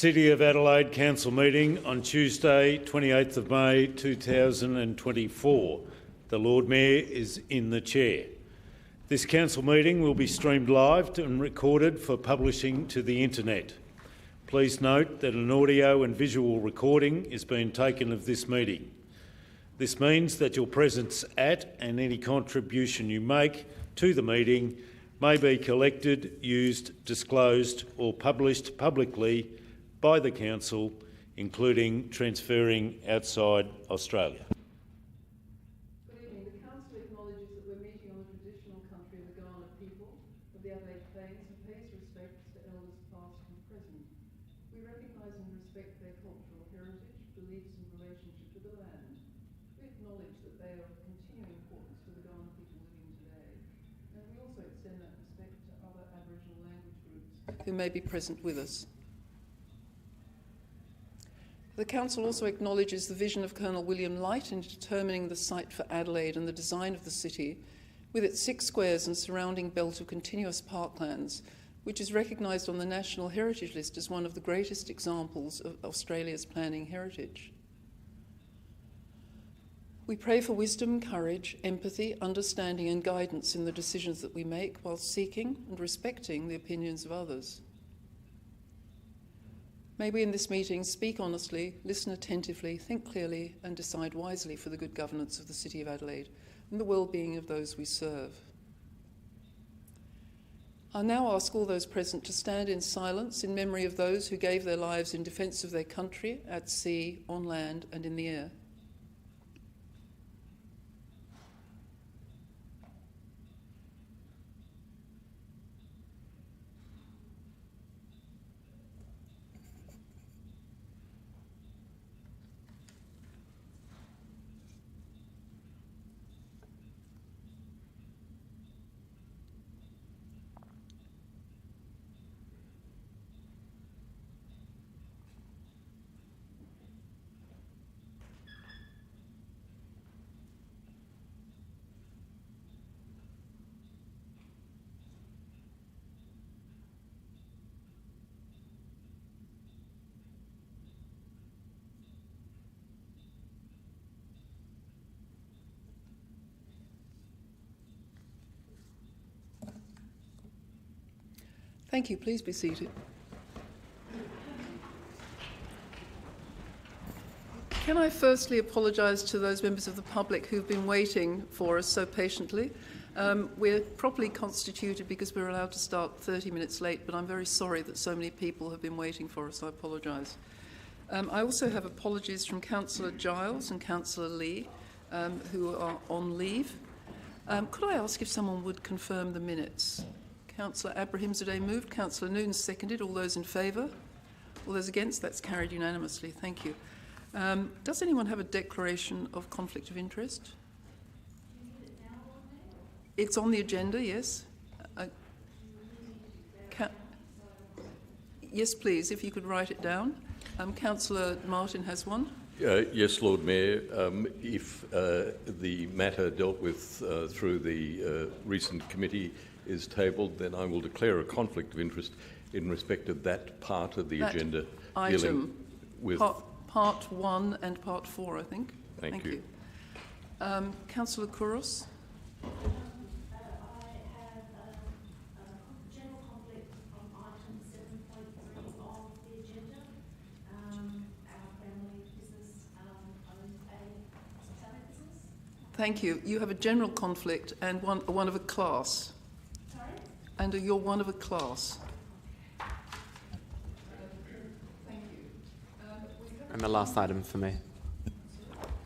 City of Adelaide Council meeting on Tuesday, 28th of May 2024. The Lord Mayor is in the chair. This council meeting will be streamed live and recorded for publishing to the internet. Please note that an audio and visual recording is being taken of this meeting. This means that your presence at and any contribution you make to the meeting may be collected, used, disclosed or published publicly by the Council, including transferring outside Australia. Good evening. The Council acknowledges that we're meeting on the traditional country of the Kaurna people of the Adelaide Plains and pays respects to elders past and present. We recognise and respect their cultural heritage, beliefs and relationship to the land. We acknowledge that they are of continuing importance to the Kaurna people living today. And we also extend that respect to other Aboriginal language groups who may be present with us. The Council also acknowledges the vision of Colonel William Light in determining the site for Adelaide and the design of the city, with its 6 squares and surrounding belt of continuous parklands, which is recognised on the National Heritage List as one of the greatest examples of Australia's planning heritage. We pray for wisdom, courage, empathy, understanding and guidance in the decisions that we make, while seeking and respecting the opinions of others. May we in this meeting speak honestly, listen attentively, think clearly and decide wisely for the good governance of the City of Adelaide and the well-being of those we serve. I now ask all those present to stand in silence in memory of those who gave their lives in defence of their country, at sea, on land and in the air. Thank you. Please be seated. Can I firstly apologise to those members of the public who've been waiting for us so patiently. We're properly constituted because we're allowed to start 30 minutes late, but I'm very sorry that so many people have been waiting for us. I apologise. I also have apologies from Councillor Giles and Councillor Lee, who are on leave. Could I ask if someone would confirm the minutes? Councillor Abrahimzadeh moved, Councillor Noon seconded. All those in favour? All those against? That's carried unanimously. Thank you. Does anyone have a declaration of conflict of interest? It's on the agenda, yes. Yes, please, if you could write it down. Councillor Martin has one. Yes, Lord Mayor. If the matter dealt with through the recent committee is tabled, then I will declare a conflict of interest in respect of that part of the agenda dealing with part 1 and part 4, I think. Thank you. Councillor Kouros. I have a general conflict on item 7.3 of the agenda. Our family business owns a satellite business. Thank you. You have a general conflict and one of a class. Sorry? And you're one of a class. Thank you. And the last item for me.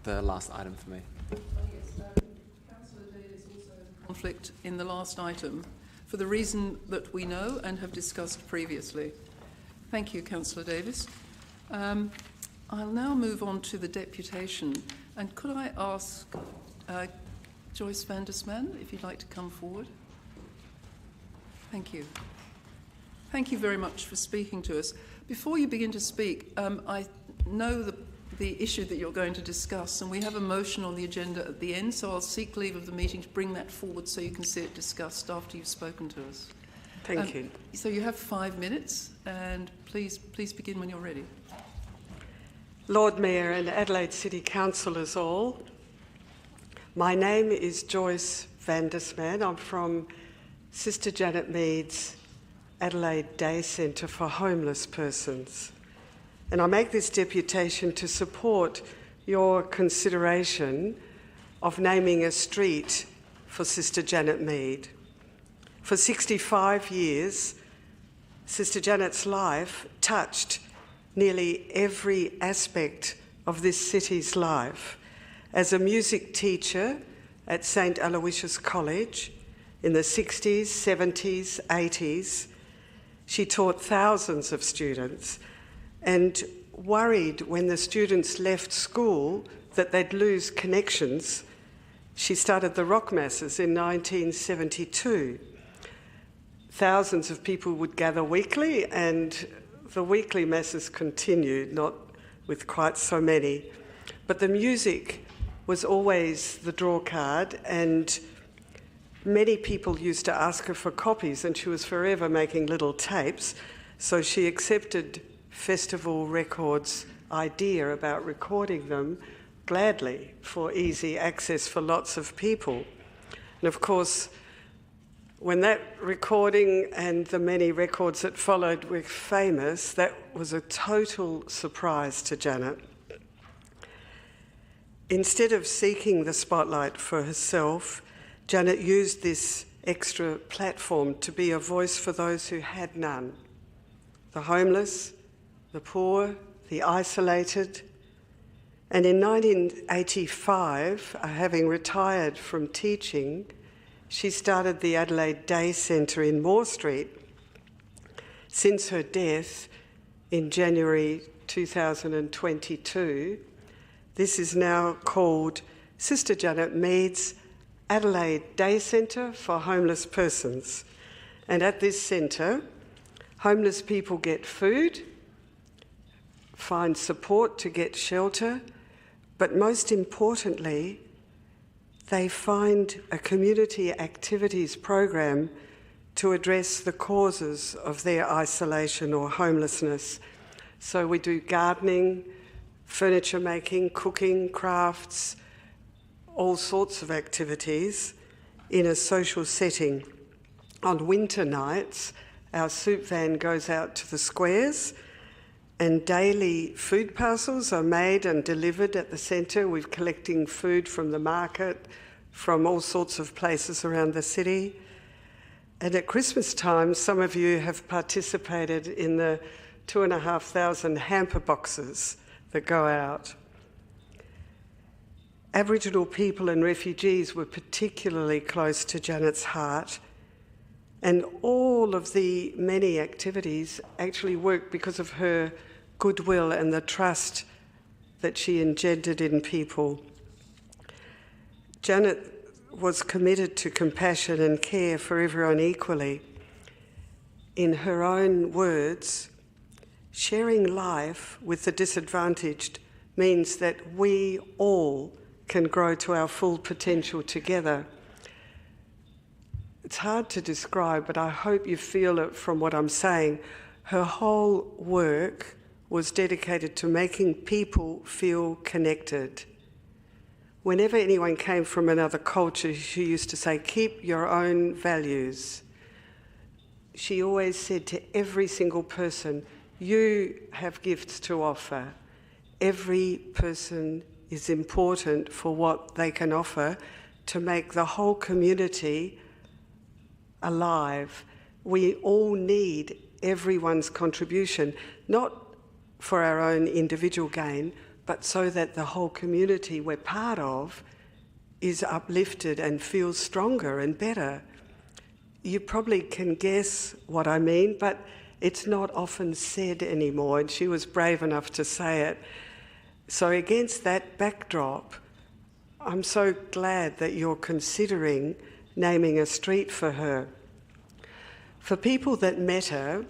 The last item for me. Councillor Davis also has a conflict in the last item for the reason that we know and have discussed previously. Thank you, Councillor Davis. I'll now move on to the deputation. And could I ask Joyce van der Sman if you'd like to come forward? Thank you. Thank you very much for speaking to us. Before you begin to speak, I know the issue that you're going to discuss, and we have a motion on the agenda at the end, so I'll seek leave of the meeting to bring that forward so you can see it discussed after you've spoken to us. Thank you. So you have 5 minutes, and please begin when you're ready. Lord Mayor and Adelaide City Councillors all, my name is Joyce van der Sman. I'm from Sister Janet Mead's Adelaide Day Centre for Homeless Persons. And I make this deputation to support your consideration of naming a street for Sister Janet Mead. For 65 years, Sister Janet's life touched nearly every aspect of this city's life. As a music teacher at St Aloysius College in the 60s, 70s, 80s, she taught thousands of students and worried when the students left school that they'd lose connections. She started the rock masses in 1972. Thousands of people would gather weekly, and the weekly masses continued, not with quite so many. But the music was always the draw card, and many people used to ask her for copies, and she was forever making little tapes. So she accepted Festival Records' idea about recording them gladly for easy access for lots of people. And of course, when that recording and the many records that followed were famous, that was a total surprise to Janet. Instead of seeking the spotlight for herself, Janet used this extra platform to be a voice for those who had none: the homeless, the poor, the isolated. And in 1985, having retired from teaching, she started the Adelaide Day Centre in Moore Street. Since her death in January 2022, this is now called Sister Janet Mead's Adelaide Day Centre for Homeless Persons. And at this centre, homeless people get food, find support to get shelter, but most importantly, they find a community activities program to address the causes of their isolation or homelessness. So we do gardening, furniture making, cooking, crafts, all sorts of activities in a social setting. On winter nights, our soup van goes out to the squares, and daily food parcels are made and delivered at the centre. We're collecting food from the market, from all sorts of places around the city. And at Christmas time, some of you have participated in the 2,500 hamper boxes that go out. Aboriginal people and refugees were particularly close to Janet's heart, and all of the many activities actually worked because of her goodwill and the trust that she engendered in people. Janet was committed to compassion and care for everyone equally. In her own words, sharing life with the disadvantaged means that we all can grow to our full potential together. It's hard to describe, but I hope you feel it from what I'm saying. Her whole work was dedicated to making people feel connected. Whenever anyone came from another culture, she used to say, keep your own values. She always said to every single person, you have gifts to offer. Every person is important for what they can offer to make the whole community alive. We all need everyone's contribution, not for our own individual gain, but so that the whole community we're part of is uplifted and feels stronger and better. You probably can guess what I mean, but it's not often said anymore, and she was brave enough to say it. So against that backdrop, I'm so glad that you're considering naming a street for her. For people that met her,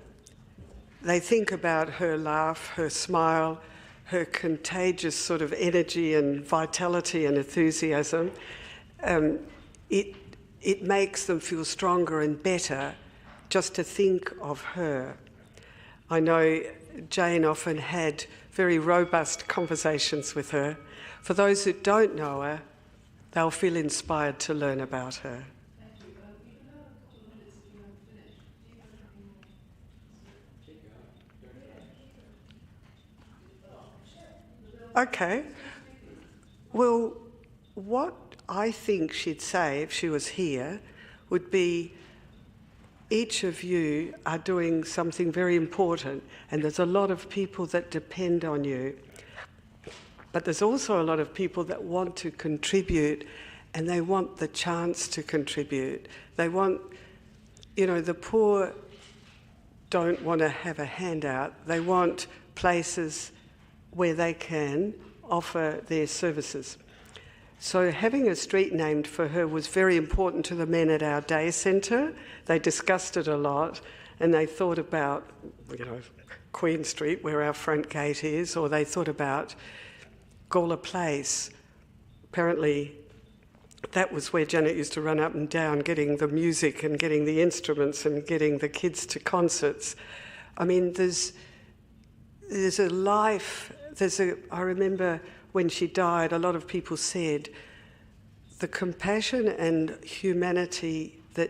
they think about her laugh, her smile, her contagious sort of energy and vitality and enthusiasm. It makes them feel stronger and better just to think of her. I know Jane often had very robust conversations with her. For those who don't know her, they'll feel inspired to learn about her. Okay. Well, what I think she'd say if she was here would be, each of you are doing something very important, and there's a lot of people that depend on you. But there's also a lot of people that want to contribute, and they want the chance to contribute. They want, the poor don't want to have a handout. They want places where they can offer their services. So having a street named for her was very important to the men at our day centre. They discussed it a lot, and they thought about, Queen Street, where our front gate is, or they thought about Gawler Place. Apparently, that was where Janet used to run up and down getting the music and getting the instruments and getting the kids to concerts. I mean, there's a life, I remember when she died, a lot of people said the compassion and humanity that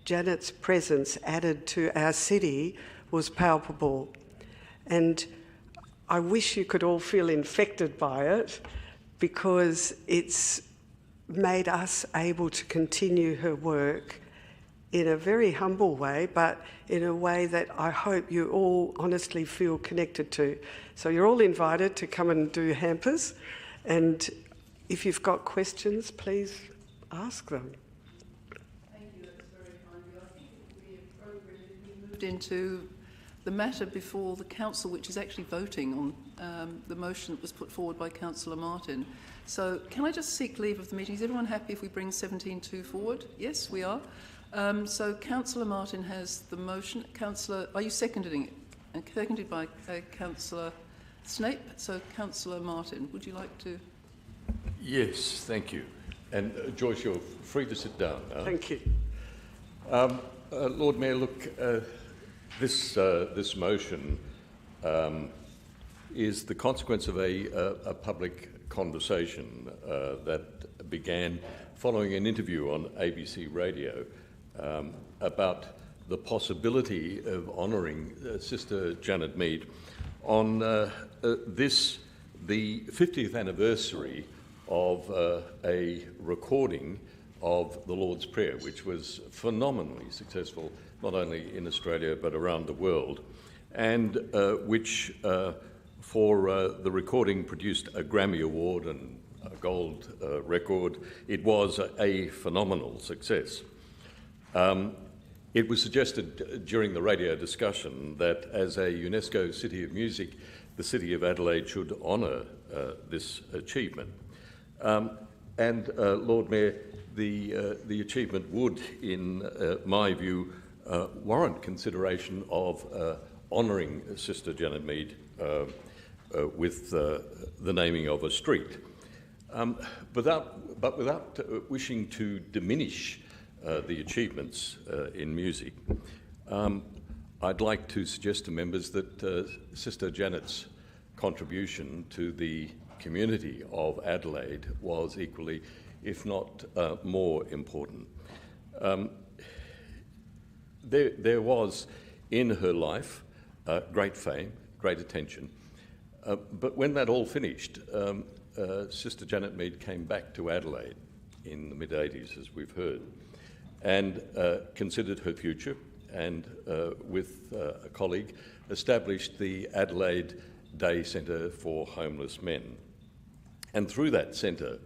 Janet's presence added to our city was palpable. And I wish you could all feel infected by it, because it's made us able to continue her work in a very humble way, but in a way that I hope you all honestly feel connected to. So you're all invited to come and do hampers, and if you've got questions, please ask them. Thank you, that's very kind of you. I think it would be appropriate if we moved into the matter before the council, which is actually voting on the motion that was put forward by Councillor Martin. So can I just seek leave of the meeting? Is everyone happy if we bring 17.2 forward? Yes, we are. So Councillor Martin has the motion. Councillor, are you seconding it? And seconded by Councillor Snape. So Councillor Martin, would you like to? Yes, thank you. And Joyce, you're free to sit down now. Thank you. Lord Mayor, look, this motion is the consequence of a public conversation that began following an interview on ABC Radio about the possibility of honouring Sister Janet Mead on the 50th anniversary of a recording of the Lord's Prayer, which was phenomenally successful, not only in Australia but around the world, and which for the recording produced a Grammy Award and a gold record. It was a phenomenal success. It was suggested during the radio discussion that as a UNESCO City of Music, the City of Adelaide should honour this achievement. And Lord Mayor, the achievement would, in my view, warrant consideration of honouring Sister Janet Mead with the naming of a street. But without wishing to diminish the achievements in music, I'd like to suggest to members that Sister Janet's contribution to the community of Adelaide was equally, if not more important. There was in her life great fame, great attention, but when that all finished, Sister Janet Mead came back to Adelaide in the mid-80s, as we've heard, and considered her future, and with a colleague established the Adelaide Day Centre for Homeless Men. And through that centre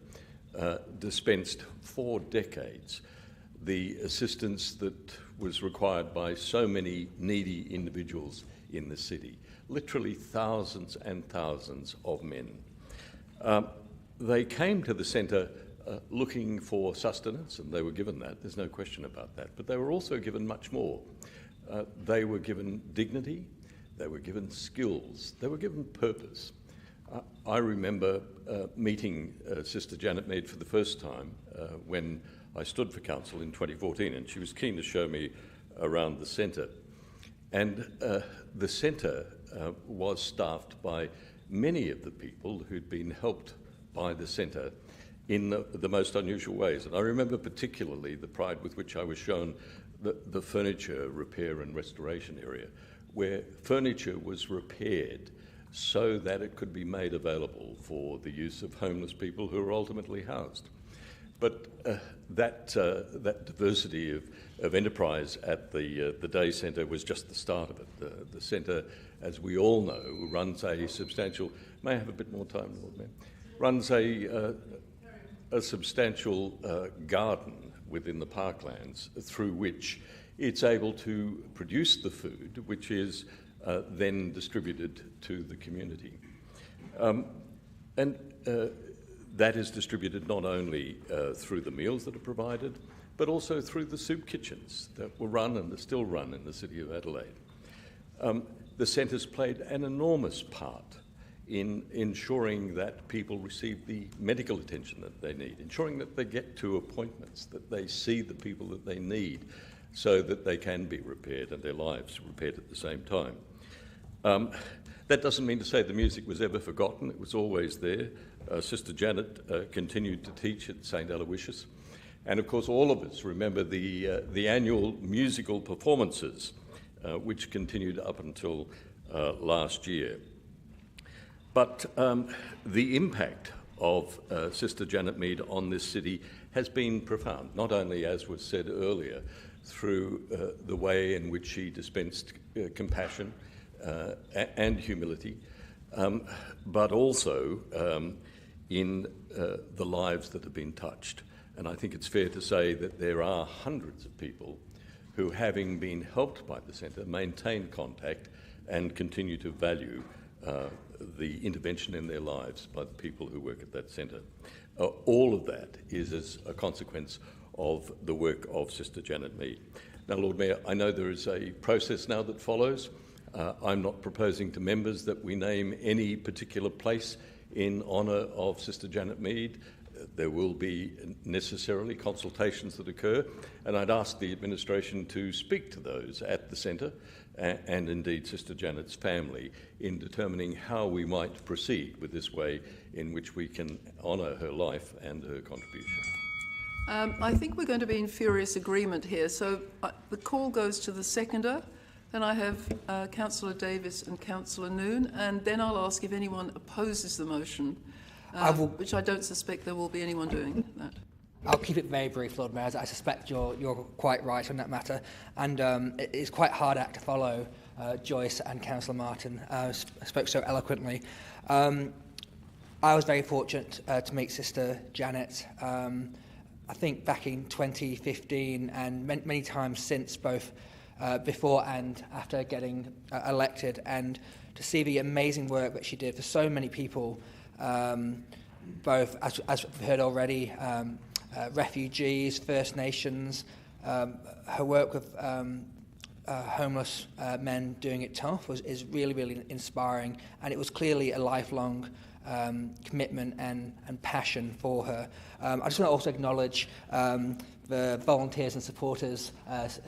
dispensed 4 decades the assistance that was required by so many needy individuals in the city, literally thousands and thousands of men. They came to the centre looking for sustenance, and they were given that, there's no question about that, but they were also given much more. They were given dignity, they were given skills, they were given purpose. I remember meeting Sister Janet Mead for the first time when I stood for council in 2014, and she was keen to show me around the centre. And the centre was staffed by many of the people who'd been helped by the centre in the most unusual ways. And I remember particularly the pride with which I was shown the furniture repair and restoration area, where furniture was repaired so that it could be made available for the use of homeless people who were ultimately housed. But that diversity of enterprise at the day centre was just the start of it. The centre, as we all know, runs a substantial, may I have a bit more time, Lord Mayor? Runs a substantial garden within the parklands through which it's able to produce the food which is then distributed to the community. That is distributed not only through the meals that are provided, but also through the soup kitchens that were run and are still run in the City of Adelaide. The centre's played an enormous part in ensuring that people receive the medical attention that they need, ensuring that they get to appointments, that they see the people that they need so that they can be repaired and their lives repaired at the same time. That doesn't mean to say the music was ever forgotten. It was always there. Sister Janet continued to teach at St. Aloysius. And of course, all of us remember the annual musical performances, which continued up until last year. But the impact of Sister Janet Mead on this city has been profound, not only, as was said earlier, through the way in which she dispensed compassion and humility, but also in the lives that have been touched. And I think it's fair to say that there are hundreds of people who, having been helped by the centre, maintain contact and continue to value the intervention in their lives by the people who work at that centre. All of that is as a consequence of the work of Sister Janet Mead. Now, Lord Mayor, I know there is a process now that follows. I'm not proposing to members that we name any particular place in honour of Sister Janet Mead. There will be necessarily consultations that occur, and I'd ask the administration to speak to those at the centre and indeed Sister Janet's family in determining how we might proceed with this way in which we can honour her life and her contribution. I think we're going to be in furious agreement here. So the call goes to the seconder. Then I have Councillor Davis and Councillor Noon, and then I'll ask if anyone opposes the motion, which I don't suspect there will be anyone doing that. I'll keep it very brief, Lord Mayor, as I suspect you're quite right on that matter. And it's quite a hard act to follow. Joyce and Councillor Martin spoke so eloquently. I was very fortunate to meet Sister Janet, I think back in 2015, and many times since, both before and after getting elected, and to see the amazing work that she did for so many people, both, as we've heard already, refugees, First Nations, her work with homeless men doing it tough is really, really inspiring, and it was clearly a lifelong commitment and passion for her. I just want to also acknowledge the volunteers and supporters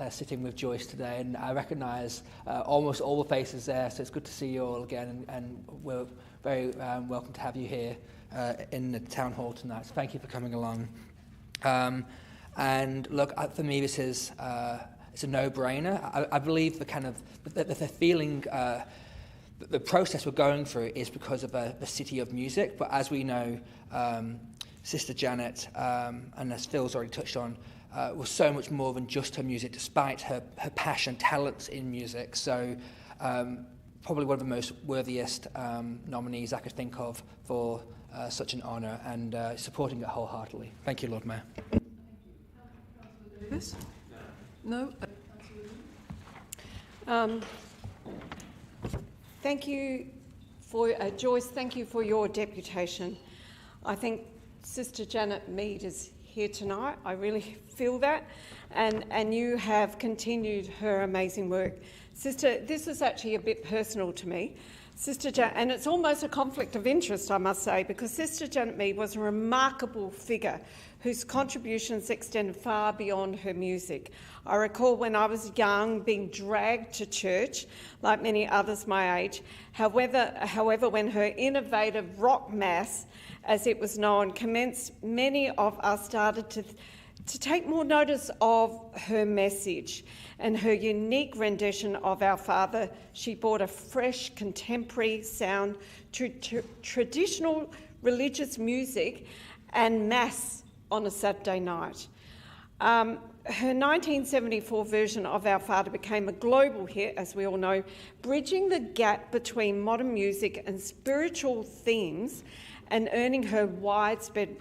sitting with Joyce today, and I recognise almost all the faces there, so it's good to see you all again, and we're very welcome to have you here in the town hall tonight. So thank you for coming along. And look, for me, this is it's a no-brainer. I believe the kind of the feeling. The process we're going through is because of the City of Music, but as we know, Sister Janet, and as Phil's already touched on, was so much more than just her music, despite her passion, talents in music. So probably one of the most worthiest nominees I could think of for such an honour, and supporting it wholeheartedly. Thank you, Lord Mayor. Davis? No? Thank you for, Joyce, thank you for your deputation. I think Sister Janet Mead is here tonight. I really feel that. And you have continued her amazing work. Sister, this is actually a bit personal to me. and it's almost a conflict of interest, I must say, because Sister Janet Mead was a remarkable figure whose contributions extended far beyond her music. I recall when I was young being dragged to church, like many others my age. However, when her innovative rock mass, as it was known, commenced, many of us started to take more notice of her message and her unique rendition of Our Father. She brought a fresh, contemporary sound to traditional religious music and Mass on a Saturday night. Her 1974 version of Our Father became a global hit, as we all know, bridging the gap between modern music and spiritual themes and earning her widespread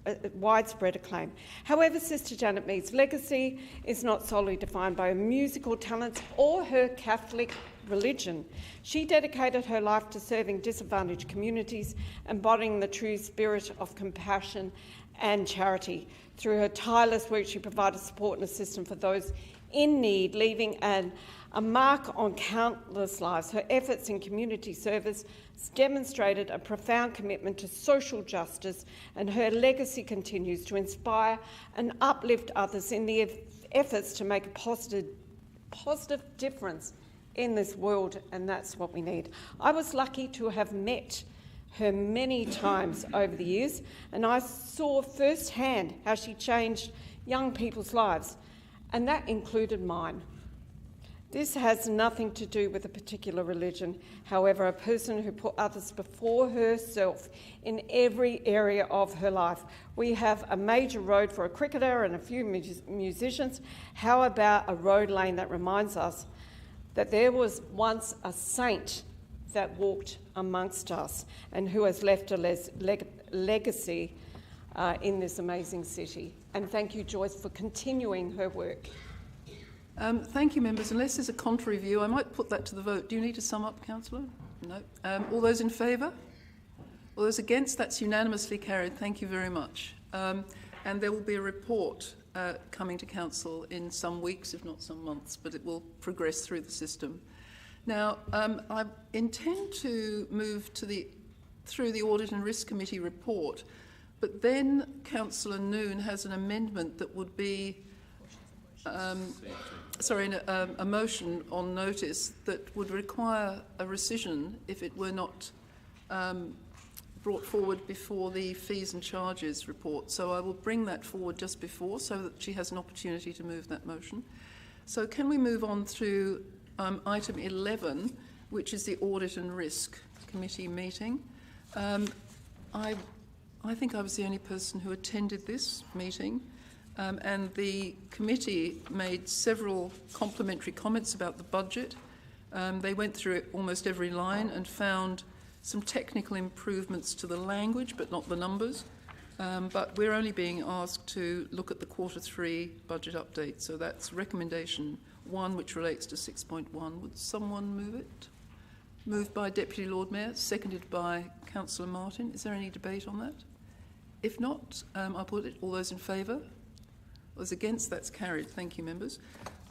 acclaim. However, Sister Janet Mead's legacy is not solely defined by her musical talents or her Catholic religion. She dedicated her life to serving disadvantaged communities, embodying the true spirit of compassion and charity. Through her tireless work, she provided support and assistance for those in need, leaving a mark on countless lives. Her efforts in community service demonstrated a profound commitment to social justice, and her legacy continues to inspire and uplift others in the efforts to make a positive difference in this world, and that's what we need. I was lucky to have met her many times over the years, and I saw firsthand how she changed young people's lives, and that included mine. This has nothing to do with a particular religion. However, a person who put others before herself in every area of her life. We have a major road for a cricketer and a few musicians. How about a road lane that reminds us that there was once a saint that walked amongst us and who has left a legacy in this amazing city? And thank you, Joyce, for continuing her work. Thank you, members. Unless there's a contrary view, I might put that to the vote. Do you need to sum up, Councillor? No. All those in favour? All those against? That's unanimously carried. Thank you very much. And there will be a report coming to Council in some weeks, if not some months, but it will progress through the system. Now, I intend to move through the Audit and Risk Committee report, but then Councillor Noon has an amendment that would be a motion on notice that would require a rescission if it were not brought forward before the fees and charges report. So I will bring that forward just before so that she has an opportunity to move that motion. So can we move on through item 11, which is the Audit and Risk Committee meeting. I think I was the only person who attended this meeting. And the committee made several complimentary comments about the budget. They went through almost every line and found some technical improvements to the language, but not the numbers. But we're only being asked to look at the Q3 budget update. So that's recommendation 1, which relates to 6.1. Would someone move it? Moved by Deputy Lord Mayor, seconded by Councillor Martin. Is there any debate on that? If not, I'll put it. All those in favour? Those against? That's carried. Thank you, members.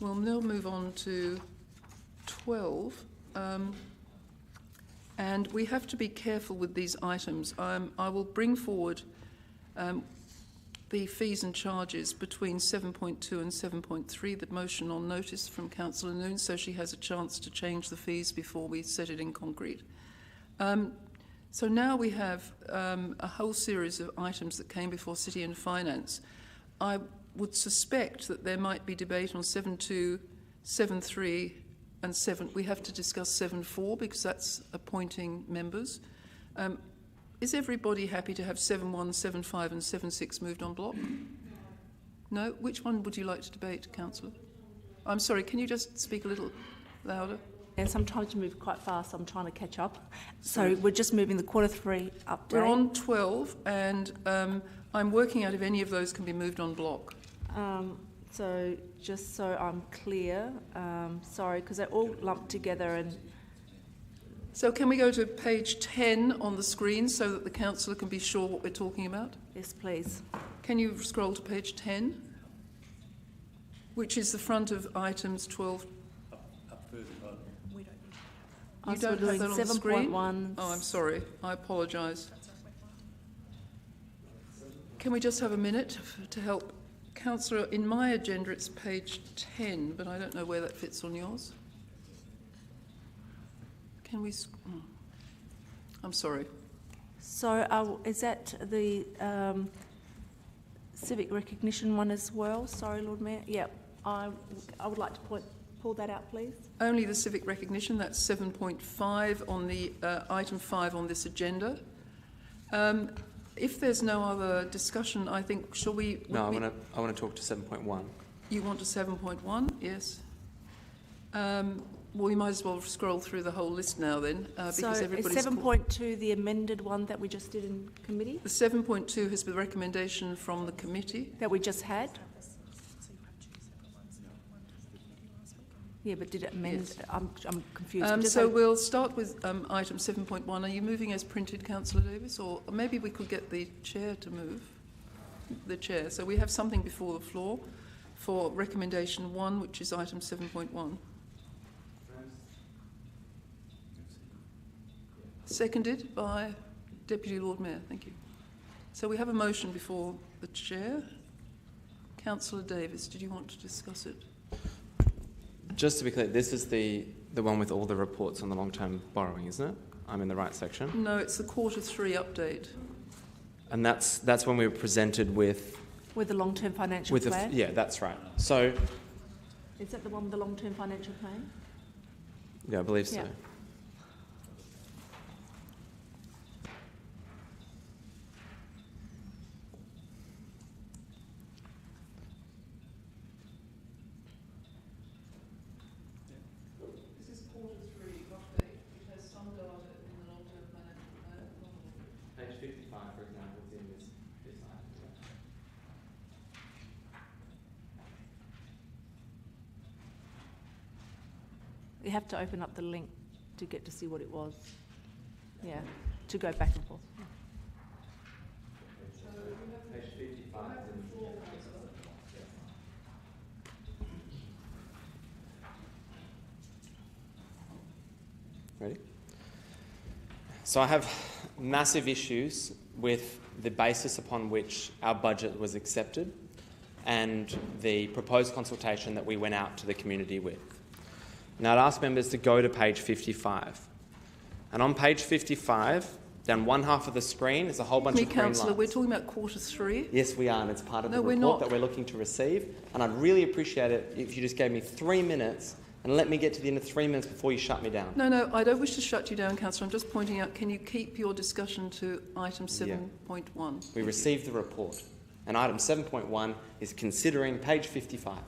We'll now move on to 12. And we have to be careful with these items. I will bring forward the fees and charges between 7.2 and 7.3, the motion on notice from Councillor Noon, so she has a chance to change the fees before we set it in concrete. So now we have a whole series of items that came before City and Finance. I would suspect that there might be debate on 7.2, 7.3 and 7. We have to discuss 7.4 because that's appointing members. Is everybody happy to have 7.1, 7.5 and 7.6 moved on block? No? Which one would you like to debate, Councillor? I'm sorry, can you just speak a little louder? Yes, I'm trying to move quite fast. I'm trying to catch up. So we're just moving the Q3 update. We're on 12 and I'm working out if any of those can be moved on block. So just so I'm clear, sorry, because they're all lumped together. And so can we go to page 10 on the screen so that the councillor can be sure what we're talking about? Yes, please. Can you scroll to page 10, which is the front of items 12? You So don't we're have doing that on the screen? 7.1. Oh, I'm sorry. I apologise. Can we just have a minute to help? Councillor, in my agenda it's page 10, but I don't know where that fits on yours. Can we... I'm sorry. So is that the civic recognition one as well? Sorry, Lord Mayor. Yeah, I would like to pull that out, please. Only the civic recognition, that's 7.5 on the item 5 on this agenda. If there's no other discussion, I think, shall we... No, I want to talk to 7.1. You want to 7.1? Yes. Well, we might as well scroll through the whole list now then, because So everybody's... is 7.2 the amended one that we just did in committee? The 7.2 has been the recommendation from the committee. That we just had? Yeah, but did it amend? Yes. I'm confused. So we'll start with item 7.1. Are you moving as printed, Councillor Davis? Or maybe we could get the chair to move. The chair. So we have something before the floor for recommendation 1, which is item 7.1. Seconded by Deputy Lord Mayor. Thank you. So we have a motion before the chair. Councillor Davis, did you want to discuss it? Just to be clear, this is the one with all the reports on the long-term borrowing, isn't it? I'm in the right section. No, it's the Q3 update. And that's when we were presented with With the long-term financial plan? yeah, that's right. So Is that the one with the long-term financial plan? yeah, I believe so. Yeah. This is Q3 update. It has some data in the long-term financial plan. Page 55, for example, is in this item. You have to open up the link to get to see what it was. Yeah, to go back and forth. Page 55 is in Ready? So I have massive issues with the basis upon which our budget was accepted and the proposed consultation that we went out to the community with. Now I'd ask members to go to page 55. And on page 55, down one half of the screen is a whole bunch of green Councillor, lines. we're talking about Q3. Yes, we are, and it's part of the No, we're report not. that we're looking to receive. And I'd really appreciate it if you just gave me 3 minutes and let me get to the end of 3 minutes before you shut me down. No, I don't wish to shut you down, Councillor. I'm just pointing out, can you keep your discussion to item 7.1? We received the report, and item 7.1 is considering page 55.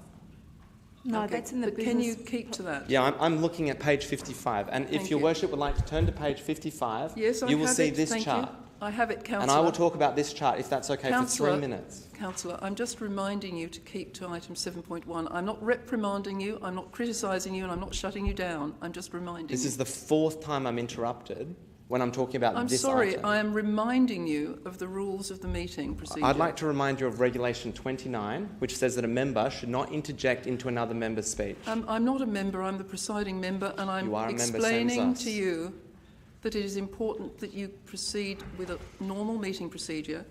No, Okay, that's in the but business... can you keep to that? Yeah, I'm looking at page 55, and Thank if Your you. Worship would like to turn to page 55, Yes, I you will have see it. this Thank chart. You. I have it, Councillor. And I will talk about this chart, if that's okay, Councillor, for 3 minutes. Councillor, I'm just reminding you to keep to item 7.1. I'm not reprimanding you, I'm not criticising you, and I'm not shutting you down. I'm just reminding This you. is the 4th time I'm interrupted when I'm talking about I'm this sorry, item. I am reminding you of the rules of the meeting procedure. I'd like to remind you of Regulation 29, which says that a member should not interject into another member's speech. I'm not a member, I'm the presiding member, and I'm You are a member, same as explaining us. to you that it is important that you proceed with a normal meeting procedure.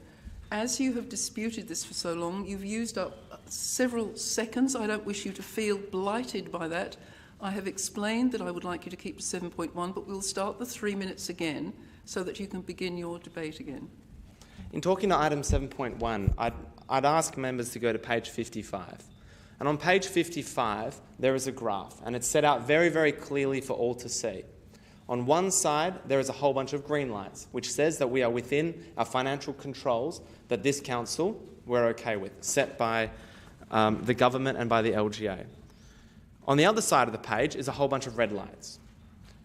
As you have disputed this for so long, you've used up several seconds. I don't wish you to feel blighted by that. I have explained that I would like you to keep to 7.1, but we'll start the 3 minutes again so that you can begin your debate again. In talking to item 7.1, I'd ask members to go to page 55. And on page 55, there is a graph, and it's set out very, very clearly for all to see. On one side, there is a whole bunch of green lights, which says that we are within our financial controls that this council we're okay with, set by the government and by the LGA. On the other side of the page is a whole bunch of red lights.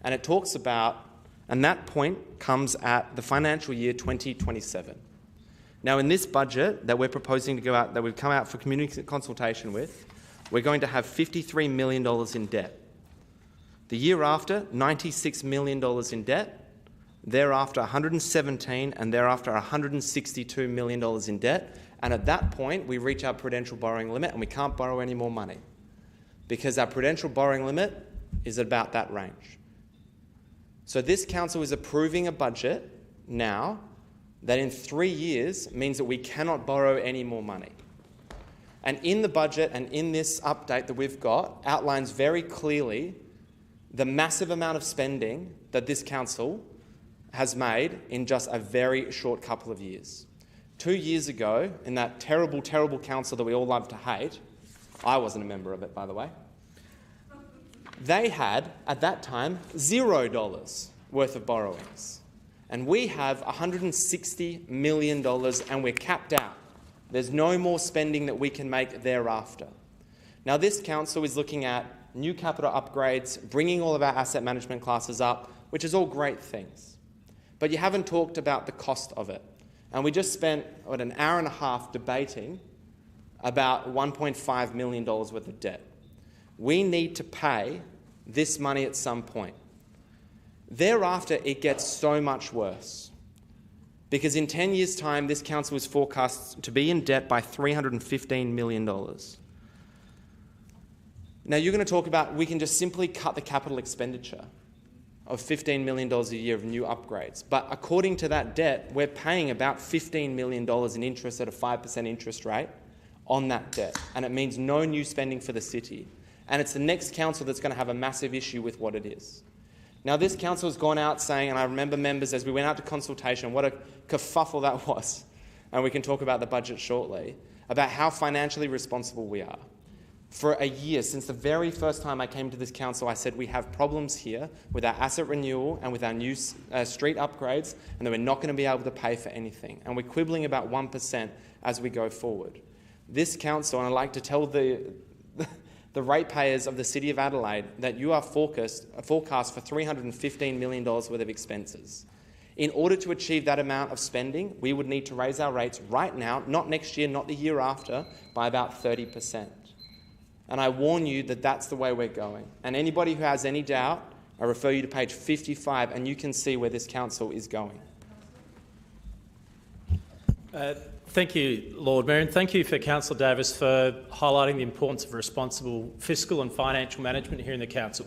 And it talks about, and that point comes at the financial year 2027. Now, in this budget that we're proposing to go out, that we've come out for community consultation with, we're going to have $53 million in debt. The year after, $96 million in debt. Thereafter, $117 million, and thereafter $162 million in debt. And at that point, we reach our prudential borrowing limit and we can't borrow any more money because our prudential borrowing limit is about that range. So this council is approving a budget now that in 3 years means that we cannot borrow any more money. And in the budget and in this update that we've got outlines very clearly the massive amount of spending that this council has made in just a very short couple of years. 2 years ago, in that terrible, terrible council that we all love to hate, I wasn't a member of it, by the way, they had, at that time, $0 worth of borrowings. And we have $160 million and we're capped out. There's no more spending that we can make thereafter. Now, this council is looking at new capital upgrades, bringing all of our asset management classes up, which is all great things. But you haven't talked about the cost of it. And we just spent an hour and a half debating about $1.5 million worth of debt. We need to pay this money at some point. Thereafter, it gets so much worse. Because in 10 years' time, this council is forecast to be in debt by $315 million. Now, you're going to talk about we can just simply cut the capital expenditure of $15 million a year of new upgrades. But according to that debt, we're paying about $15 million in interest at a 5% interest rate on that debt. And it means no new spending for the city. And it's the next council that's going to have a massive issue with what it is. Now, this council has gone out saying, and I remember members as we went out to consultation, what a kerfuffle that was, and we can talk about the budget shortly, about how financially responsible we are. For a year, since the very first time I came to this council, I said we have problems here with our asset renewal and with our new street upgrades, and that we're not going to be able to pay for anything. And we're quibbling about 1% as we go forward. This council, and I'd like to tell the ratepayers of the City of Adelaide that you are forecast for $315 million worth of expenses. In order to achieve that amount of spending, we would need to raise our rates right now, not next year, not the year after, by about 30%. And I warn you that that's the way we're going. And anybody who has any doubt, I refer you to page 55 and you can see where this council is going. Thank you, Lord Mayor, and thank you for Councillor Davis for highlighting the importance of responsible fiscal and financial management here in the council.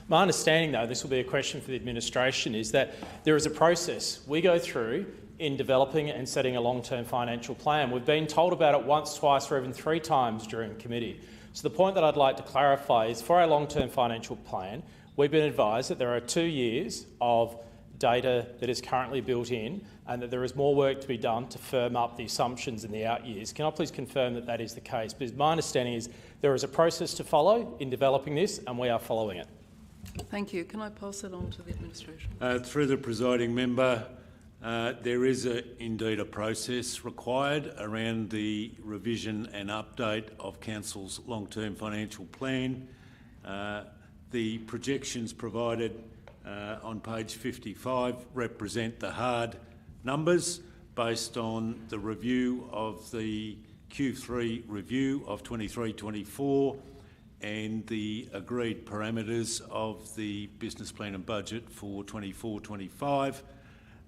My understanding, though, this will be a question for the administration, is that there is a process we go through in developing and setting a long-term financial plan. We've been told about it once, twice, or even 3 times during committee. So the point that I'd like to clarify is for our long-term financial plan, we've been advised that there are 2 years of data that is currently built in and that there is more work to be done to firm up the assumptions in the out years. Can I please confirm that that is the case? Because my understanding is there is a process to follow in developing this and we are following it. Thank you. Can I pass that on to the administration? Through the presiding member, there is indeed a process required around the revision and update of Council's long-term financial plan. The projections provided on page 55 represent the hard numbers based on the review of the Q3 review of 23-24 and the agreed parameters of the business plan and budget for 24-25.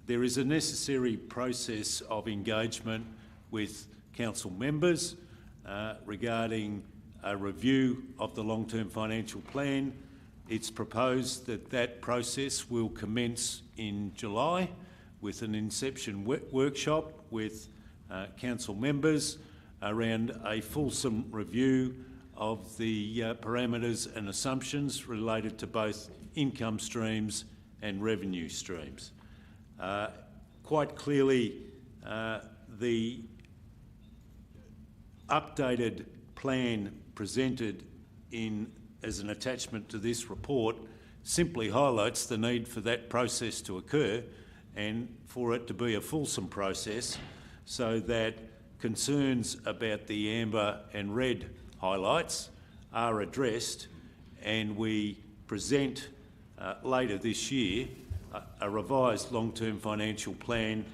There is a necessary process of engagement with council members regarding a review of the long-term financial plan. It's proposed that that process will commence in July with an inception workshop with council members around a fulsome review of the parameters and assumptions related to both income streams and revenue streams. Quite clearly, the updated plan presented as an attachment to this report simply highlights the need for that process to occur and for it to be a fulsome process so that concerns about the amber and red highlights are addressed and we present later this year a revised long-term financial plan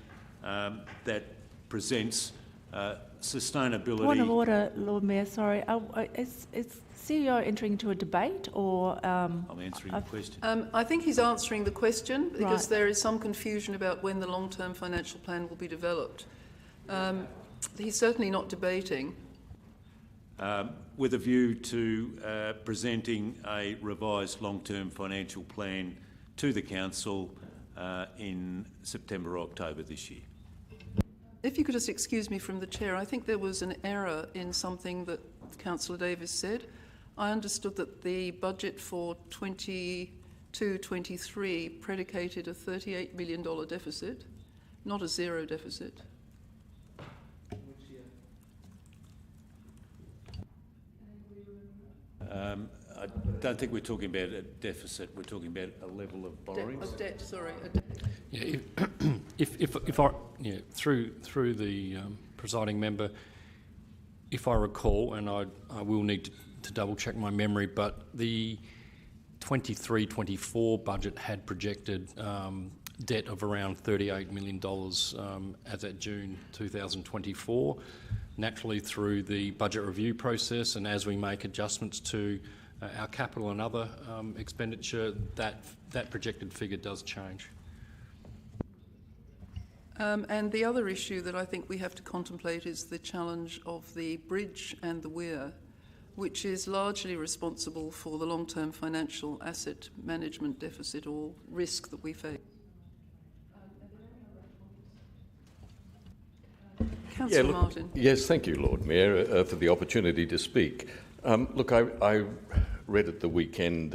that presents sustainability. Point of order, Lord Mayor, sorry. Is CEO entering into a debate or... I'm answering the question. I think he's answering the question because Right. there is some confusion about when the long-term financial plan will be developed. He's certainly not debating. With a view to presenting a revised long-term financial plan to the Council in September or October this year. If you could just excuse me from the chair, I think there was an error in something that Councillor Davis said. I understood that the budget for 22-23 predicated a $38 million deficit, not a zero deficit. I don't think we're talking about a deficit. We're talking about a level of borrowings. Debt, sorry. A debt. Yeah, if I through the presiding member, if I recall, and I will need to double check my memory, but the 23-24 budget had projected debt of around $38 million as at June 2024. Naturally, through the budget review process, and as we make adjustments to our capital and other expenditure, that projected figure does change. And the other issue that I think we have to contemplate is the challenge of the bridge and the weir, which is largely responsible for the long-term financial asset management deficit or risk that we face. Councillor Martin. Yes, thank you, Lord Mayor, for the opportunity to speak. Look, I read at the weekend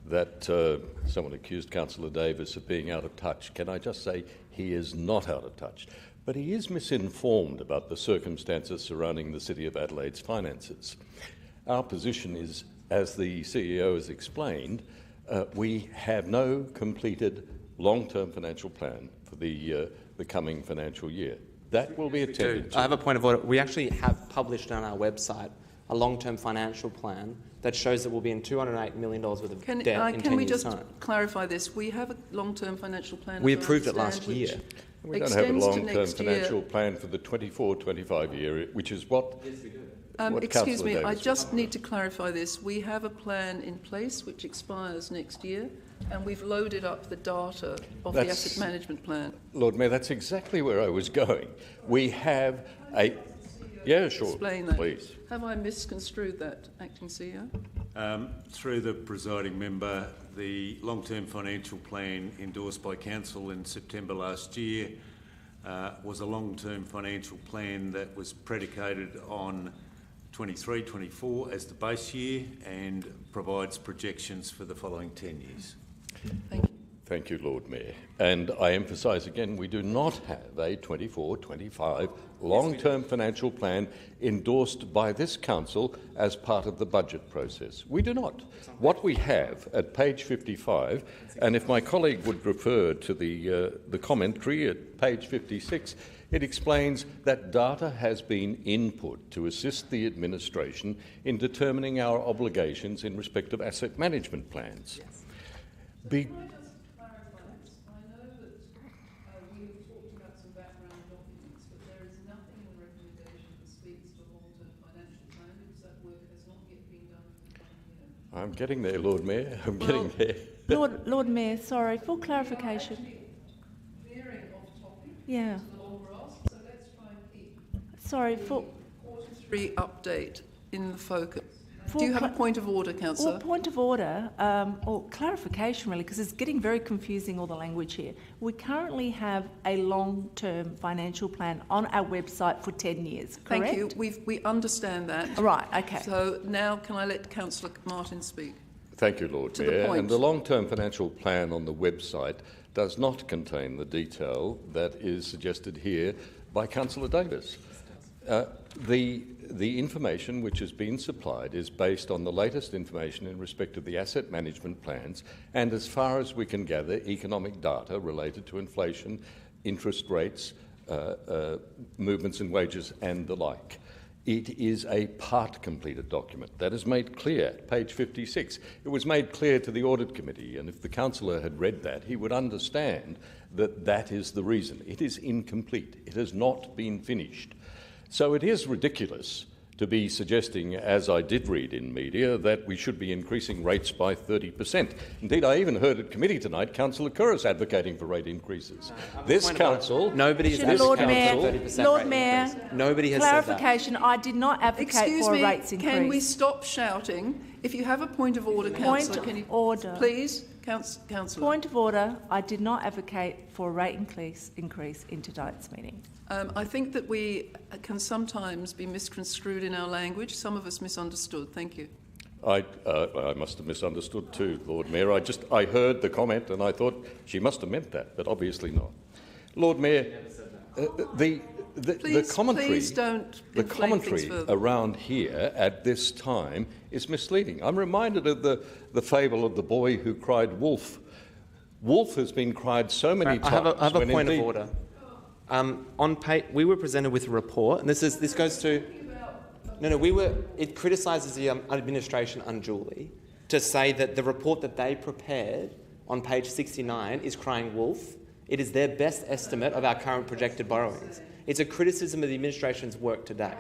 that someone accused Councillor Davis of being out of touch. Can I just say he is not out of touch, but he is misinformed about the circumstances surrounding the City of Adelaide's finances. Our position is, as the CEO has explained, we have no completed long-term financial plan for the coming financial year. That will be attended to. I have a point of order. We actually have published on our website a long-term financial plan that shows that we'll be in $208 million worth of debt in 10 years' time. Can we just clarify this? We have a long-term financial plan. We approved it last year. We don't have a long-term financial plan for the 24-25 year, which is what... Yes, we do. Excuse me, I just need to clarify this. We have a plan in place which expires next year, and we've loaded up the data of the asset management plan. Lord Mayor, that's exactly where I was going. We have a... Yeah, sure. Explain that. Please. Have I misconstrued that, Acting CEO? Through the presiding member, the long-term financial plan endorsed by Council in September last year was a long-term financial plan that was predicated on 23-24 as the base year and provides projections for the following 10 years. Thank you. Thank you, Lord Mayor. And I emphasise again, we do not have a 24-25 long-term financial plan endorsed by this Council as part of the budget process. We do not. What we have at page 55, and if my colleague would refer to the commentary at page 56, it explains that data has been input to assist the administration in determining our obligations in respect of asset management plans. Yes. I'm getting there, Lord Mayor. I'm getting there. Lord Mayor, sorry, for clarification. Yeah. Sorry, for Quarter 3 update in the focus. Do you have a point of order, Councillor? Well, point of order, or clarification really, because it's getting very confusing, all the language here. We currently have a long-term financial plan on our website for 10 years, correct? Thank you. We understand that. Right, okay. So now can I let Councillor Martin speak? Thank you, Lord Mayor. And the long-term financial plan on the website does not contain the that is suggested here by Councillor Davis. The information which has been supplied is based on the latest information in respect of the asset management plans and, as far as we can gather, economic data related to inflation, interest rates, movements in wages and the like. It is a part-completed document. That is made clear, page 56. It was made clear to the Audit Committee, and if the councillor had read that, he would understand that that is the reason. It is incomplete. It has not been finished. So it is ridiculous to be suggesting, as I did read in media, that we should be increasing rates by 30%. Indeed, I even heard at committee tonight Councillor Couros advocating for rate increases. This council... Nobody has Lord Mayor, nobody has clarification, I did not advocate for a rates increase. Can we stop shouting? If you have a point of order, Councillor, can you please, Councillor? Point of order. I did not advocate for a rate increase in tonight's meeting. I think that we can sometimes be misconstrued in our language. Some of us misunderstood. Thank you. I must have misunderstood too, Lord Mayor. I heard the comment and I thought she must have meant that, but obviously not. Lord Mayor, the commentary around here at this time is misleading. I'm reminded of the fable of the boy who cried wolf. Wolf has been cried so many times. I have a point of order. We were presented with a report, and this goes to. It criticises the administration unduly to say that the report that they prepared on page 69 is crying wolf. It is their best estimate of our current projected borrowings. It's a criticism of the administration's work to date.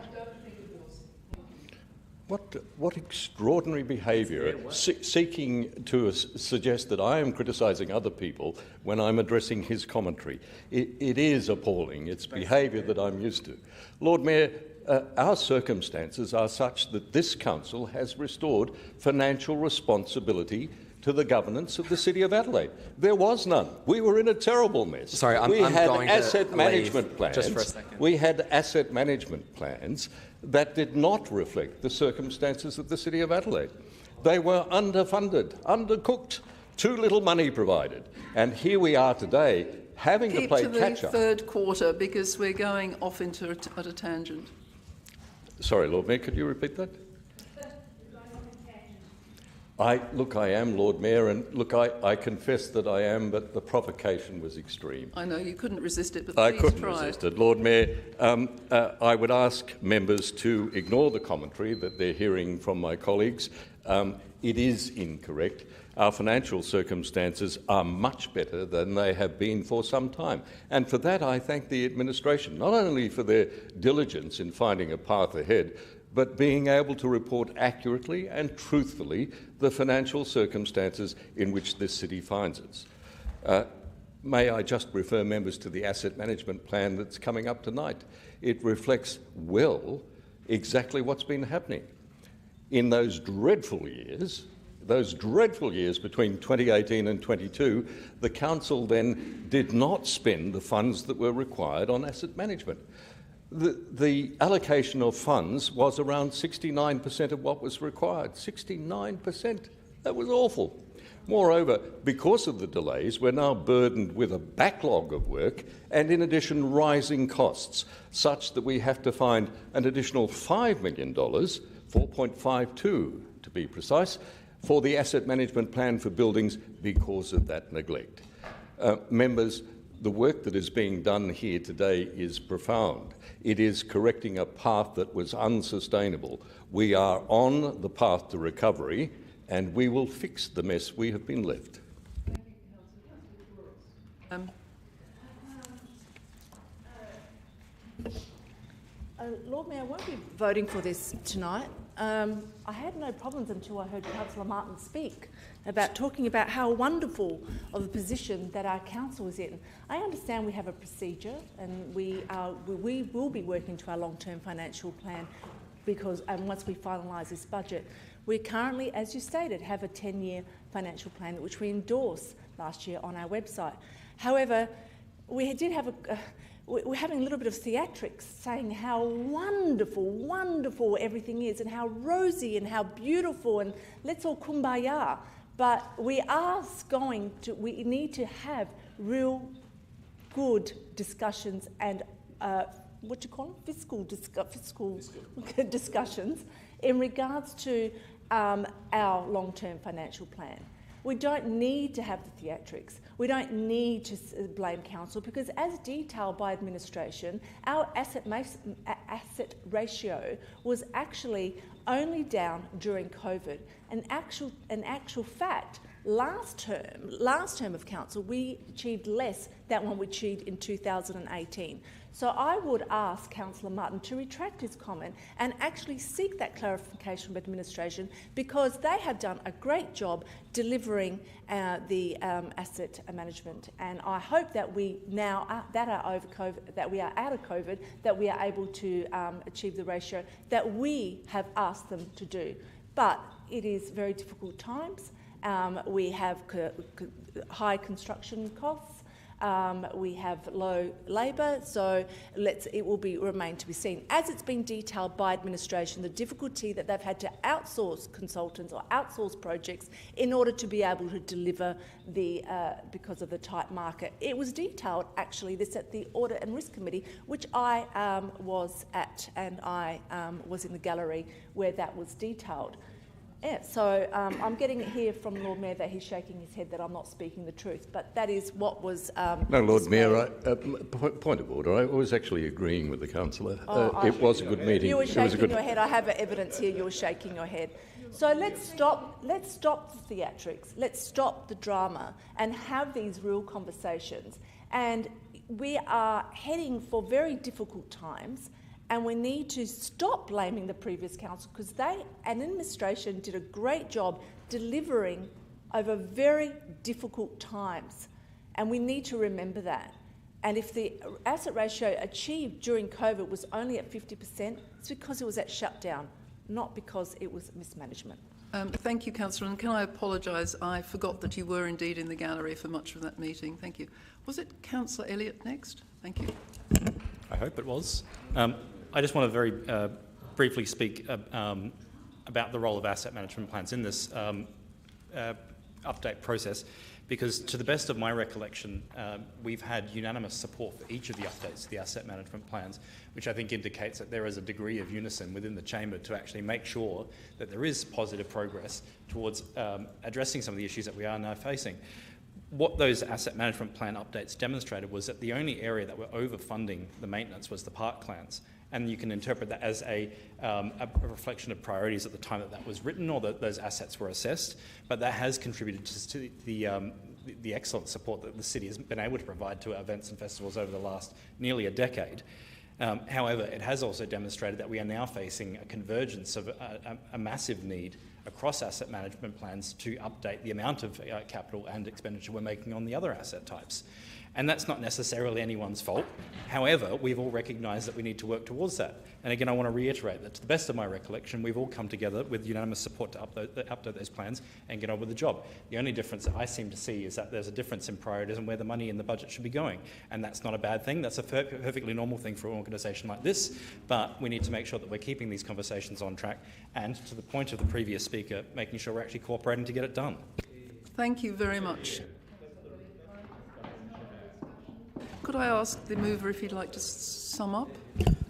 What extraordinary behaviour, seeking to suggest that I am criticising other people when I'm addressing his commentary. It is appalling. It's behaviour that I'm used to. Lord Mayor, our circumstances are such that this council has restored financial responsibility to the governance of the City of Adelaide. There was none. We were in a terrible mess. Sorry, I'm going asset management plans. Just for a second. We had asset management plans that did not reflect the circumstances of the City of Adelaide. They were underfunded, undercooked, too little money provided. And here we are today having to play catch-up. Keep to the third quarter because we're going off into at a tangent. Sorry, Lord Mayor, could you repeat that? I am Lord Mayor, and look, I confess that I am, but the provocation was extreme. I know you couldn't resist it, but I please couldn't try. resist it. Lord Mayor, I would ask members to ignore the commentary that they're hearing from my colleagues. It is incorrect. Our financial circumstances are much better than they have been for some time. And for that, I thank the administration, not only for their diligence in finding a path ahead, but being able to report accurately and truthfully the financial circumstances in which this city finds it. May I just refer members to the asset management plan that's coming up tonight. It reflects well exactly what's been happening. In those dreadful years between 2018 and 22, the council then did not spend the funds that were required on asset management. The allocation of funds was around 69% of what was required. 69%. That was awful. Moreover, because of the delays, we're now burdened with a backlog of work and, in addition, rising costs, such that we have to find an additional $5 million, 4.52 to be precise, for the asset management plan for buildings because of that neglect. Members, the work that is being done here today is profound. It is correcting a path that was unsustainable. We are on the path to recovery, and we will fix the mess we have been left. Lord Mayor, I won't be voting for this tonight. I had no problems until I heard Councillor Martin speak about talking about how wonderful of a position that our council is in. I understand we have a procedure and we will be working to our long-term financial plan because once we finalise this budget. We currently, as you stated, have a 10-year financial plan which we endorsed last year on our website. However, we did have we're having a little bit of theatrics saying how wonderful, wonderful everything is and how rosy and how beautiful and let's all kumbaya. But we need to have real good discussions and fiscal discussions in regards to our long-term financial plan. We don't need to have the theatrics. We don't need to blame council because as detailed by administration, our asset ratio was actually only down during COVID. An actual fact, last term of council, we achieved less than what we achieved in 2018. So I would ask Councillor Martin to retract his comment and actually seek that clarification from administration because they have done a great job delivering the asset management. And I hope that we now that we are out of COVID, that we are able to achieve the ratio that we have asked them to do. But it is very difficult times. We have high construction costs. We have low labour, so it will remain to be seen. As it's been detailed by administration, the difficulty that they've had to outsource consultants or outsource projects in order to be able to deliver because of the tight market. It was detailed, actually, this at the Audit and Risk Committee, which I was at, and I was in the gallery where that was detailed. Yeah, so I'm getting it here from Lord Mayor that he's shaking his head that I'm not speaking the truth, but that is what was No, Lord Mayor, point of order. I was actually agreeing with the councillor. It was a good meeting. You were shaking your head. I have evidence here. You were shaking your head. So let's stop the theatrics. Let's stop the drama and have these real conversations. And we are heading for very difficult times. And we need to stop blaming the previous council, because they and administration did a great job delivering over very difficult times. And we need to remember that. And if the asset ratio achieved during COVID was only at 50%, it's because it was at shutdown, not because it was mismanagement. Thank you, Councillor. And can I apologise? I forgot that you were indeed in the gallery for much of that meeting. Thank you. Was it Councillor Elliott next? Thank you. I hope it was. I just want to very briefly speak about the role of asset management plans in this update process, because to the best of my recollection, we've had unanimous support for each of the updates to the asset management plans, which I think indicates that there is a degree of unison within the chamber to actually make sure that there is positive progress towards addressing some of the issues that we are now facing. What those asset management plan updates demonstrated was that the only area that were overfunding the maintenance was the parklands. And you can interpret that as a reflection of priorities at the time that was written, or that those assets were assessed. But that has contributed to the excellent support that the city has been able to provide to events and festivals over the last nearly a decade. However, it has also demonstrated that we are now facing a convergence of a massive need across asset management plans to update the amount of capital and expenditure we're making on the other asset types. And that's not necessarily anyone's fault. However, we've all recognised that we need to work towards that. And again, I want to reiterate that to the best of my recollection, we've all come together with unanimous support to update those plans and get on with the job. The only difference that I seem to see is that there's a difference in priorities and where the money in the budget should be going. And that's not a bad thing. That's a perfectly normal thing for an organisation like this. But we need to make sure that we're keeping these conversations on track, and to the point of the previous speaker, making sure we're actually cooperating to get it done. Thank you very much. Could I ask the mover if he'd like to sum up?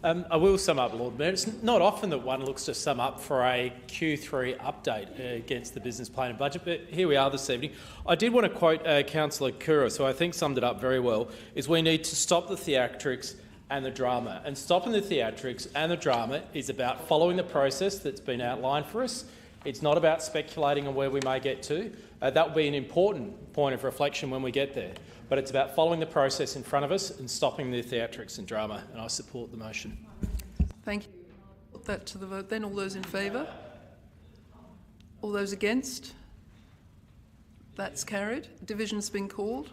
I will sum up, Lord Mayor. It's not often that one looks to sum up for a Q3 update against the business plan and budget, but here we are this evening. I did want to quote Councillor Kouros, who I think summed it up very well, is we need to stop the theatrics and the drama. And stopping the theatrics and the drama is about following the process that's been outlined for us. It's not about speculating on where we may get to. That will be an important point of reflection when we get there. But it's about following the process in front of us and stopping the theatrics and drama, and I support the motion. Thank you. Put that to the vote then. All those in favour? All those against? That's carried. Division's been called.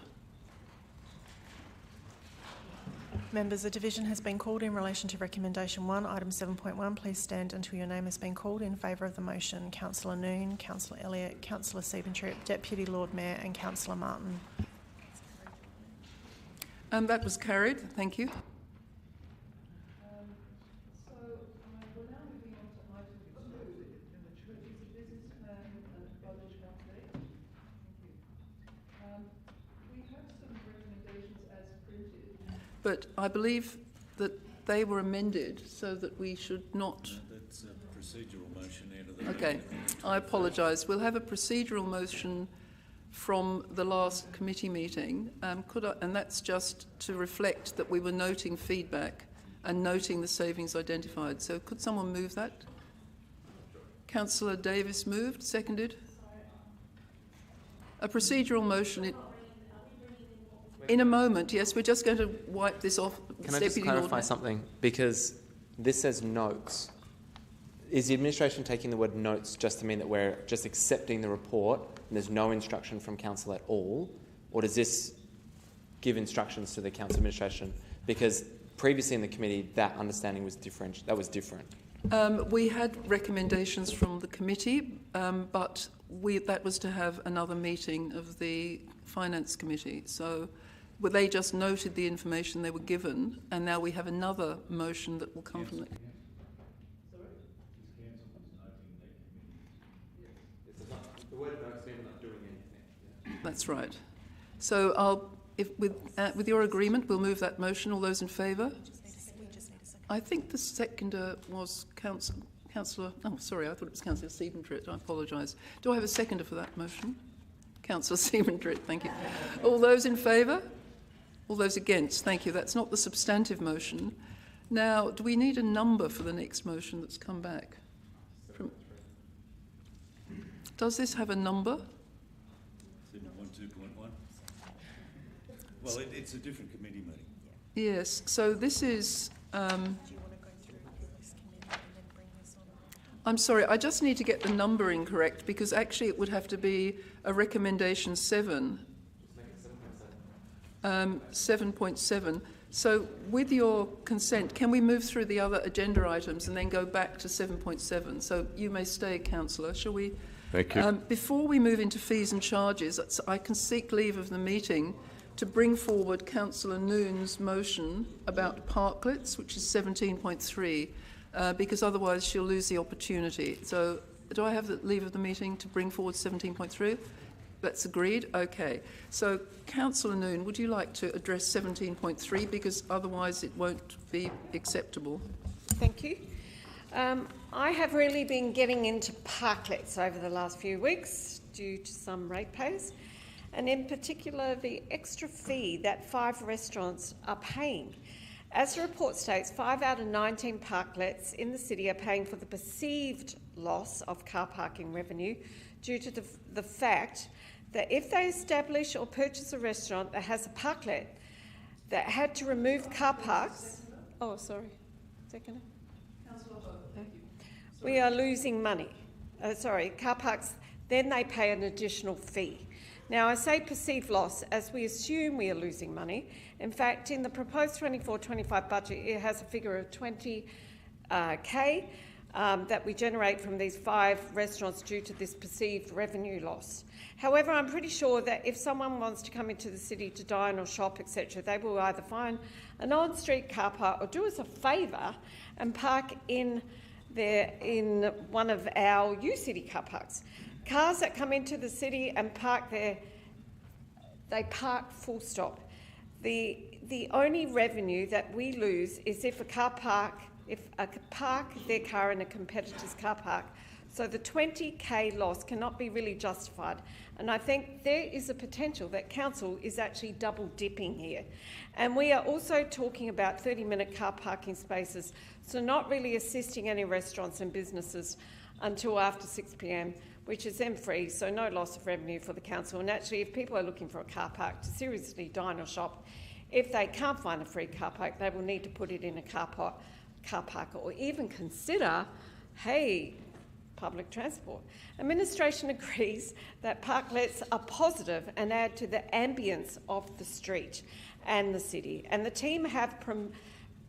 Members, a division has been called in relation to recommendation 1, item 7.1. Please stand until your name has been called. In favour of the motion, Councillor Noon, Councillor Elliott, Councillor Siebentrip, Deputy Lord Mayor and Councillor Martin. That was carried. Thank you. But I believe that they were amended so that we should not... No, that's a procedural motion out of the... Okay, I apologise. We'll have a procedural motion from the last committee meeting, and that's just to reflect that we were noting feedback and noting the savings identified. So could someone move that? Councillor Davis moved, seconded. A procedural motion... In a moment, yes. We're just going to wipe this off. Can I just clarify something? Because this says notes. Is the administration taking the word notes just to mean that we're just accepting the report and there's no instruction from council at all? Or does this give instructions to the council administration? Because previously in the committee, that understanding was different. That was different. We had recommendations from the committee, but that was to have another meeting of the Finance Committee. So they just noted the information they were given, and now we have another motion that will come from the... The word notes mean not doing anything. That's right. So with your agreement, we'll move that motion. All those in favour? I think the seconder was Councillor... Oh, sorry, I thought it was Councillor Siebentrit. I apologise. Do I have a seconder for that motion? Councillor Siebentrit, thank you. All those in favour? All those against? Thank you. That's not the substantive motion. Now, do we need a number for the next motion that's come back? Does this have a number? 7.2.1. Well, it's a different committee meeting. Yes. So this is... I'm sorry, I just need to get the numbering correct, because actually it would have to be a recommendation 7. 7.7. So with your consent, can we move through the other agenda items and then go back to 7.7? So you may stay, Councillor. Shall we? Thank you. Before we move into fees and charges, I can seek leave of the meeting to bring forward Councillor Noon's motion about Parklets, which is 17.3, because otherwise she'll lose the opportunity. So do I have the leave of the meeting to bring forward 17.3? That's agreed? Okay. So, Councillor Noon, would you like to address 17.3, because otherwise it won't be acceptable? Thank you. I have really been getting into Parklets over the last few weeks due to some ratepayers, and in particular the extra fee that 5 restaurants are paying. As the report states, 5 out of 19 Parklets in the city are paying for the perceived loss of car parking revenue due to the fact that if they establish or purchase a restaurant that has a Parklet that had to remove car parks... Oh, sorry. Second. We are losing money. Car parks, then they pay an additional fee. Now, I say perceived loss as we assume we are losing money. In fact, in the proposed 24-25 budget, it has a figure of 20K that we generate from these 5 restaurants due to this perceived revenue loss. However, I'm pretty sure that if someone wants to come into the city to dine or shop, etc., they will either find an on-street car park or do us a favour and park in one of our U-City car parks. Cars that come into the city and park there, they park full stop. The only revenue that we lose is if a park their car in a competitor's car park. So the 20K loss cannot be really justified. And I think there is a potential that council is actually double dipping here. And we are also talking about 30-minute car parking spaces, so not really assisting any restaurants and businesses until after 6 p.m, which is then free, so no loss of revenue for the council. And actually, if people are looking for a car park to seriously dine or shop, if they can't find a free car park, they will need to put it in a car park, or even consider, hey, public transport. Administration agrees that parklets are positive and add to the ambience of the street and the city. And the team have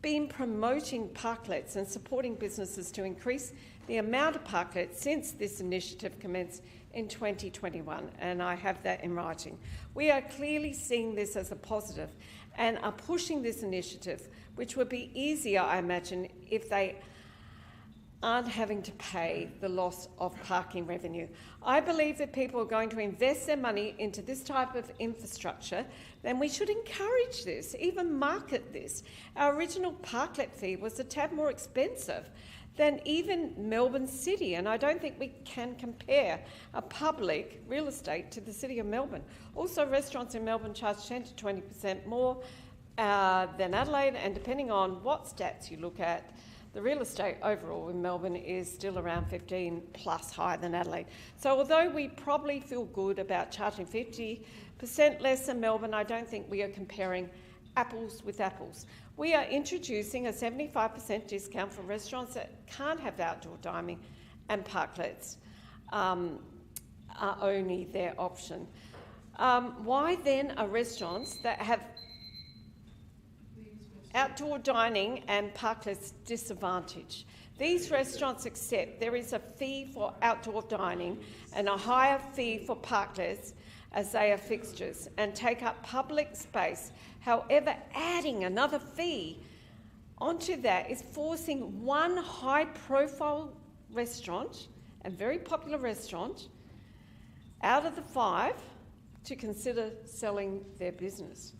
been promoting parklets and supporting businesses to increase the amount of parklets since this initiative commenced in 2021, and I have that in writing. We are clearly seeing this as a positive and are pushing this initiative, which would be easier, I imagine, if they aren't having to pay the loss of parking revenue. I believe if people are going to invest their money into this type of infrastructure, then we should encourage this, even market this. Our original parklet fee was a tad more expensive than even Melbourne City, and I don't think we can compare a public real estate to the City of Melbourne. Also, restaurants in Melbourne charge 10 to 20% more than Adelaide, and depending on what stats you look at, the real estate overall in Melbourne is still around 15 plus higher than Adelaide. So although we probably feel good about charging 50% less than Melbourne, I don't think we are comparing apples with apples. We are introducing a 75% discount for restaurants that can't have outdoor dining, and parklets are only their option. Why then are restaurants that have outdoor dining and parklets disadvantaged? These restaurants accept there is a fee for outdoor dining and a higher fee for parklets as they are fixtures and take up public space. However, adding another fee onto that is forcing one high-profile restaurant, and very popular restaurant, out of the 5 to consider selling their business.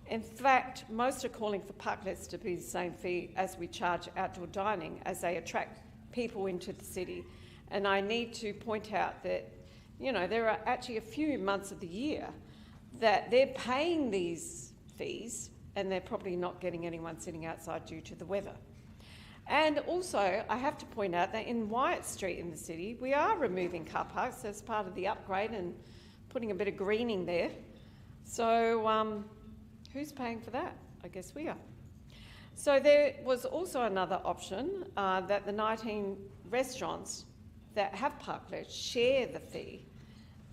In fact, most are calling for parklets to be the same fee as we charge outdoor dining as they attract people into the city. And I need to point out that, you know, there are actually a few months of the year that they're paying these fees and they're probably not getting anyone sitting outside due to the weather. And also, I have to point out that in Wyatt Street in the city, we are removing car parks as part of the upgrade and putting a bit of greening there. So who's paying for that? I guess we are. So there was also another option that the 19 restaurants that have parklets share the fee,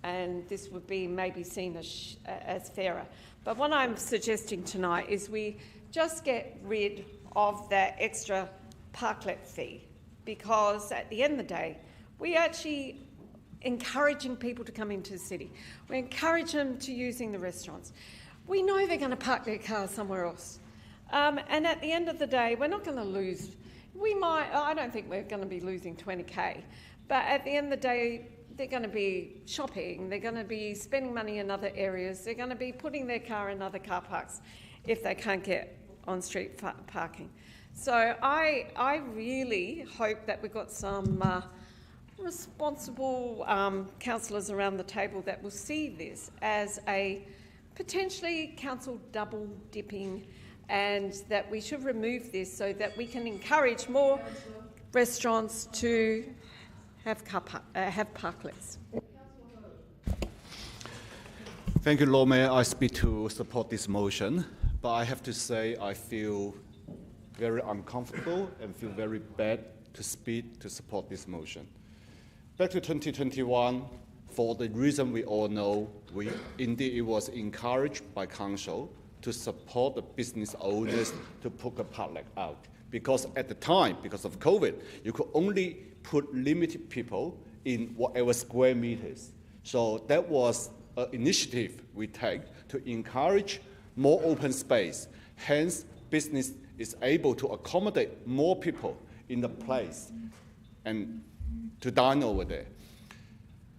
and this would be maybe seen as fairer. But what I'm suggesting tonight is we just get rid of that extra parklet fee, because at the end of the day, we're actually encouraging people to come into the city. We encourage them to using the restaurants. We know they're going to park their cars somewhere else. And at the end of the day, we're not going to lose. I don't think we're going to be losing 20k, but at the end of the day, they're going to be shopping, they're going to be spending money in other areas, they're going to be putting their car in other car parks if they can't get on-street parking. So I really hope that we've got some responsible councillors around the table that will see this as a potentially council double dipping, and that we should remove this so that we can encourage more restaurants to have parklets. Thank you, Lord Mayor. I speak to support this motion, but I have to say I feel very uncomfortable and feel very bad to speak to support this motion. Back to 2021, for the reason we all know, indeed it was encouraged by council to support the business owners to put a parklet out. Because at the time, because of COVID, you could only put limited people in whatever square meters. So that was an initiative we take to encourage more open space. Hence, business is able to accommodate more people in the place and to dine over there.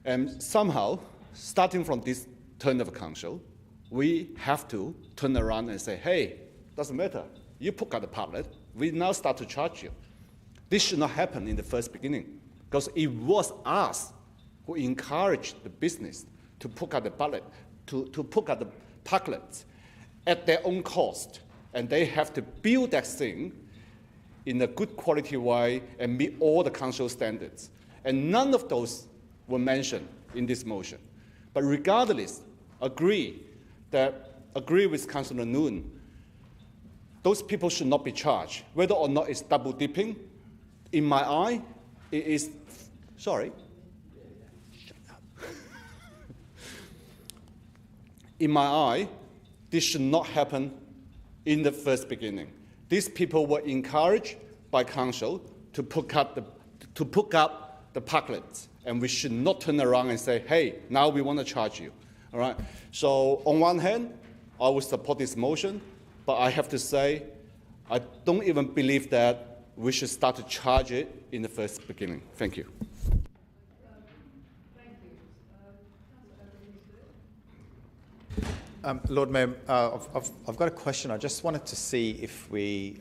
And somehow, starting from this turn of council, we have to turn around and say, hey, doesn't matter. You put out the parklet, we now start to charge you. This should not happen in the first beginning, because it was us who encouraged the business to put out the parklet, to put out the parklets at their own cost, and they have to build that thing in a good quality way and meet all the council standards. And none of those were mentioned in this motion. But regardless, agree with Councillor Noon, those people should not be charged. Whether or not it's double dipping, in my eye, it is, sorry. Shut up. In my eye, this should not happen in the first beginning. These people were encouraged by council to put up the parklets, and we should not turn around and say, hey, now we want to charge you. All right? So on one hand, I will support this motion, but I have to say, I don't even believe that we should start to charge it in the first beginning. Thank you. Lord Mayor, I've got a question. I just wanted to see if we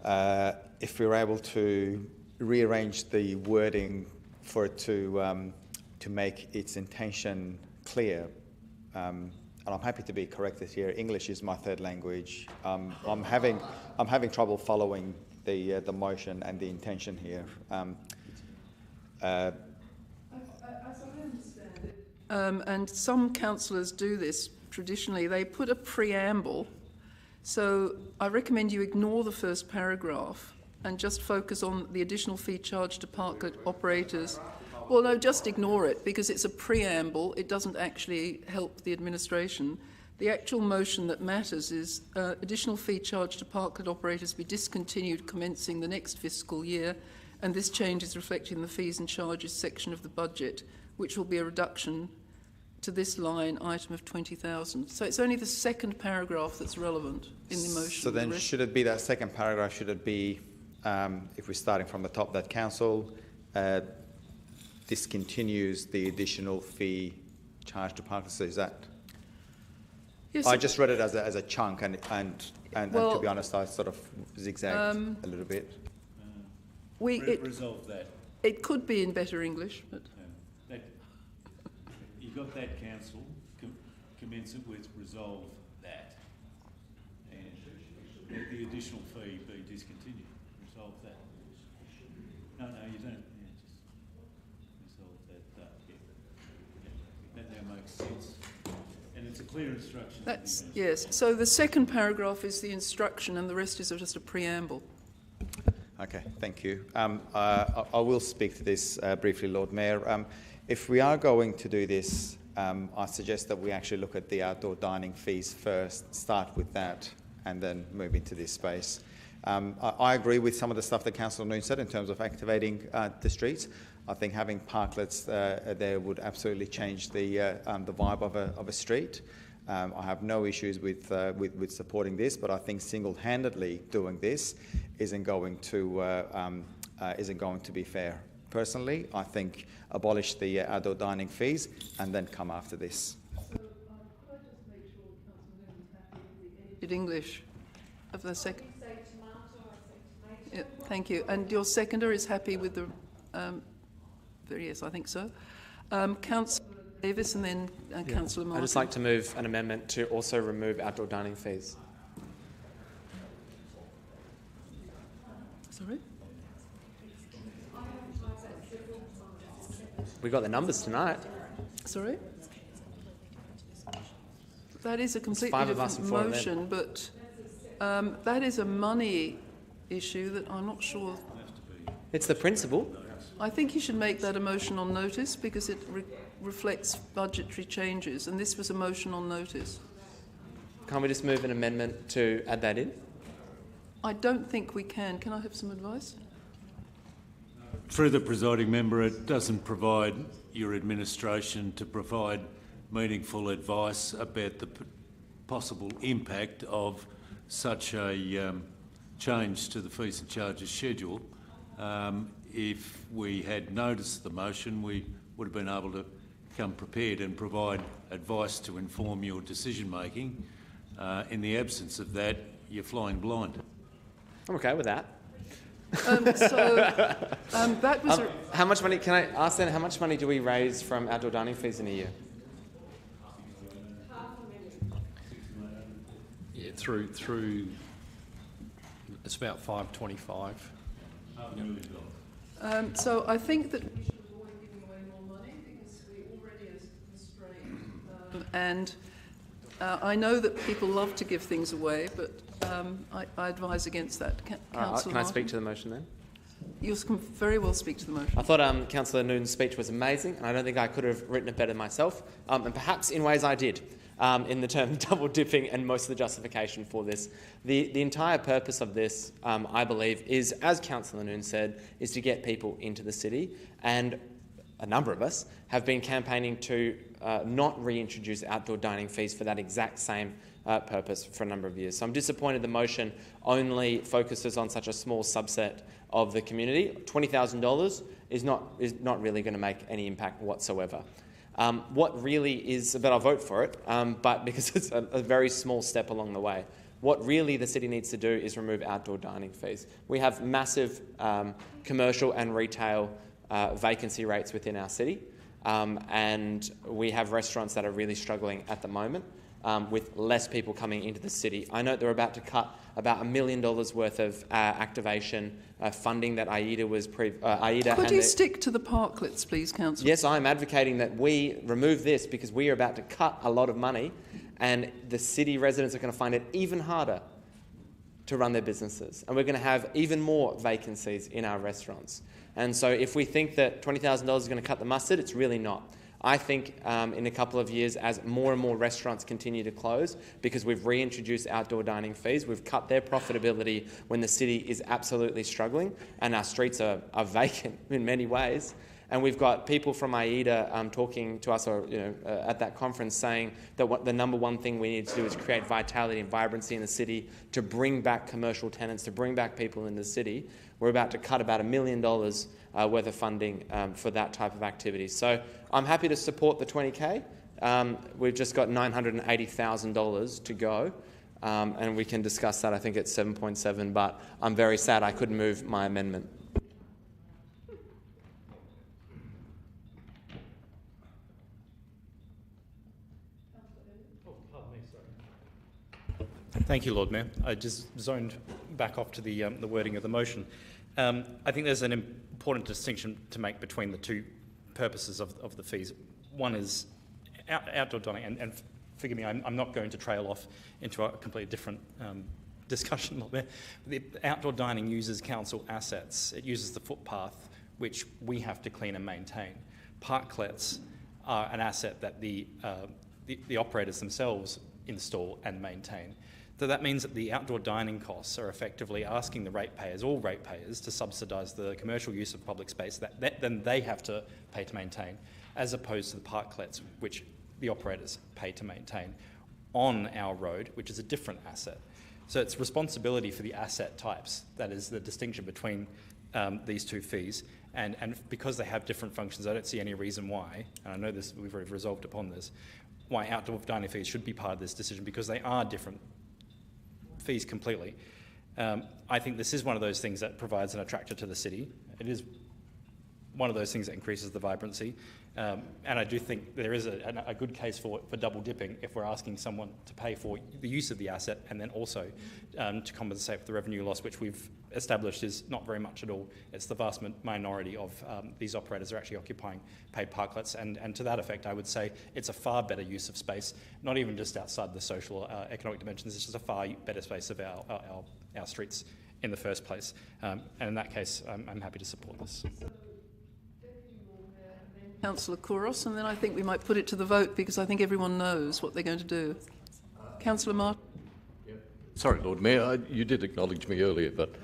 were able to rearrange the wording for it to make its intention clear. And I'm happy to be corrected here. English is my third language. I'm having trouble following the motion and the intention here. As I understand it, and some councillors do this traditionally, they put a preamble. So I recommend you ignore the first paragraph and just focus on the additional fee charged to parklet operators. Well, no, just ignore it, because it's a preamble. It doesn't actually help the administration. The actual motion that matters is additional fee charged to parklet operators be discontinued commencing the next fiscal year, and this change is reflected in the fees and charges section of the budget, which will be a reduction to this line item of 20,000. So it's only the second paragraph that's relevant in the motion. So then should it be that second paragraph, should it be, if we're starting from the top, that council discontinues the additional fee charged to parklets? So is that? Yes, I just read it as a chunk, and well, to be honest, I sort of zigzagged a little bit. Resolve that. It could be in better English, but You got that, council. Commence it with resolve that, and let the additional fee be discontinued. Resolve that. No, you don't. Yeah, just resolve that. That now makes sense, and it's a clear instruction. that's yes. So the second paragraph is the instruction, and the rest is just a preamble. Okay, thank you. I will speak to this briefly, Lord Mayor. If we are going to do this, I suggest that we actually look at the outdoor dining fees first, start with that, and then move into this space. I agree with some of the stuff that Councillor Noon said in terms of activating the streets. I think having parklets there would absolutely change the vibe of a street. I have no issues with supporting this, but I think single-handedly doing this isn't going to be fair. Personally, I think abolish the outdoor dining fees and then come after this. So could I just make sure Councillor Noon is happy with the edited English of the second? Yeah, thank you. And your seconder is happy with the? Yes, I think so. Councillor Davis and then Councillor Martin. I'd just like to move an amendment to also remove outdoor dining fees. Sorry? We got the numbers tonight. Sorry? That is a completely Five of us different and four motion, but that is a money issue that I'm not sure. It's the principle. I think you should make that a motion on notice because it reflects budgetary changes, and this was a motion on notice. Can't we just move an amendment to add that in? I don't think we can. Can I have some advice? Through the presiding member, it doesn't provide your administration to provide meaningful advice about the possible impact of such a change to the fees and charges schedule. If we had noticed the motion, we would have been able to come prepared and provide advice to inform your decision-making. In the absence of that, you're flying blind. I'm okay with that. That was how much money, can I ask then, how much money do we raise from outdoor dining fees in a year? Yeah, through it's about 525. So I think that we should avoid giving away more money because we're already constrained. And I know that people love to give things away, but I advise against that. Councillor Can I speak to the motion then? You can very well speak to the motion. I thought Councillor Noon's speech was amazing, and I don't think I could have written it better myself, and perhaps in ways I did, in the term double dipping and most of the justification for this. The entire purpose of this, I believe, is, as Councillor Noon said, is to get people into the city, and a number of us have been campaigning to not reintroduce outdoor dining fees for that exact same purpose for a number of years. So I'm disappointed the motion only focuses on such a small subset of the community. $20,000 is not really going to make any impact whatsoever. What really is, but I'll vote for it, but because it's a very small step along the way. What really the city needs to do is remove outdoor dining fees. We have massive commercial and retail vacancy rates within our city, and we have restaurants that are really struggling at the moment with less people coming into the city. I know they're about to cut about $1 million worth of activation funding that AIDA was AIDA. Could you stick to the parklets, please, Councillor? Yes, I'm advocating that we remove this because we are about to cut a lot of money, and the city residents are going to find it even harder to run their businesses, and we're going to have even more vacancies in our restaurants. And so if we think that $20,000 is going to cut the mustard, it's really not. I think in a couple of years, as more and more restaurants continue to close, because we've reintroduced outdoor dining fees, we've cut their profitability when the city is absolutely struggling and our streets are vacant in many ways. And we've got people from AIDA talking to us at that conference saying that the number one thing we need to do is create vitality and vibrancy in the city to bring back commercial tenants, to bring back people in the city. We're about to cut about $1 million worth of funding for that type of activity. So I'm happy to support the 20K. We've just got $980,000 to go. And we can discuss that, I think, at 7.7, but I'm very sad I couldn't move my amendment. Thank you, Lord Mayor. I just zoned back off to the wording of the motion. I think there's an important distinction to make between the two purposes of the fees. One is outdoor dining, and forgive me, I'm not going to trail off into a completely different discussion. The outdoor dining uses council assets. It uses the footpath, which we have to clean and maintain. Parklets are an asset that the operators themselves install and maintain. So that means that the outdoor dining costs are effectively asking the ratepayers, all ratepayers, to subsidise the commercial use of public space that then they have to pay to maintain, as opposed to the parklets, which the operators pay to maintain on our road, which is a different asset. So it's responsibility for the asset types. That is the distinction between these two fees. And because they have different functions, I don't see any reason why, and I know this, we've already resolved upon this, why outdoor dining fees should be part of this decision, because they are different fees completely. I think this is one of those things that provides an attractor to the city. It is one of those things that increases the vibrancy. And I do think there is a good case for double dipping if we're asking someone to pay for the use of the asset and then also to compensate for the revenue loss, which we've established is not very much at all. It's the vast minority of these operators are actually occupying paid parklets, and to that effect I would say it's a far better use of space, not even just outside the social economic dimensions. It's just a far better space of our streets in the first place, and in that case I'm happy to support this. Councillor Kouros, and then I think we might put it to the vote because I think everyone knows what they're going to do. Councillor Martin. Sorry, Lord Mayor, you did acknowledge me earlier, but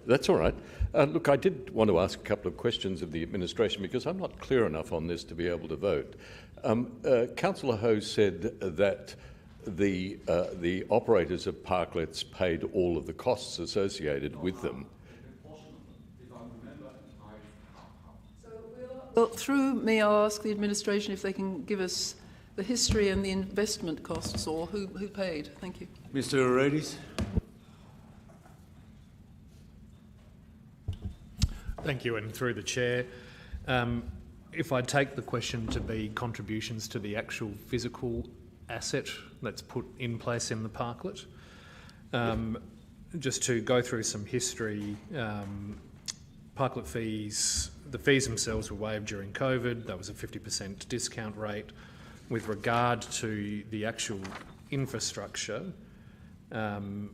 that's all right. Look, I did want to ask a couple of questions of the administration because I'm not clear enough on this to be able to vote. Councillor Ho said that the operators of parklets paid all of the costs associated with them. Well, through me, I'll ask the administration if they can give us the history and the investment costs, or who paid. Thank you. Mr. Aredes. Thank you, and through the chair, if I take the question to be contributions to the actual physical asset that's put in place in the parklet, just to go through some history, parklet fees, the fees themselves were waived during COVID. That was a 50% discount rate. With regard to the actual infrastructure, thank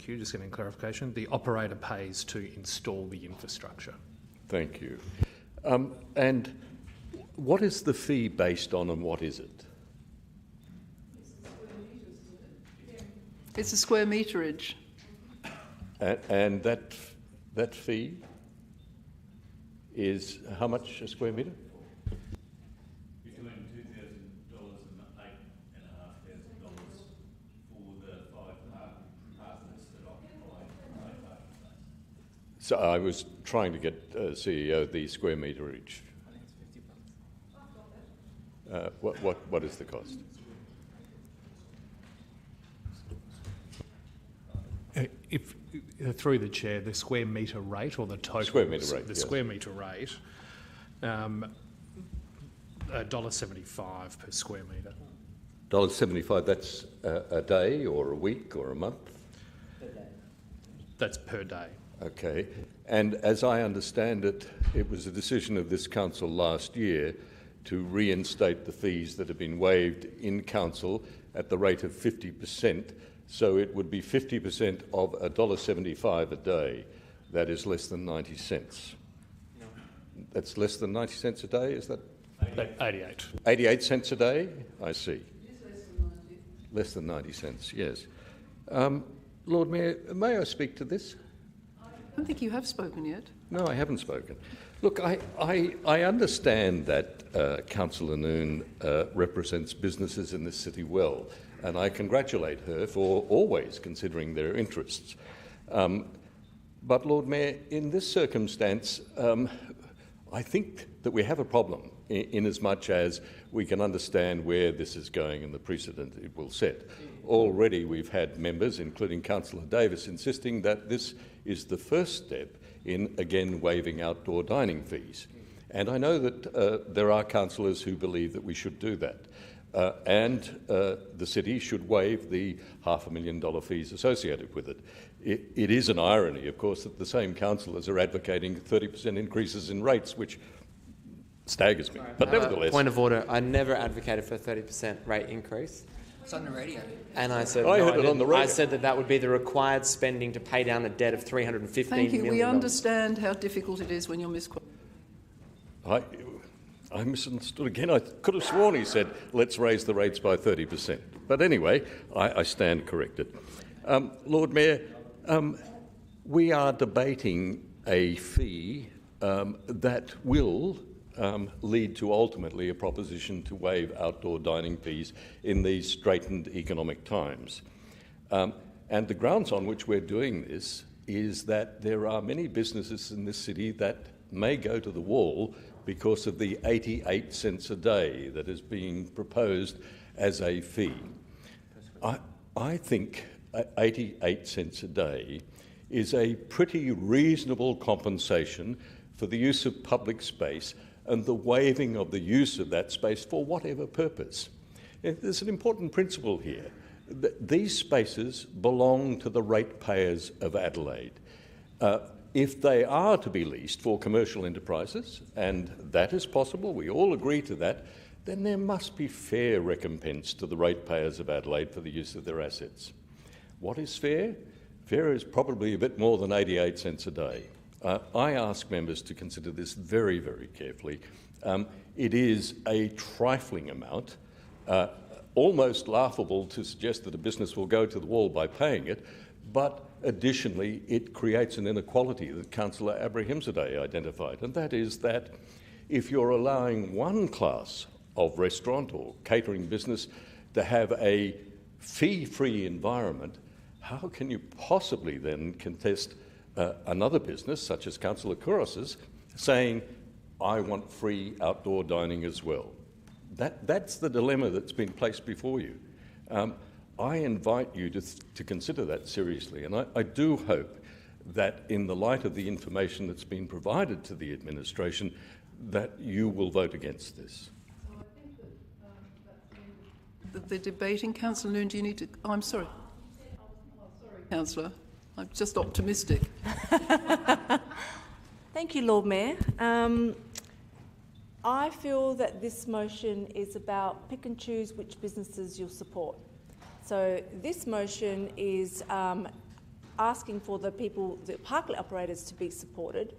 you, just getting clarification, the operator pays to install the infrastructure. Thank you. And what is the fee based on and what is it? It's a square meterage. And that fee is how much a square metre? Between $2,000 and $8,500 for the 5 parklets that occupy parking space. So I was trying to get CEO the square meterage. I think it's $50. What is the cost? If through the chair, the square metre rate or the total square metre rate, the yes. square metre rate, $1.75 per square metre. $1.75. That's a day or a week or a month? Per day. That's per day. Okay. And as I understand it, it was a decision of this council last year to reinstate the fees that have been waived in council at the rate of 50%. So it would be 50% of $1.75 a day. That is less than 90 cents. No. That's less than 90 cents a day, is that 88. 88 cents a day? I see. Less than 90 cents, yes. Lord Mayor, may I speak to this? I don't think you have spoken yet. No, I haven't spoken. Look, I understand that Councillor Noon represents businesses in this city well, and I congratulate her for always considering their interests. But, Lord Mayor, in this circumstance, I think that we have a problem in as much as we can understand where this is going and the precedent it will set. Already we've had members, including Councillor Davis, insisting that this is the first step in, again, waiving outdoor dining fees. And I know that there are councillors who believe that we should do that. And the city should waive the $500,000 fees associated with it. It is an irony, of course, that the same councillors are advocating 30% increases in rates, which staggers me. But nevertheless... Point of order. I never advocated for a 30% rate increase. It's on the radio. And I said, I heard it on the radio. I said that would be the required spending to pay down a debt of $315 Thank you. million. We understand how difficult it is when you're misquoted. I misunderstood again. I could have sworn he said, let's raise the rates by 30%. But anyway, I stand corrected. Lord Mayor, we are debating a fee that will lead to ultimately a proposition to waive outdoor dining fees in these straitened economic times. And the grounds on which we're doing this is that there are many businesses in this city that may go to the wall because of the 88 cents a day that is being proposed as a fee. I think 88 cents a day is a pretty reasonable compensation for the use of public space and the waiving of the use of that space for whatever purpose. There's an important principle here. These spaces belong to the ratepayers of Adelaide. If they are to be leased for commercial enterprises, and that is possible, we all agree to that, then there must be fair recompense to the ratepayers of Adelaide for the use of their assets. What is fair? Fair is probably a bit more than 88 cents a day. I ask members to consider this very, very carefully. It is a trifling amount, almost laughable to suggest that a business will go to the wall by paying it, but additionally it creates an inequality that Councillor Abrahimzadeh identified, and that is that if you're allowing one class of restaurant or catering business to have a fee-free environment, how can you possibly then contest another business, such as Councillor Kouros's, saying, I want free outdoor dining as well? That's the dilemma that's been placed before you. I invite you to consider that seriously, and I do hope that in the light of the information that's been provided to the administration, that you will vote against this. So I think that the debating, Councillor Noon, do you need to... Oh, I'm sorry. Sorry, Councillor. I'm just optimistic. Thank you, Lord Mayor. I feel that this motion is about pick and choose which businesses you'll support. So this motion is asking for the parklet operators to be supported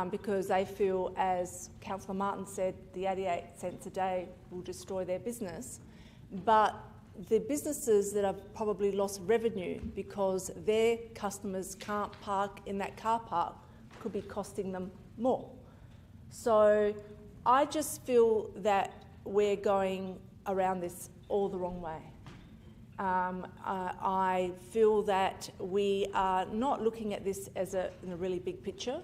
because they feel, as Councillor Martin said, the 88 cents a day will destroy their business. But the businesses that have probably lost revenue because their customers can't park in that car park could be costing them more. So I just feel that we're going around this all the wrong way. I feel that we are not looking at this as in a really big picture.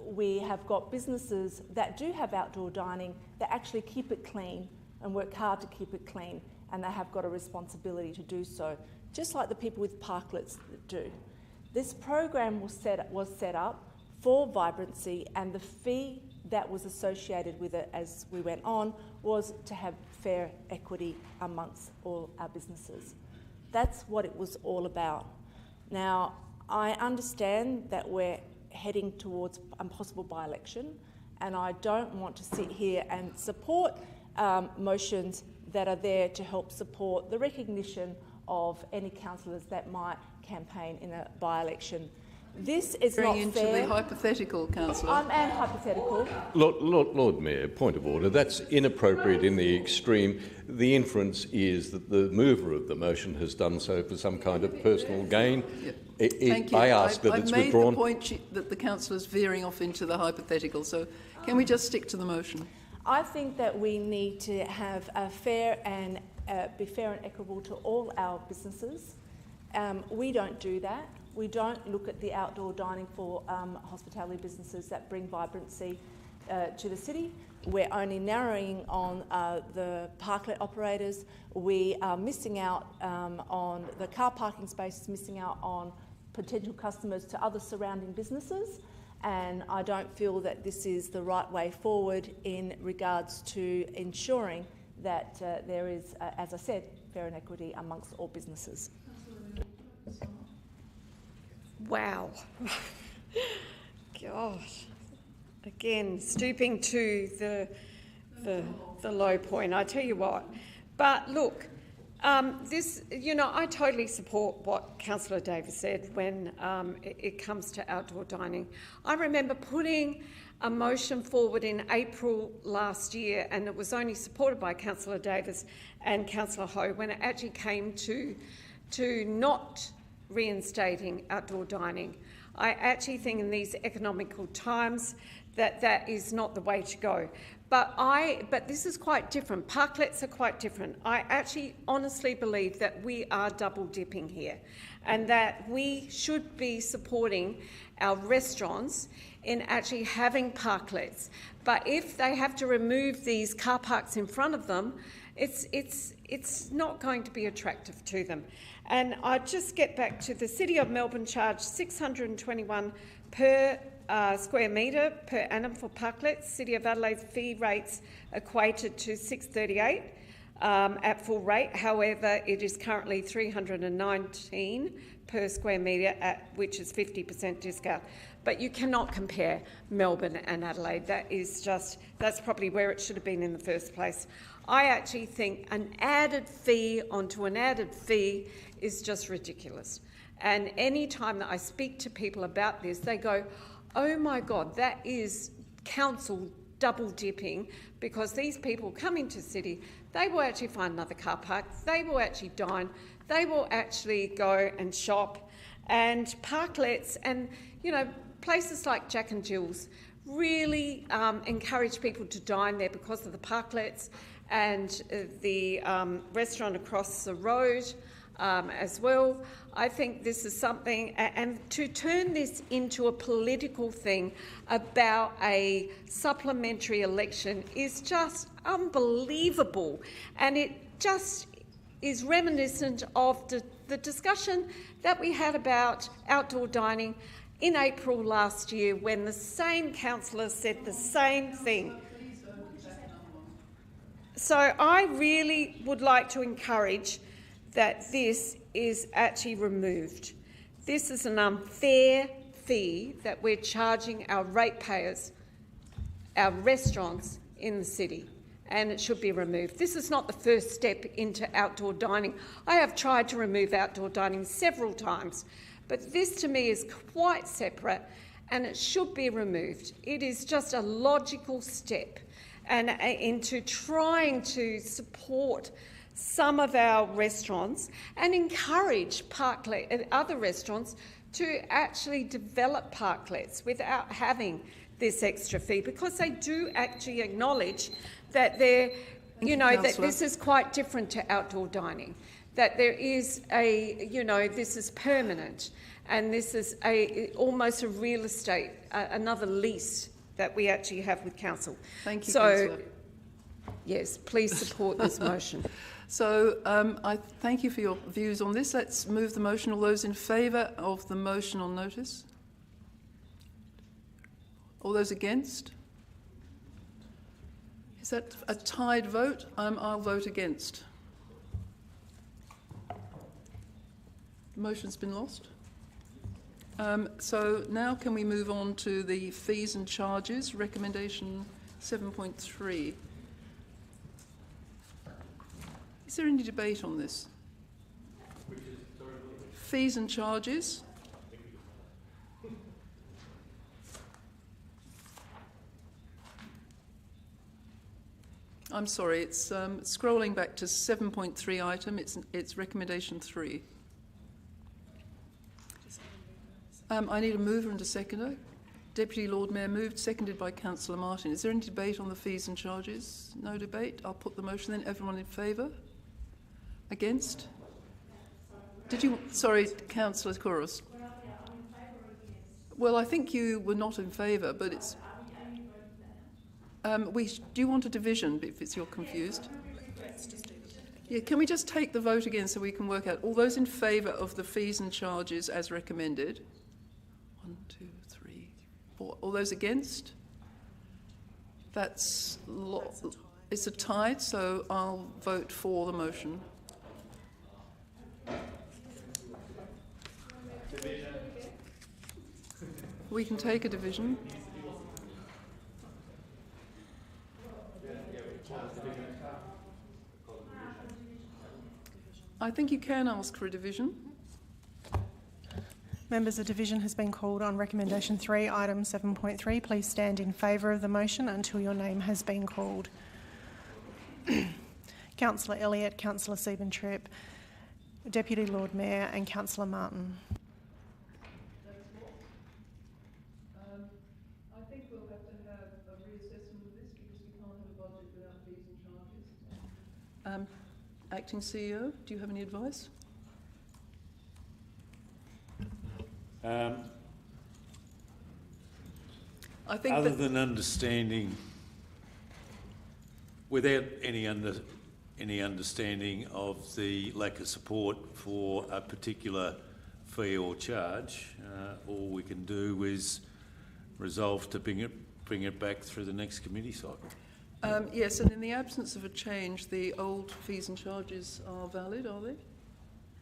We have got businesses that do have outdoor dining that actually keep it clean and work hard to keep it clean, and they have got a responsibility to do so, just like the people with Parklets do. This program was set up for vibrancy, and the fee that was associated with it as we went on was to have fair equity amongst all our businesses. That's what it was all about. Now, I understand that we're heading towards a possible by-election, and I don't want to sit here and support motions that are there to help support the recognition of any councillors that might campaign in a by-election. This is Going not into fair. the hypothetical, councillor. I'm hypothetical. Lord Mayor, point of order. That's inappropriate in the extreme. The inference is that the mover of the motion has done so for some kind of personal gain. Yeah. Thank you. I ask that it's withdrawn. I've made the point that the councillor is veering off into the hypothetical, so can we just stick to the motion? I think that we need to have a fair and be fair and equitable to all our businesses. We don't do that. We don't look at the outdoor dining for hospitality businesses that bring vibrancy to the city. We're only narrowing on the parklet operators. We are missing out on the car parking spaces, missing out on potential customers to other surrounding businesses. And I don't feel that this is the right way forward in regards to ensuring that there is, as I said, fair and equity amongst all businesses. Wow. Gosh. Again, stooping to the low point, I tell you what. But look, I totally support what Councillor Davis said when it comes to outdoor dining. I remember putting a motion forward in April last year, and it was only supported by Councillor Davis and Councillor Ho when it actually came to not reinstating outdoor dining. I actually think in these economical times that is not the way to go. But this is quite different. Parklets are quite different. I actually honestly believe that we are double dipping here and that we should be supporting our restaurants in actually having parklets. But if they have to remove these car parks in front of them, it's not going to be attractive to them. And I just get back to the City of Melbourne charge $621 per square metre per annum for parklets. City of Adelaide's fee rates equated to $638 at full rate. However, it is currently $319 per square metre, which is 50% discount. But you cannot compare Melbourne and Adelaide. That's probably where it should have been in the first place. I actually think an added fee onto an added fee is just ridiculous. And any time that I speak to people about this, they go, oh my God, that is council double dipping, because these people come into the city, they will actually find another car park, they will actually dine, they will actually go and shop, and parklets and, places like Jack and Jill's really encourage people to dine there because of the parklets and the restaurant across the road as well. I think this is something, and to turn this into a political thing about a supplementary election is just unbelievable, and it just is reminiscent of the discussion that we had about outdoor dining in April last year when the same councillor said the same thing. So I really would like to encourage that this is actually removed. This is an unfair fee that we're charging our ratepayers, our restaurants in the city, and it should be removed. This is not the first step into outdoor dining. I have tried to remove outdoor dining several times, but this to me is quite separate and it should be removed. It is just a logical step and into trying to support some of our restaurants and encourage other restaurants to actually develop parklets without having this extra fee, because they do actually acknowledge that that this is quite different to outdoor dining, that there is this is permanent, and this is almost a real estate, another lease that we actually have with council. Thank you, so, Councillor. Yes, please support this motion. So I thank you for your views on this. Let's move the motion. All those in favour of the motion on notice? All those against? Is that a tied vote? I'll vote against. The motion's been lost. So now can we move on to the fees and charges, recommendation 7.3. Is there any debate on this? Fees and charges. I'm sorry, it's scrolling back to 7.3 item, it's recommendation 3. I need a mover and a seconder. Deputy Lord Mayor moved, seconded by Councillor Martin. Is there any debate on the fees and charges? No debate. I'll put the motion then. Everyone in favour? Against? Did you... Sorry, Councillor Kouros. Well, I think you were not in favour, but it's... do you want a division, if you're confused? Yeah, can we just take the vote again so we can work out all those in favour of the fees and charges as recommended? 1, 2, 3, 4. All those against? It's a tie, so I'll vote for the motion. We can take a division. I think you can ask for a division. Members, a division has been called on recommendation 3, item 7.3. Please stand in favour of the motion until your name has been called. Councillor Elliott, Councillor Siebentrip, Deputy Lord Mayor and Councillor Martin. I think we'll have to have a reassessment of this because we can't have a budget without fees and charges. Acting CEO, do you have any advice? I think other than understanding, without any understanding of the lack of support for a particular fee or charge, all we can do is resolve to bring it back through the next committee cycle. Yes, and in the absence of a change, the old fees and charges are valid, are they?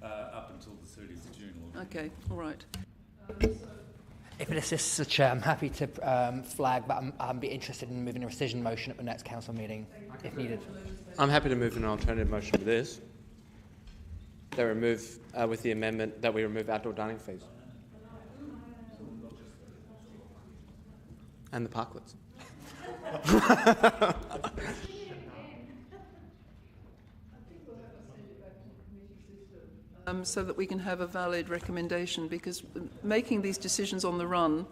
Up until the 30th of June. Okay, all right. If it assists the Chair, I'm happy to flag, but I'd be interested in moving a rescission motion at the next council meeting, if needed. I'm happy to move an alternative motion to this. That remove, with the amendment that we remove outdoor dining fees. And the parklets. So that we can have a valid recommendation, because making these decisions on the run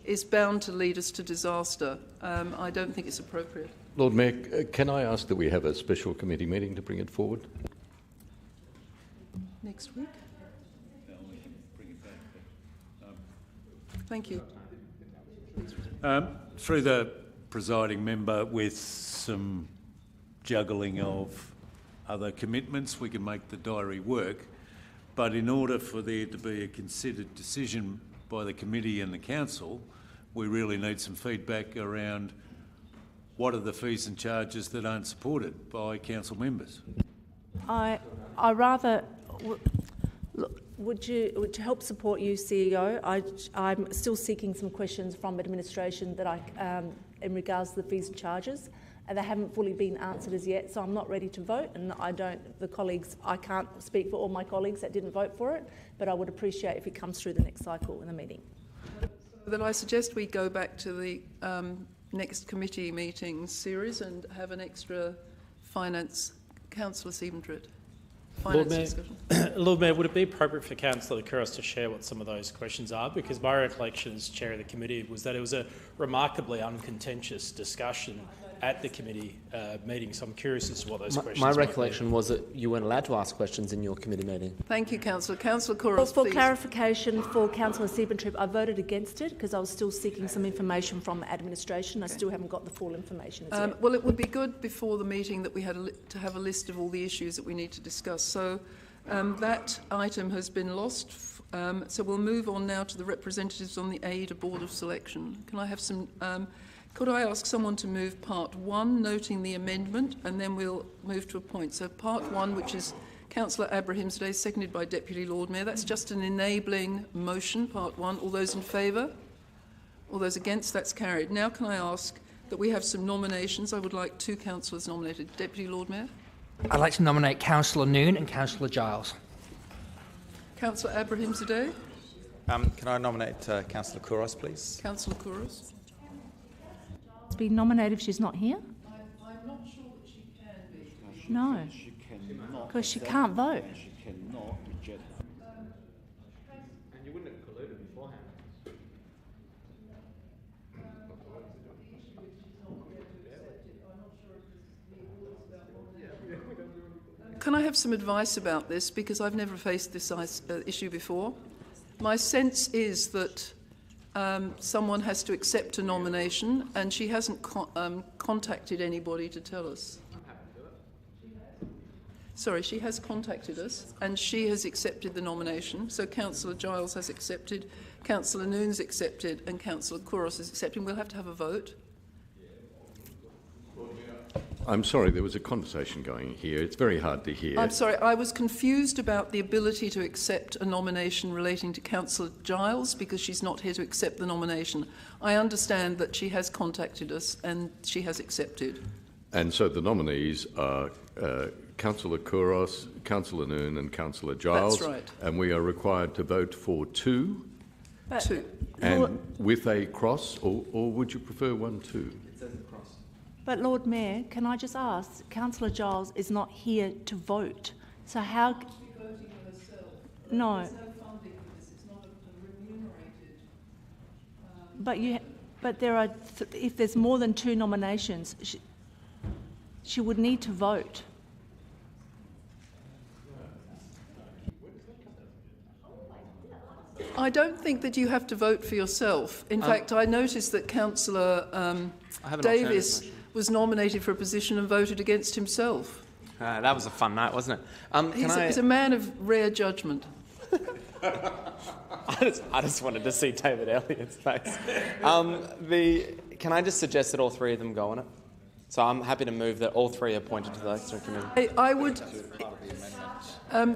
is bound to lead us to disaster. I don't think it's appropriate. Lord Mayor, can I ask that we have a special committee meeting to bring it forward? Next week? Thank you. Through the presiding member, with some juggling of other commitments, we can make the diary work. But in order for there to be a considered decision by the committee and the council, we really need some feedback around what are the fees and charges that aren't supported by council members. I rather would help support you, CEO. I'm still seeking some questions from administration that in regards to the fees and charges. And they haven't fully been answered as yet, so I'm not ready to vote, and I can't speak for all my colleagues that didn't vote for it, but I would appreciate if it comes through the next cycle in the meeting. So then I suggest we go back to the next committee meeting series and have an extra finance. Councillor Siebentrip. Lord Mayor, would it be appropriate for Councillor Kouros to share what some of those questions are? Because my recollection as Chair of the committee was that it was a remarkably uncontentious discussion at the committee meeting, so I'm curious as to what those questions My recollection was that you weren't allowed to ask questions in your committee meeting. Thank you, Councillor. Councillor Kouros, for clarification for Councillor Siebentrip, I voted against it because I was still seeking some information from administration. I still haven't got the full information as yet. Well, it would be good before the meeting that we had to have a list of all the issues that we need to discuss. So that item has been lost. So we'll move on now to the representatives on the AIDA Board of Selection. Can I have some... could I ask someone to move part 1, noting the amendment, and then we'll move to a point. So part 1, which is Councillor Abrahimzadeh, seconded by Deputy Lord Mayor. That's just an enabling motion, part 1. All those in favour? All those against? That's carried. Now can I ask that we have some nominations? I would like 2 councillors nominated. Deputy Lord Mayor. I'd like to nominate Councillor Noon and Councillor Giles. Councillor Abrahimzadeh. Can I nominate Councillor Kouros, please? Councillor Kouros. To be nominated if she's not here? I'm not sure that she can. No, She cannot. because she accept can't vote. and she cannot reject. And you wouldn't have colluded beforehand. Can I have some advice about this? Because I've never faced this issue before. My sense is that someone has to accept a nomination, and she hasn't contacted anybody to tell us. Sorry, she has contacted us, and she has accepted the nomination. So Councillor Giles has accepted, Councillor Noon's accepted, and Councillor Kouros is accepting. We'll have to have a vote. I'm sorry, there was a conversation going here. It's very hard to hear. I'm sorry, I was confused about the ability to accept a nomination relating to Councillor Giles because she's not here to accept the nomination. I understand that she has contacted us and she has accepted. And so the nominees are Councillor Kouros, Councillor Noon and Councillor Giles. That's right. And we are required to vote for two. Two. And with a cross, or would you prefer 1, 2? It says a cross. But Lord Mayor, can I just ask, Councillor Giles is not here to vote, so how? She's voting for herself. No. There's no funding for this. It's not a remunerated. But there are. If there's more than 2 nominations, she would need to vote. I don't think that you have to vote for yourself. In fact, I noticed that Councillor Davis was nominated for a position and voted against himself. That was a fun night, wasn't it? He's a man of rare judgment. I just wanted to see David Elliott's face. Can I just suggest that all 3 of them go on it? So I'm happy to move that all 3 are appointed to the Extra Committee. I would.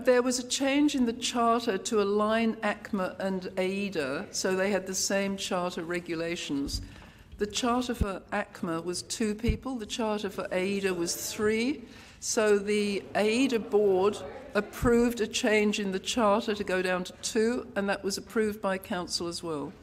There was a change in the charter to align ACMA and AIDA, so they had the same charter regulations. The charter for ACMA was 2 people, the charter for AIDA was 3. So the AIDA board approved a change in the charter to go down to 2, and that was approved by council as well.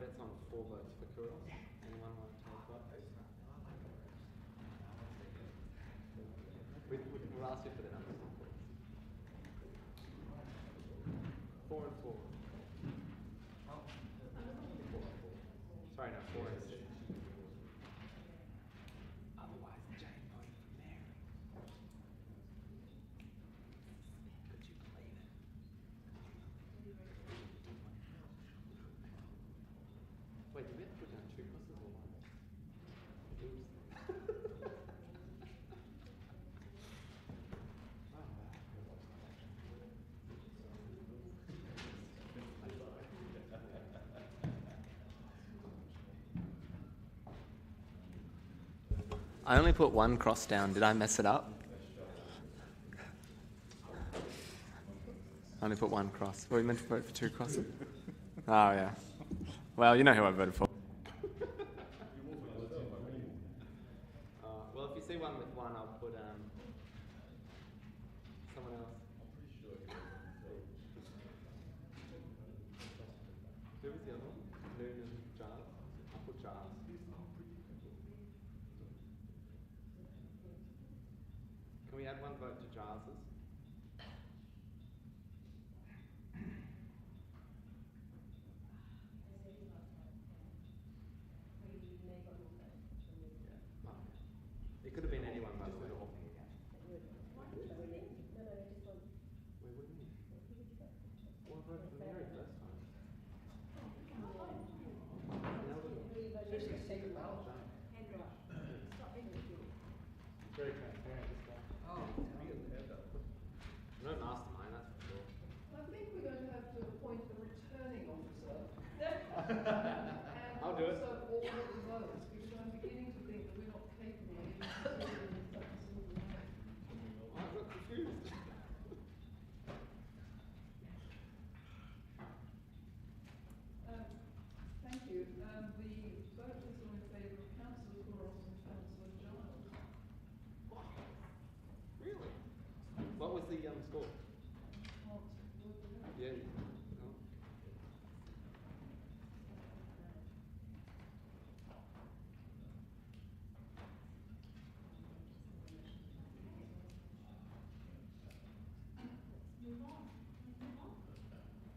That's on 4 votes for Kouros. Anyone want to take what? We'll ask you for the numbers. 4 and 4. Sorry, no, 4 and 6. Otherwise, Jane voted for Mary. Could you believe it? Wait, did we have to put down 2 crosses or 1? Oops. I only put 1 cross down. Did I mess it up? I only put 1 cross. Were we meant to vote for 2 crosses? Oh, yeah. Well, you know who I voted for. Well, if you see one with 1, I'll put someone else. Who was the other one? Noon and Giles? I'll put Giles. add one vote to Giles's? It could have been anyone, by the way. What do you mean? Well, I voted for Mary first time. Very transparent, this guy. No mastermind, that's for sure. I think we're going to have to appoint a returning officer. I'll do it. Also all of the votes, because I'm beginning to think that we're not capable of even considering such a simple matter. I got confused. Thank you. The vote is all in favour of Councillor Couros and Councillor Giles. Really? What was the score? Yeah. No.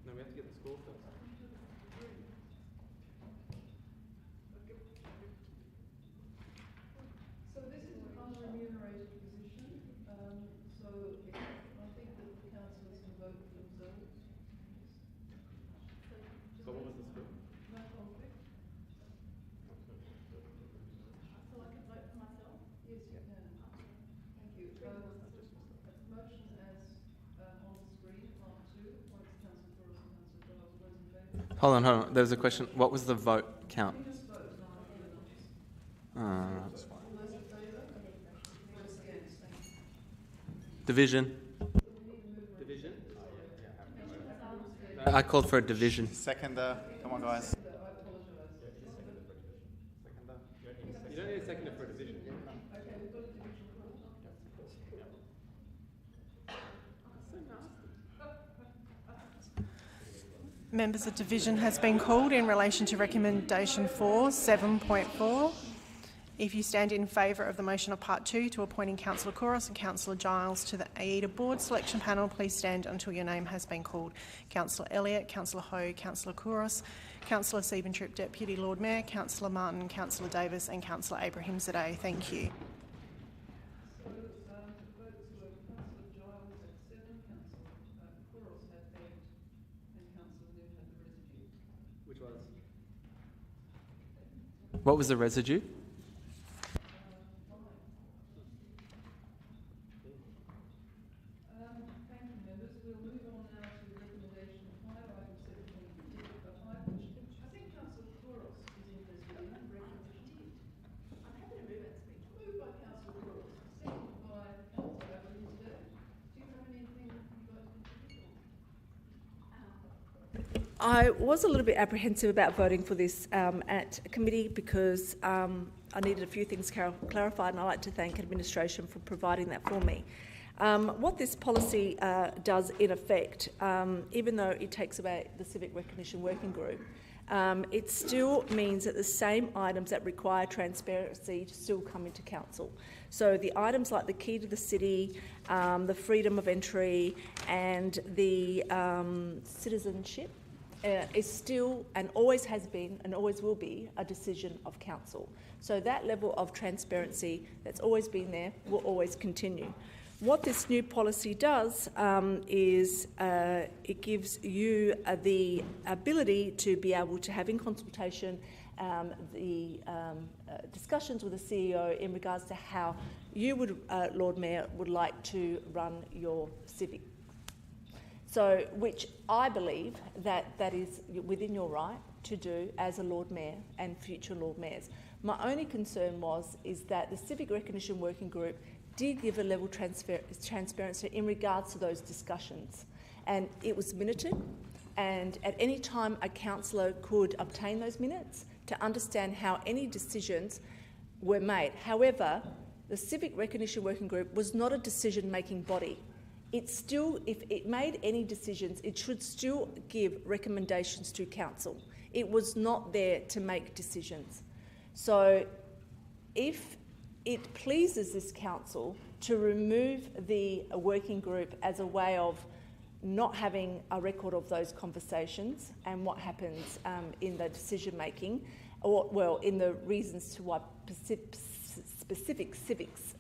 No, we have to get the score first. So this is an unremunerated position. So I think that the councillors can vote for themselves. So what was the score? No conflict. So I can vote for myself? Yes, you can. Thank you. Motion as on the screen, part 2, points Councillor Couros and Councillor Giles. Those in favour? Hold on. There was a question. What was the vote count? You just vote, not the numbers. That's fine. All those in favour? Those against? Thank you. Division. Division? I called for a division. Seconder. Come on, guys. You don't need a seconder for a division. Okay, we've got a division call. Members, a division has been called in relation to recommendation 4, 7.4. If you stand in favour of the motion of Part 2 to appointing Councillor Couros and Councillor Giles to the AIDA Board Selection Panel, please stand until your name has been called. Councillor Elliott, Councillor Ho, Councillor Couros, Councillor Siebentrip, Deputy Lord Mayor, Councillor Martin, Councillor Davis and Councillor Abraham Zadeh. Thank you. So the votes were Councillor Giles had 7, Councillor Couros had 8, and Councillor Lim had the residue. Which was? What was the residue? Thank you, members. We'll move on now to recommendation 5, item 7.5, which I think Councillor Couros is interested in. Recommendation. I'm happy to move it. Moved by Councillor Couros, seconded by Councillor Abraham Zadeh. Do you have anything you'd like to contribute? I was a little bit apprehensive about voting for this at committee because I needed a few things clarified, and I'd like to thank administration for providing that for me. What this policy does in effect, even though it takes away the Civic Recognition Working Group, it still means that the same items that require transparency still come into council. So the items like the key to the city, the freedom of entry and the citizenship is still and always has been and always will be a decision of council. So that level of transparency that's always been there will always continue. What this new policy does is it gives you the ability to be able to have in consultation the discussions with the CEO in regards to how you would, Lord Mayor, would like to run your civic. So, which I believe that is within your right to do as a Lord Mayor and future Lord Mayors. My only concern is that the Civic Recognition Working Group did give a level of transparency in regards to those discussions. And it was minuted, and at any time a councillor could obtain those minutes to understand how any decisions were made. However, the Civic Recognition Working Group was not a decision-making body. It still, if it made any decisions, it should still give recommendations to council. It was not there to make decisions. So if it pleases this council to remove the working group as a way of not having a record of those conversations and what happens in the decision making, or well, in the reasons to why specific civics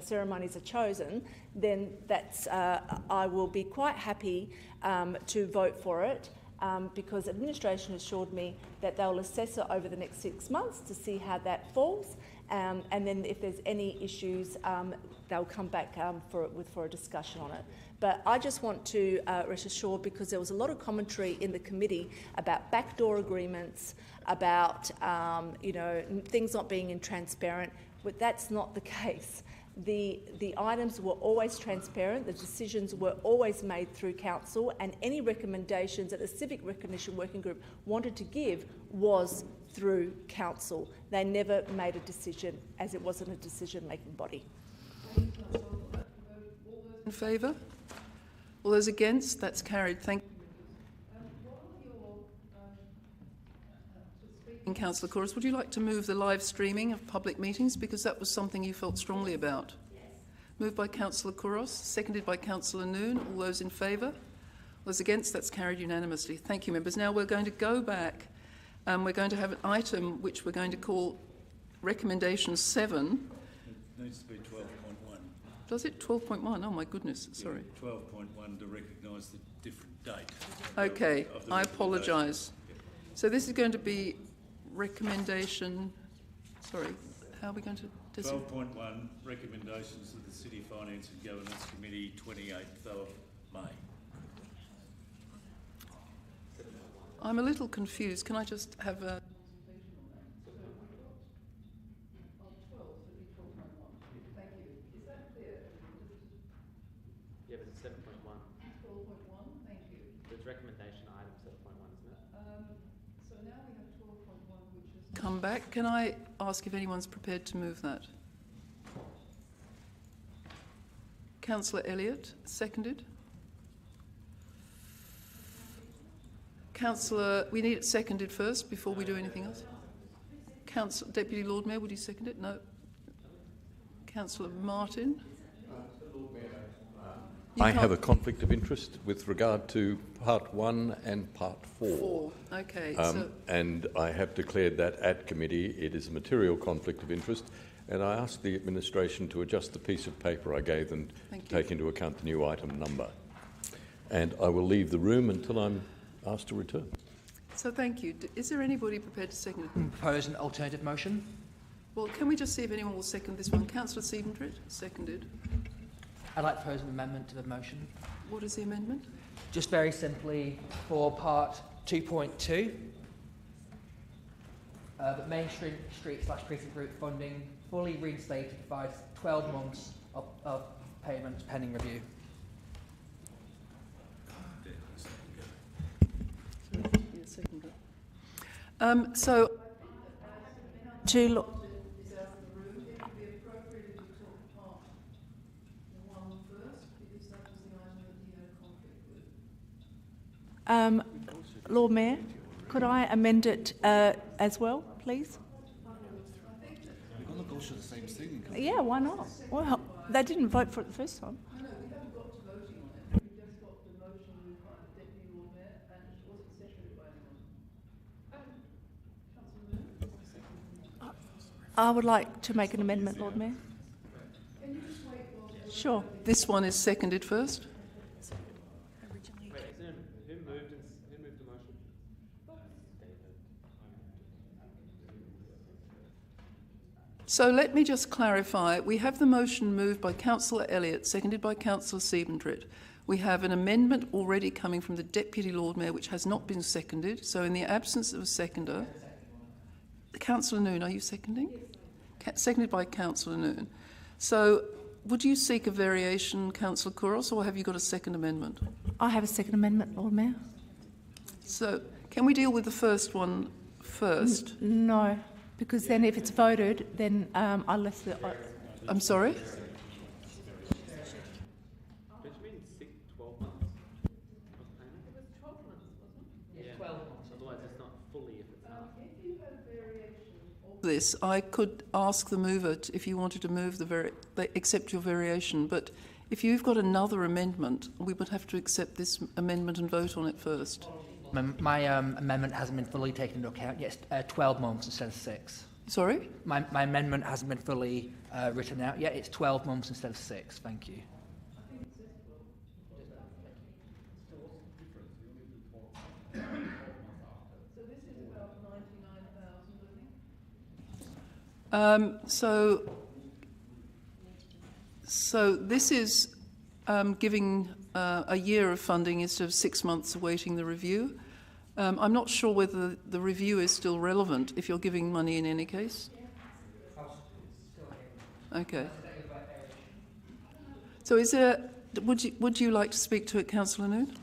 ceremonies are chosen, then that's I will be quite happy to vote for it. Because administration assured me that they'll assess it over the next 6 months to see how that falls, and then if there's any issues, they'll come back for a discussion on it. But I just want to rest assured, because there was a lot of commentary in the committee about backdoor agreements, about things not being transparent, but that's not the case. The items were always transparent, the decisions were always made through council, and any recommendations that the Civic Recognition Working Group wanted to give was through council. They never made a decision, as it wasn't a decision-making body. All those in favour? All those against? That's carried. Thank you. Councillor Couros, would you like to move the live streaming of public meetings, because that was something you felt strongly about? Yes. Moved by Councillor Couros, seconded by Councillor Noon. All those in favour? All those against? That's carried unanimously. Thank you, members. Now we're going to go back and we're going to have an item which we're going to call Recommendation 7. It needs to be 12.1. Does it? 12.1? Oh my goodness, sorry. Yeah, 12.1 to recognise the different date. Okay, I apologise. Yep. So this is going to be recommendation, sorry, how are we going to... 12.1, recommendations of the City Finance and Governance Committee, 28th of May. I'm a little confused. Can I just have a... Yeah, but it's 7.1. 12.1, thank you. It's recommendation item 7.1, isn't it? So now we have 12.1, which has come back. Can I ask if anyone's prepared to move that? Councillor Elliott, seconded. Councillor, we need it seconded first before we do anything else. Councillor, Deputy Lord Mayor, would you second it? No. Councillor Martin. I have a conflict of interest with regard to Part 1 and Part 4. Okay. And I have declared that at committee it is a material conflict of interest, and I ask the administration to adjust the piece of paper I gave them to take into account the new item number. And I will leave the room until I'm asked to return. So thank you. Is there anybody prepared to second it? Propose an alternative motion. Well, can we just see if anyone will second this one? Councillor Siebentrit, seconded. I'd like to propose an amendment to the motion. What is the amendment? Just very simply, for part 2.2, the Main Street/Precinct Group funding fully reinstated provides 12 months of payments pending review. So, to look. Lord Mayor, could I amend it as well, please? We're going to go through the same thing. Yeah, why not? Well, they didn't vote for it the first time. No, we haven't got to voting on it. We've just got the motion moved by the Deputy Lord Mayor, and it wasn't seconded by anyone. I would like to make an amendment, Lord Mayor. Can you just wait while... Sure. This one is seconded first. So let me just clarify. We have the motion moved by Councillor Elliott, seconded by Councillor Siebentrit. We have an amendment already coming from the Deputy Lord Mayor, which has not been seconded. So in the absence of a seconder... Councillor Noon, are you seconding? Seconded by Councillor Noon. So would you seek a variation, Councillor Couros, or have you got a second amendment? I have a second amendment, Lord Mayor. So can we deal with the first one first? No. Because then if it's voted, then unless the... I'm sorry? Which means 12 months of payment? It was 12 months, wasn't it? Yeah, 12 months. Otherwise it's not fully if it's half. If you have variation this, I could ask the mover if you wanted to move accept your variation, but if you've got another amendment, we would have to accept this amendment and vote on it first. My amendment hasn't been fully taken into account yet. It's 12 months instead of 6. Sorry? My amendment hasn't been fully written out yet. It's 12 months instead of 6. Thank you. So this is giving a year of funding instead of 6 months awaiting the review. I'm not sure whether the review is still relevant if you're giving money in any case. Okay. So is there? Would you like to speak to it, Councillor Noon?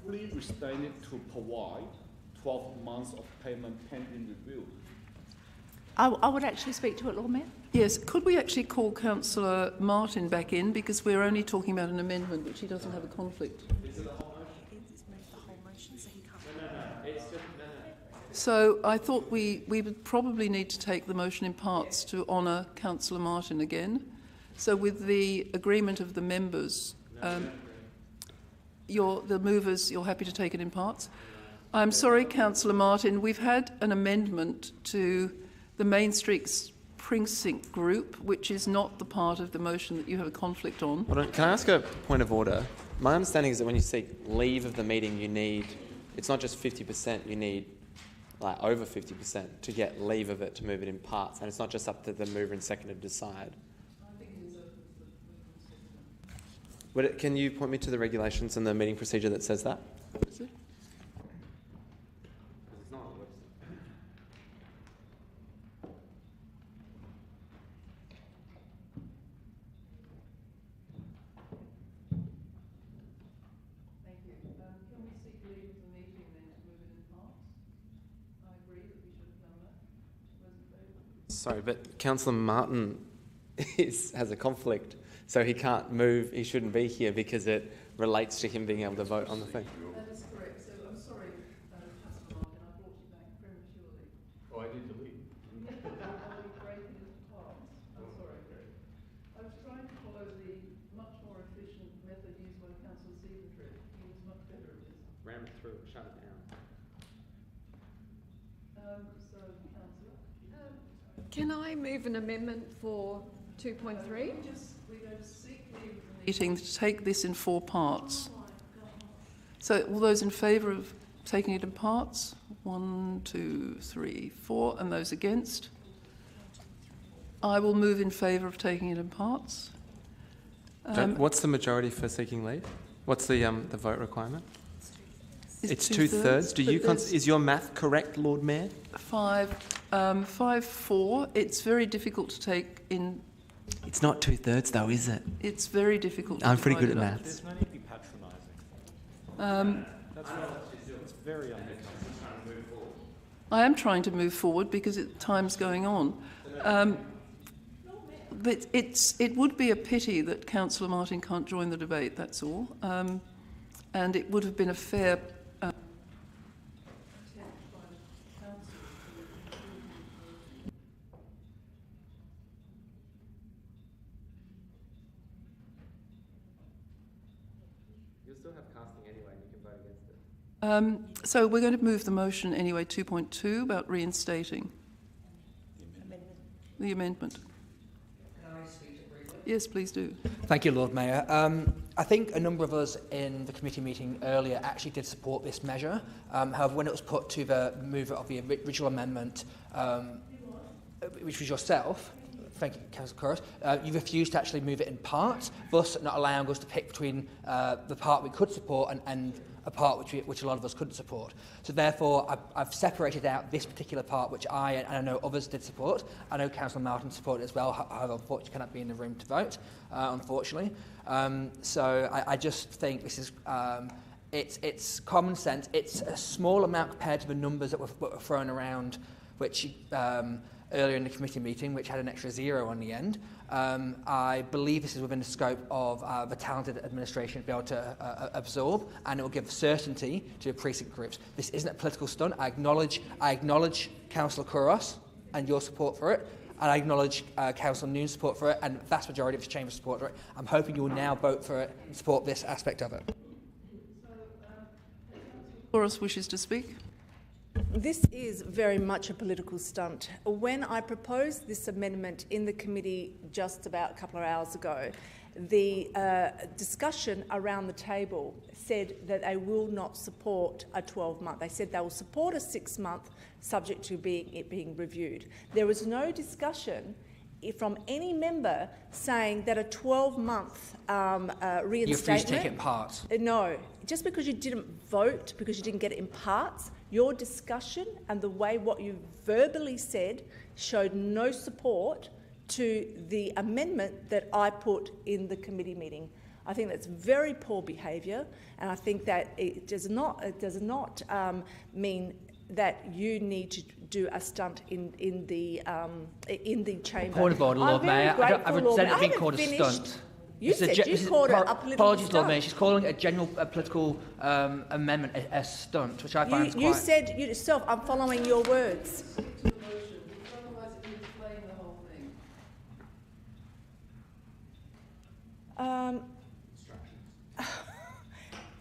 Fully restrained to provide 12 months of payment pending review. I would actually speak to it, Lord Mayor. Yes. Could we actually call Councillor Martin back in, because we're only talking about an amendment which he doesn't have a conflict. So I thought we would probably need to take the motion in parts to honour Councillor Martin again. So with the agreement of the members, the movers, you're happy to take it in parts? I'm sorry, Councillor Martin, we've had an amendment to the Main Street Precinct Group, which is not the part of the motion that you have a conflict on. Hold on, can I ask a point of order? My understanding is that when you seek leave of the meeting, you need, it's not just 50%, you need like over 50% to get leave of it to move it in parts, and it's not just up to the mover and seconder to decide. Can you point me to the regulations and the meeting procedure that says that? Is it? Sorry, but Councillor Martin has a conflict, so he can't move. He shouldn't be here because it relates to him being able to vote on the thing. That is correct. So I'm sorry, Councillor Martin, I brought you back prematurely. Oh, I did the lead. I'm sorry, Greg. I was trying to follow the much more efficient method used by Councillor Steventrip. He was much better at this. Ram it through, shut it down. So, Councillor? Can I move an amendment for 2.3? We're going to seek leave of the meeting to take this in 4 parts. So all those in favour of taking it in parts? 1, 2, 3, 4. And those against? I will move in favour of taking it in parts. What's the majority for seeking leave? What's the vote requirement? It's 2/3. Do you? Is your math correct, Lord Mayor? 5-4. It's very difficult to take in. It's not 2/3, though, is it? It's very difficult. I'm pretty good at divide it up. maths. There's no need to be patronising. It's very uncomfortable. I am trying to move forward because time's going on. But it would be a pity that Councillor Martin can't join the debate, that's all. And it would have been a fair You'll still have casting anyway, and you can vote against it. so we're going to move the motion anyway, 2.2, about reinstating the amendment. Can I speak to it briefly? Yes, please do. Thank you, Lord Mayor. I think a number of us in the committee meeting earlier actually did support this measure. However, when it was put to the mover of the original amendment, which was yourself, thank you, Councillor Corus, you refused to actually move it in parts, thus not allowing us to pick between the part we could support and a part which a lot of us couldn't support. So therefore, I've separated out this particular part, which I and I know others did support. I know Councillor Martin supported it as well, however, unfortunately cannot be in the room to vote, unfortunately. So I just think this is, it's common sense. It's a small amount compared to the numbers that were thrown around, which earlier in the committee meeting, which had an extra 0 on the end. I believe this is within the scope of the talented administration to be able to absorb, and it will give certainty to the precinct groups. This isn't a political stunt. I acknowledge Councillor Couros and your support for it, and I acknowledge Councillor Noon's support for it, and the vast majority of the Chamber's support for it. I'm hoping you will now vote for it and support this aspect of it. Couros wishes to speak. This is very much a political stunt. When I proposed this amendment in the committee just about a couple of hours ago, the discussion around the table said that they will not support a 12-month. They said they will support a 6-month, subject to it being reviewed. There was no discussion from any member saying that a 12-month reinstatement... You're free to take it in parts. No. Just because you didn't vote, because you didn't get it in parts, your discussion and the way what you verbally said showed no support to the amendment that I put in the committee meeting. I think that's very poor behaviour, and I think that it does not mean that you need to do a stunt in the chamber. Point of order, Lord Mayor. I resent it being called a stunt. You said you called it a political apologies, stunt. Lord Mayor. She's calling a general political amendment a stunt, which I find quite... You said yourself, I'm following your words.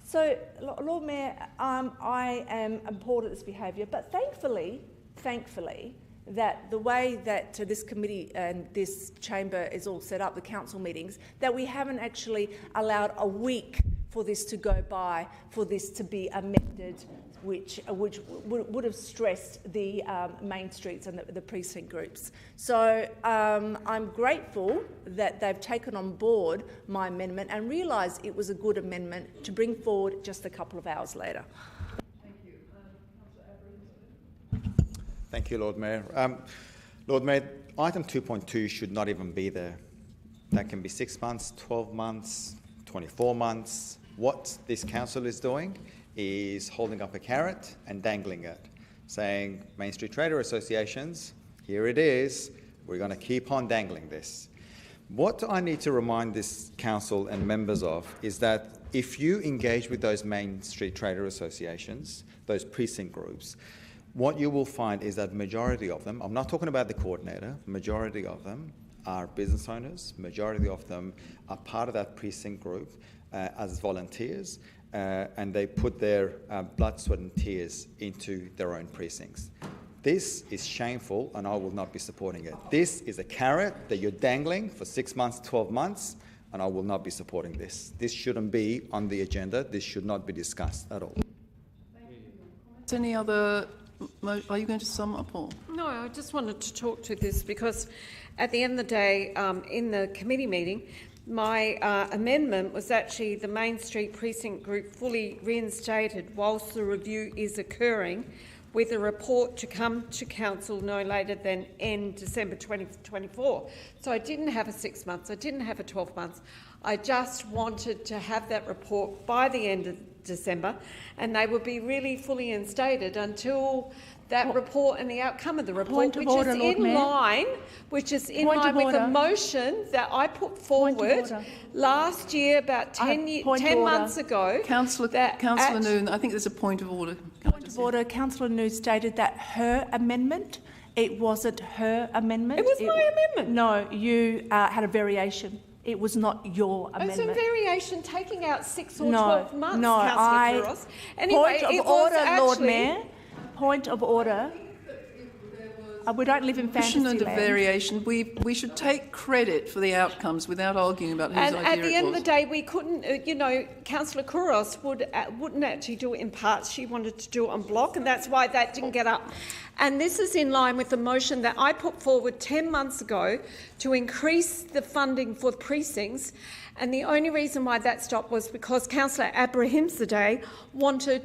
So, Lord Mayor, I am appalled at this behaviour, but thankfully, that the way that this committee and this chamber is all set up, the council meetings, that we haven't actually allowed a week for this to go by, for this to be amended, which would have stressed the main streets and the precinct groups. So I'm grateful that they've taken on board my amendment and realised it was a good amendment to bring forward just a couple of hours later. Thank you, Lord Mayor. Lord Mayor, item 2.2 should not even be there. That can be 6 months, 12 months, 24 months. What this council is doing is holding up a carrot and dangling it, saying, Main Street Trader Associations, here it is, we're going to keep on dangling this. What I need to remind this council and members of is that if you engage with those Main Street Trader Associations, those precinct groups, what you will find is that majority of them, I'm not talking about the coordinator, majority of them are business owners, majority of them are part of that precinct group as volunteers, and they put their blood, sweat and tears into their own precincts. This is shameful, and I will not be supporting it. This is a carrot that you're dangling for 6 months, 12 months, and I will not be supporting this. This shouldn't be on the agenda. This should not be discussed at all. Any other... Are you going to sum up or? No, I just wanted to talk to this because at the end of the day, in the committee meeting, my amendment was actually the Main Street Precinct Group fully reinstated whilst the review is occurring, with a report to come to Council no later than end December 2024. So I didn't have a 6 months, I didn't have a 12 months. I just wanted to have that report by the end of December, and they would be really fully instated until that report and the outcome of the report, which is in line with the motion that I put forward last year, about 10 months ago. Councillor Noon, I think there's a point of order. Point of order. Councillor Noon stated that her amendment, it wasn't her amendment. It was my amendment. No, you had a variation. It was not your amendment. It's a variation taking out 6 or 12 months, no, Councillor Couros. Anyway, point of order, Lord Mayor. Point of order. We don't live in fantasy land. And a variation. We should take credit for the outcomes without arguing about whose idea it was. And at the end of the day, we couldn't, Councillor Couros wouldn't actually do it in parts. She wanted to do it en bloc, and that's why that didn't get up. And this is in line with the motion that I put forward 10 months ago to increase the funding for precincts. And the only reason why that stopped was because Councillor Abrahimzadeh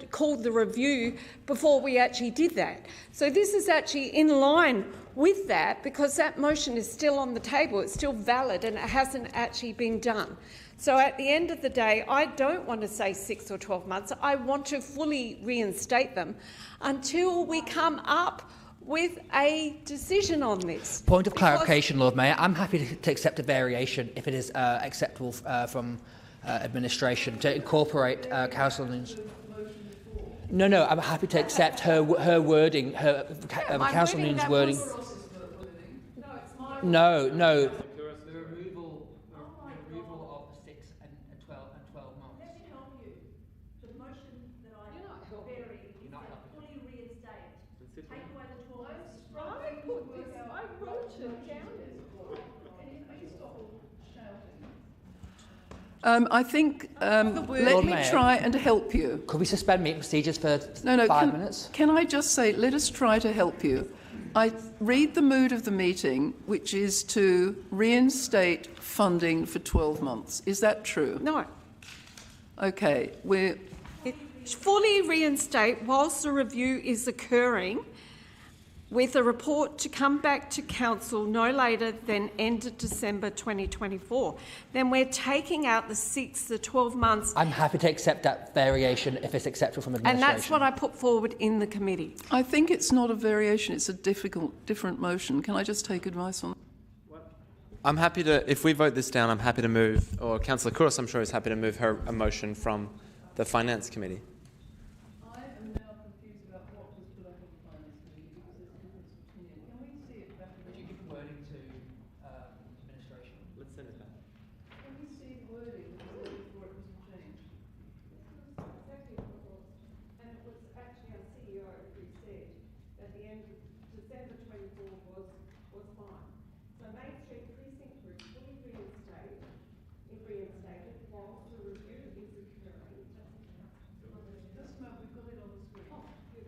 called the review before we actually did that. So this is actually in line with that, because that motion is still on the table, it's still valid, and it hasn't actually been done. So at the end of the day, I don't want to say 6 or 12 months. I want to fully reinstate them until we come up with a decision on this. Point of clarification, Lord Mayor. I'm happy to accept a variation if it is acceptable from administration to incorporate Councillor Noon's. No, I'm happy to accept her wording, Councillor Noon's wording. No. The removal of 6 and 12 months. Let me help you. The motion that I vary is to fully reinstate. Take away the 12 months. I wrote it down. I think, let me try and help you. Could we suspend meeting procedures for 5 minutes? Can I just say, let us try to help you. I read the mood of the meeting, which is to reinstate funding for 12 months. Is that true? No. Okay, fully reinstate whilst the review is occurring, with a report to come back to Council no later than end of December 2024. Then we're taking out the 12 months. I'm happy to accept that variation if it's acceptable from administration. And that's what I put forward in the committee. I think it's not a variation, it's a different motion. Can I just take advice on that? I'm happy to, if we vote this down, I'm happy to move, or Councillor Kouros, I'm sure, is happy to move a motion from the Finance Committee. I am now confused about what was put up in the Finance Committee because there's a difference of opinion. Can we see it back? Would you give the wording to administration? Let's send it back. Can we see the wording before it was changed? Exactly what it was. And it was actually our CEO who said that the end of December 24 was fine. So Main Street Precinct Group fully reinstated whilst the review is occurring. Just a moment, we've got it on the screen. Oh, good.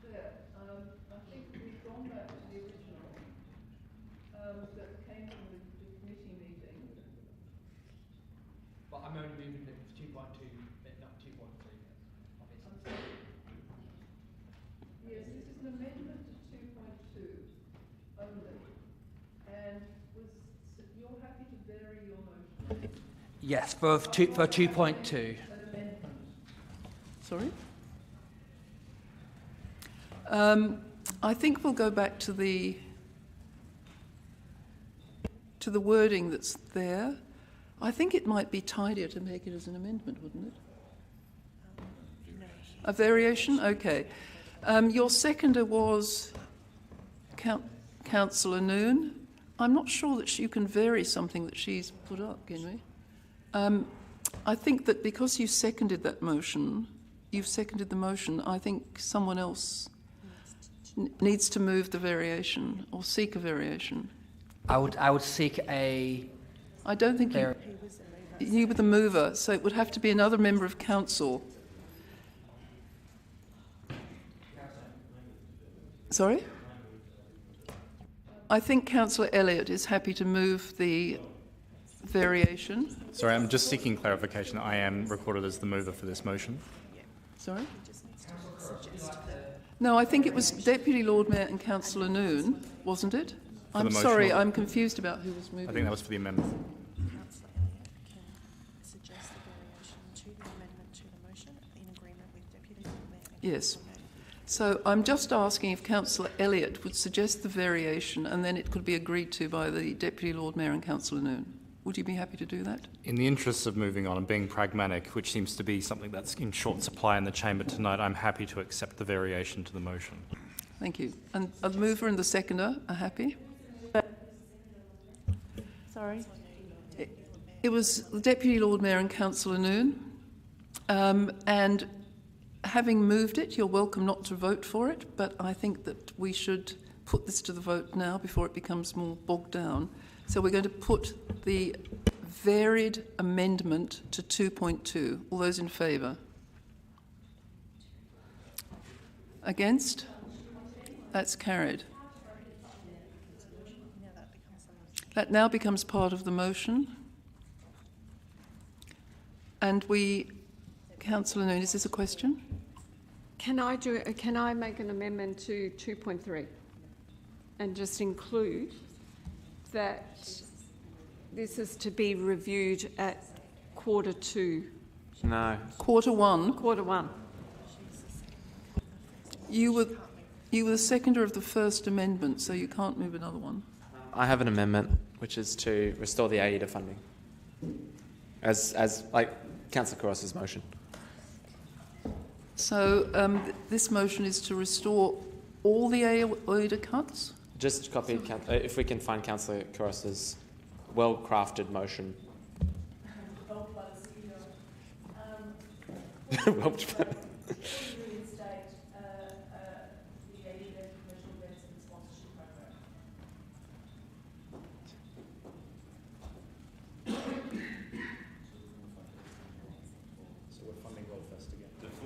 There, I think we've gone back to the original that came from the committee meeting. But I'm only moving it to 2.2, not 2.3. Obviously. Yes, this is an amendment to 2.2 only. And you're happy to vary your motion? Yes, for 2.2. Sorry? I think we'll go back to the wording that's there. I think it might be tidier to make it as an amendment, wouldn't it? A variation? Okay. Your seconder was Councillor Noon. I'm not sure that you can vary something that she's put up, can we? I think that because you seconded that motion, you've seconded the motion, I think someone else needs to move the variation or seek a variation. I would seek a... I don't think you were the mover, so it would have to be another member of council. Sorry? I think Councillor Elliott is happy to move the variation. Sorry, I'm just seeking clarification. I am recorded as the mover for this motion. Sorry? No, I think it was Deputy Lord Mayor and Councillor Noon, wasn't it? I'm sorry, I'm confused about who was moving. I think that was for the amendment. Councillor Elliott can suggest the variation to the amendment to the motion in agreement with Deputy Lord Mayor. Yes. So I'm just asking if Councillor Elliott would suggest the variation and then it could be agreed to by the Deputy Lord Mayor and Councillor Noon. Would you be happy to do that? In the interests of moving on and being pragmatic, which seems to be something that's in short supply in the chamber tonight, I'm happy to accept the variation to the motion. Thank you. And the mover and the seconder are happy? Sorry? It was the Deputy Lord Mayor and Councillor Noon. And having moved it, you're welcome not to vote for it, but I think that we should put this to the vote now before it becomes more bogged down. So we're going to put the varied amendment to 2.2. All those in favour? Against? That's carried. That now becomes part of the motion. And Councillor Noon, is this a question? Can I make an amendment to 2.3 and just include that this is to be reviewed at quarter 2? No. Quarter 1? Quarter 1. You were the seconder of the first amendment, so you can't move another one. I have an amendment, which is to restore the AIDA funding, as like Councillor Kouros's motion. So this motion is to restore all the AIDA cuts? Just copy, if we can find Councillor Kouros's well-crafted motion.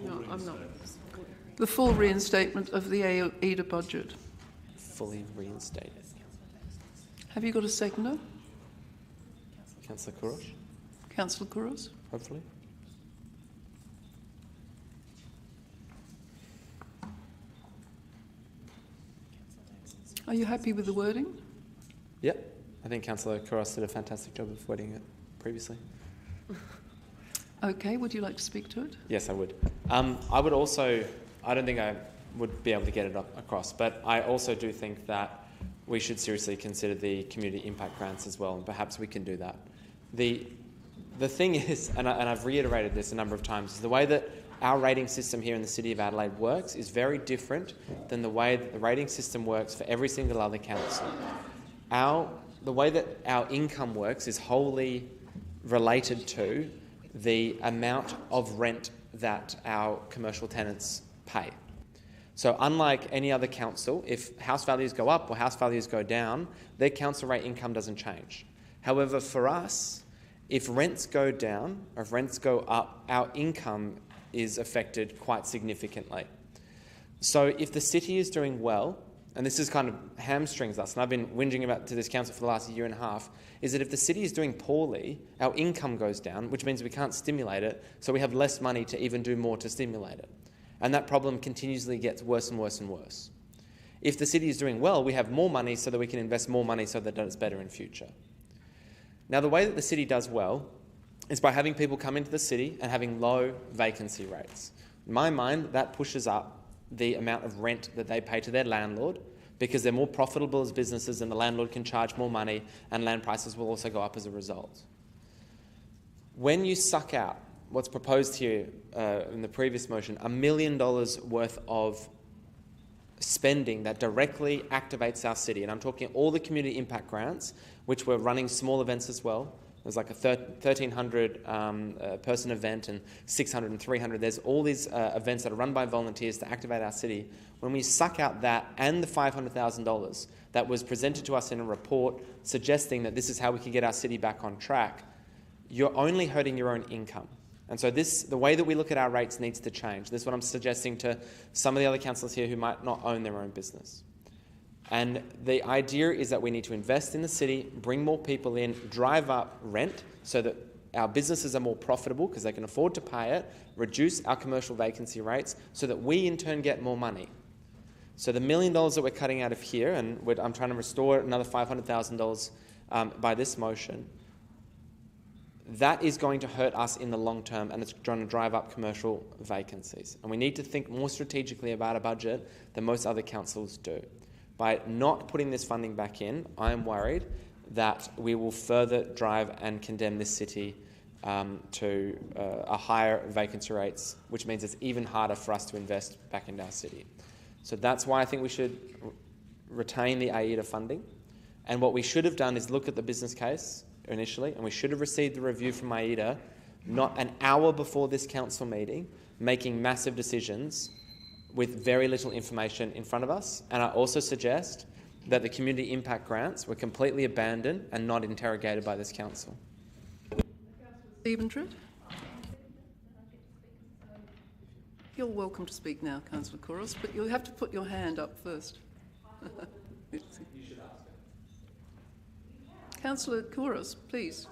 No, I'm not. The full reinstatement of the AIDA budget. Fully reinstated. Have you got a seconder? Councillor Kouros? Councillor Kouros? Hopefully. Are you happy with the wording? Yep. I think Councillor Kouros did a fantastic job of wording it previously. Okay, would you like to speak to it? Yes, I would. I would also, I don't think I would be able to get it across, but I also do think that we should seriously consider the community impact grants as well, and perhaps we can do that. The thing is, and I've reiterated this a number of times, is the way that our rating system here in the City of Adelaide works is very different than the way that the rating system works for every single other council. The way that our income works is wholly related to the amount of rent that our commercial tenants pay. So unlike any other council, if house values go up or house values go down, their council rate income doesn't change. However, for us, if rents go down or if rents go up, our income is affected quite significantly. So if the city is doing well, and this is kind of hamstrings us, and I've been whinging about to this council for the last year and a half, is that if the city is doing poorly, our income goes down, which means we can't stimulate it, so we have less money to even do more to stimulate it. And that problem continuously gets worse and worse and worse. If the city is doing well, we have more money so that we can invest more money so that it's better in future. Now, the way that the city does well is by having people come into the city and having low vacancy rates. In my mind, that pushes up the amount of rent that they pay to their landlord, because they're more profitable as businesses and the landlord can charge more money, and land prices will also go up as a result. When you suck out what's proposed here in the previous motion, $1 million worth of spending that directly activates our city, and I'm talking all the community impact grants, which were running small events as well. There's like a 1,300 person event and 600 and 300. There's all these events that are run by volunteers to activate our city. When we suck out that and the $500,000 that was presented to us in a report suggesting that this is how we can get our city back on track, you're only hurting your own income. And so the way that we look at our rates needs to change. This is what I'm suggesting to some of the other councillors here who might not own their own business. And the idea is that we need to invest in the city, bring more people in, drive up rent so that our businesses are more profitable because they can afford to pay it, reduce our commercial vacancy rates so that we in turn get more money. So the $1 million that we're cutting out of here, and I'm trying to restore another $500,000 by this motion, that is going to hurt us in the long term, and it's going to drive up commercial vacancies. And we need to think more strategically about a budget than most other councils do. By not putting this funding back in, I am worried that we will further drive and condemn this city to a higher vacancy rates, which means it's even harder for us to invest back into our city. So that's why I think we should retain the AIDA funding. And what we should have done is look at the business case initially, and we should have received the review from AIDA not an hour before this council meeting, making massive decisions with very little information in front of us. And I also suggest that the community impact grants were completely abandoned and not interrogated by this council. Stephen Tritt? You're welcome to speak now, Councillor Kouros, but you'll have to put your hand up first. You should ask it. Councillor Kouros, please.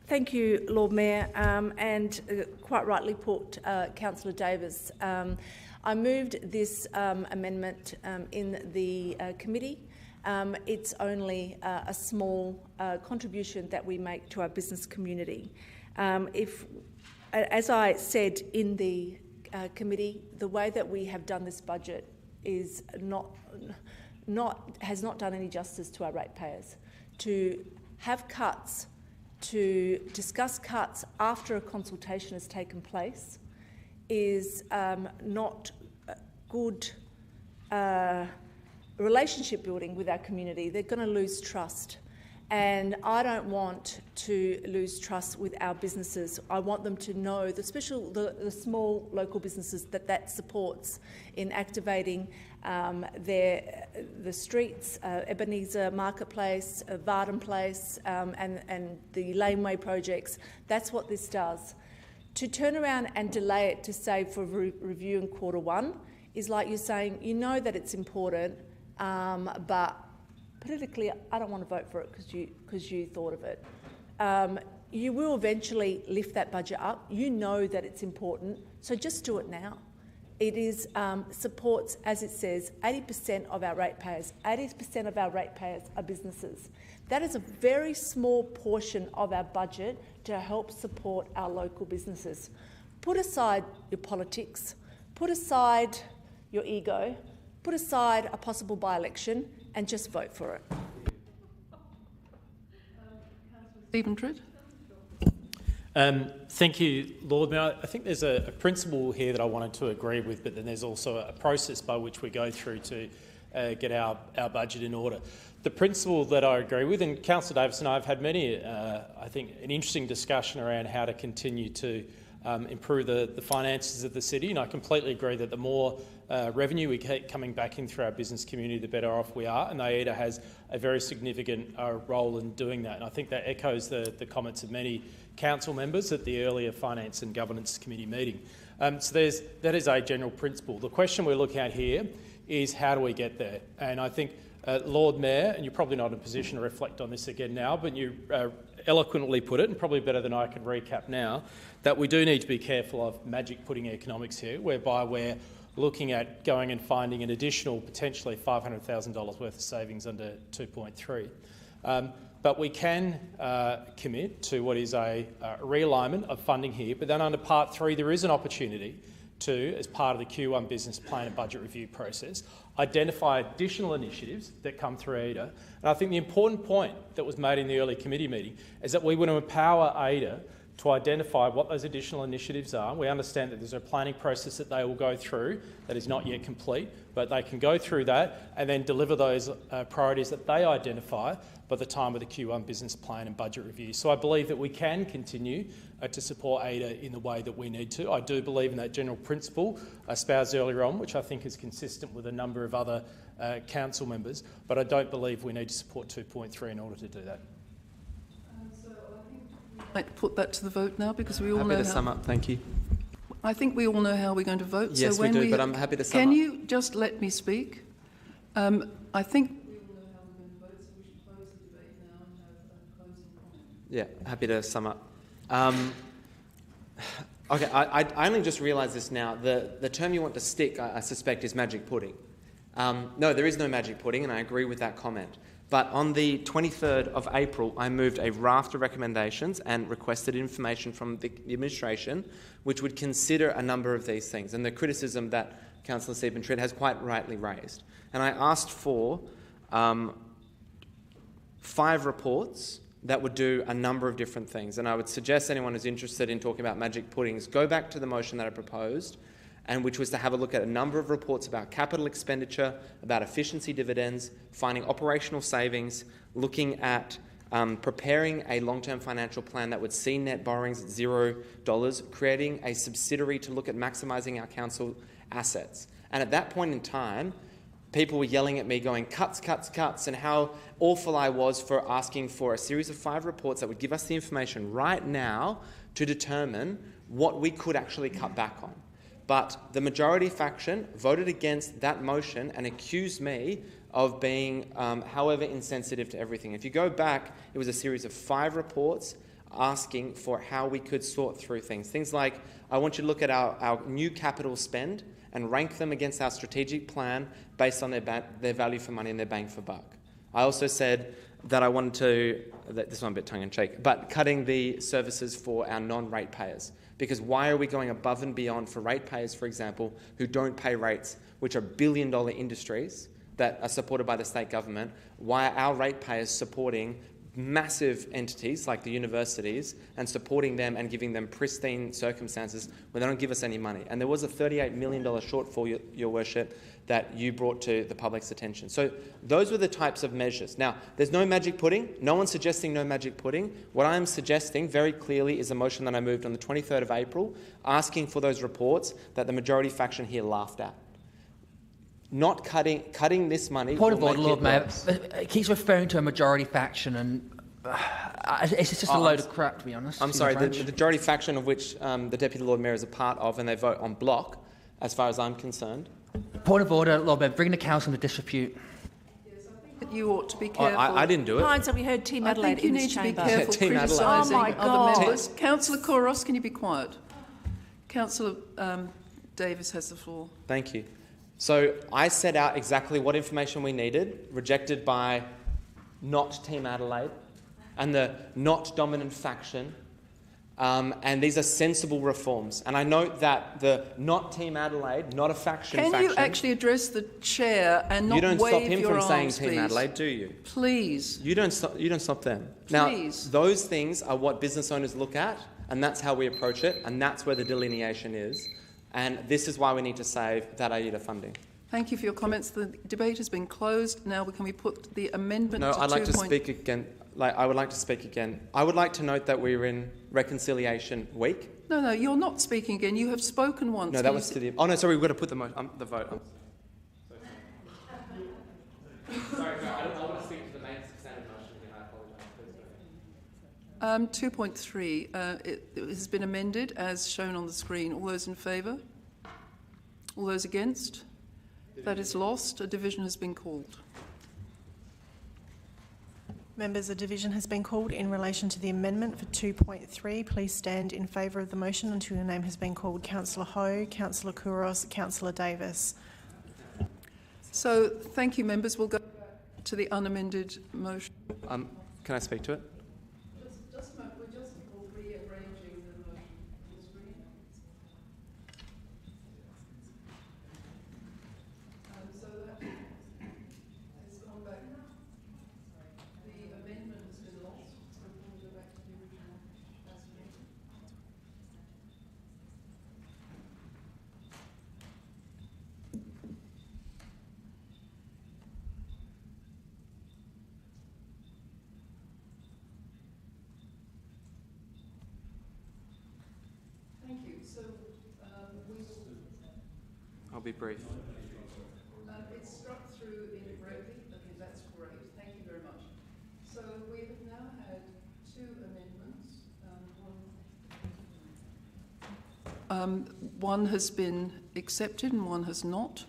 Thank you, Lord Mayor, and quite rightly put, Councillor Davis. I moved this amendment in the committee. It's only a small contribution that we make to our business community. As I said in the committee, the way that we have done this budget is has not done any justice to our ratepayers. To have cuts, to discuss cuts after a consultation has taken place is not good relationship building with our community. They're going to lose trust. And I don't want to lose trust with our businesses. I want them to know, the small local businesses that supports in activating the streets, Ebenezer Marketplace, Varden Place, and the laneway projects. That's what this does. To turn around and delay it to say for review in Q1 is like you're saying, you know that it's important, but politically, I don't want to vote for it because you thought of it. You will eventually lift that budget up. You know that it's important, so just do it now. It is supports, as it says, 80% of our ratepayers. 80% of our ratepayers are businesses. That is a very small portion of our budget to help support our local businesses. Put aside your politics, put aside your ego, put aside a possible by-election, and just vote for it. Stephen. Thank you, Lord Mayor. I think there's a principle here that I wanted to agree with, but then there's also a process by which we go through to get our budget in order. The principle that I agree with, and Councillor Davis and I have had many, I think, an interesting discussion around how to continue to improve the finances of the city, and I completely agree that the more revenue we keep coming back in through our business community, the better off we are, and AIDA has a very significant role in doing that. And I think that echoes the comments of many council members at the earlier Finance and Governance Committee meeting. So that is a general principle. The question we're looking at here is how do we get there? And I think, Lord Mayor, and you're probably not in a position to reflect on this again now, but you eloquently put it, and probably better than I can recap now, that we do need to be careful of magic pudding economics here, whereby we're looking at going and finding an additional potentially $500,000 worth of savings under 2.3. But we can commit to what is a realignment of funding here, but then under Part 3 there is an opportunity to, as part of the Q1 business plan and budget review process, identify additional initiatives that come through AIDA. And I think the important point that was made in the early committee meeting is that we want to empower AIDA to identify what those additional initiatives are. We understand that there's a planning process that they will go through that is not yet complete, but they can go through that and then deliver those priorities that they identify by the time of the Q1 business plan and budget review. So I believe that we can continue to support AIDA in the way that we need to. I do believe in that general principle espoused earlier on, which I think is consistent with a number of other council members, but I don't believe we need to support 2.3 in order to do that. I'd like to put that to the vote now because we all know. Happy to sum up, thank you. I think we all know how we're going to vote. Yes, so when we do, but I'm happy to sum up. Can you just let me speak? I think we all know how we're going to vote, so we should close the debate now and have a closing comment. Yeah, happy to sum up. Okay, I only just realised this now. The term you want to stick, I suspect, is magic pudding. No, there is no magic pudding, and I agree with that comment. But on the 23rd of April, I moved a raft of recommendations and requested information from the administration, which would consider a number of these things, and the criticism that Councillor Siebentreut has quite rightly raised. And I asked for 5 reports that would do a number of different things. And I would suggest anyone who's interested in talking about magic puddings, go back to the motion that I proposed, and which was to have a look at a number of reports about capital expenditure, about efficiency dividends, finding operational savings, looking at preparing a long-term financial plan that would see net borrowings at $0, creating a subsidiary to look at maximising our council assets. And at that point in time, people were yelling at me going, cuts, cuts, cuts, and how awful I was for asking for a series of 5 reports that would give us the information right now to determine what we could actually cut back on. But the majority faction voted against that motion and accused me of being, however, insensitive to everything. If you go back, it was a series of 5 reports asking for how we could sort through things. Things like, I want you to look at our new capital spend and rank them against our strategic plan based on their value for money and their bang for buck. I also said that I wanted to this one a bit tongue-in-cheek, but cutting the services for our non-ratepayers. Because why are we going above and beyond for ratepayers, for example, who don't pay rates, which are billion-dollar industries that are supported by the state government? Why are our ratepayers supporting massive entities like the universities and supporting them and giving them pristine circumstances when they don't give us any money? And there was a $38 million shortfall, Your Worship, that you brought to the public's attention. So those were the types of measures. Now, there's no magic pudding. No one's suggesting no magic pudding. What I'm suggesting very clearly is a motion that I moved on the 23rd of April, asking for those reports that the majority faction here laughed at. Not cutting this money. Point of order, Lord Mayor. It keeps referring to a majority faction, and it's just a load of crap, to be honest. I'm sorry, the majority faction of which the Deputy Lord Mayor is a part of, and they vote en bloc, as far as I'm concerned. Point of order, Lord Mayor. Bring the council into disrepute. You ought to be careful. I didn't do it. Fine, so we heard Team Adelaide I think you in need this to be chamber. careful Team Adelaide. criticising Oh my other God. members. Councillor Couros, can you be quiet? Councillor Davis has the floor. Thank you. So I set out exactly what information we needed, rejected by not Team Adelaide and the not dominant faction. And these are sensible reforms. And I note that the not Team Adelaide, not a faction. Can you actually address the chair and not wave your arms, You don't stop him from saying please? Team Adelaide, do you? Please. You don't stop them. Please. Now, those things are what business owners look at, and that's how we approach it, and that's where the delineation is. And this is why we need to save that AIDA funding. Thank you for your comments. The debate has been closed. Now can we put the amendment No, to I'd like to 2. speak again. I would like to speak again. I would like to note that we're in Reconciliation Week. No, you're not speaking again. You have spoken once. No, that was to the... Oh, no, sorry, we've got to put the vote. Sorry, I want to speak to the main standard motion again. I apologise. 2.3. It has been amended as shown on the screen. All those in favour? All those against? That is lost. A division has been called. Members, a division has been called in relation to the amendment for 2.3. Please stand in favour of the motion until your name has been called. Councillor Ho, Councillor Couros, Councillor Davis. So, thank you, members. We'll go to the unamended motion. Can I speak to it? Just a moment. We're just rearranging the motion on the screen. So that has gone back. The amendment has been lost. So we'll go back to the original as amended. Thank you. So we will. I'll be brief. It's struck through incorrectly. Okay, that's great. Thank you very much. So we have now had 2 amendments. One has been accepted and one has not.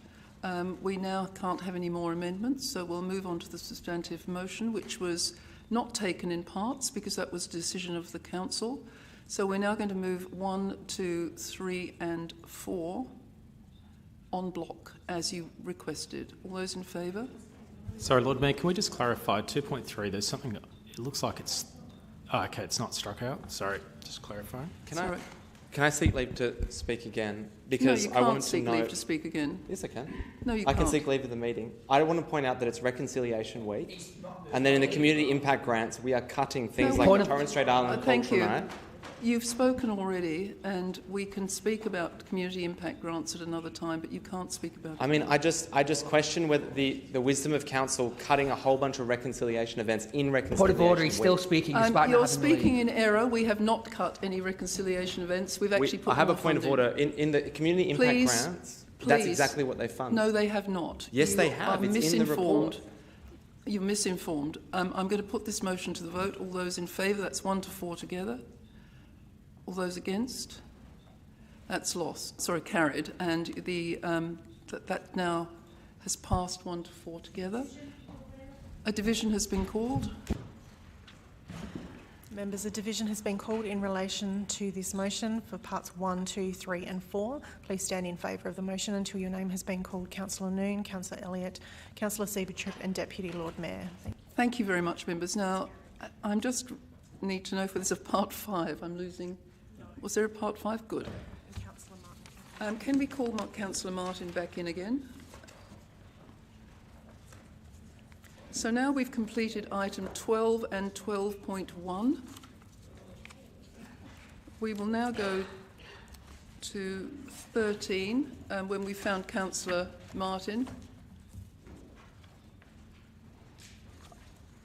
We now can't have any more amendments, so we'll move on to the substantive motion, which was not taken in parts because that was a decision of the council. So we're now going to move 1, 2, 3 and 4 en bloc, as you requested. All those in favour? Sorry, Lord Mayor, can we just clarify 2.3? There's something that it looks like it's... Oh, okay, it's not struck out. Sorry, just clarifying. Can I seek leave to speak again? Because No, you I want can't to seek know... leave to speak again. Yes, I can. No, you I can't. can seek leave of the meeting. I want to point out that it's Reconciliation Week, and then in the community impact grants, we are cutting things like the Torrens Strait Island Thank Cultural you. Night. You've spoken already, and we can speak about community impact grants at another time, but you can't speak about it. I mean, I just question whether the wisdom of council cutting a whole bunch of reconciliation events in Reconciliation Point of order, Week. he's still speaking despite You're not having speaking in error. We have not cut any reconciliation events. We've actually put I have a more point of funding. order. In the community impact Please, grants, that's please. exactly what they fund. No, they have not. Yes, You they have. are It's in the report. misinformed. You're misinformed. I'm going to put this motion to the vote. All those in favour, that's 1 to 4 together. All those against? That's lost. Sorry, carried. And the that now has passed 1 to 4 together. A division has been called. Members, a division has been called in relation to this motion for parts 1, 2, 3 and 4. Please stand in favour of the motion until your name has been called. Councillor Noon, Councillor Elliott, Councillor Seabertrip and Deputy Lord Mayor. Thank you very much, members. Now, I'm just need to know if there's a part 5. I'm losing. Was there a part 5? Good. Councillor Martin. Can we call Councillor Martin back in again? So now we've completed item 12 and 12.1. We will now go to 13, when we found Councillor Martin.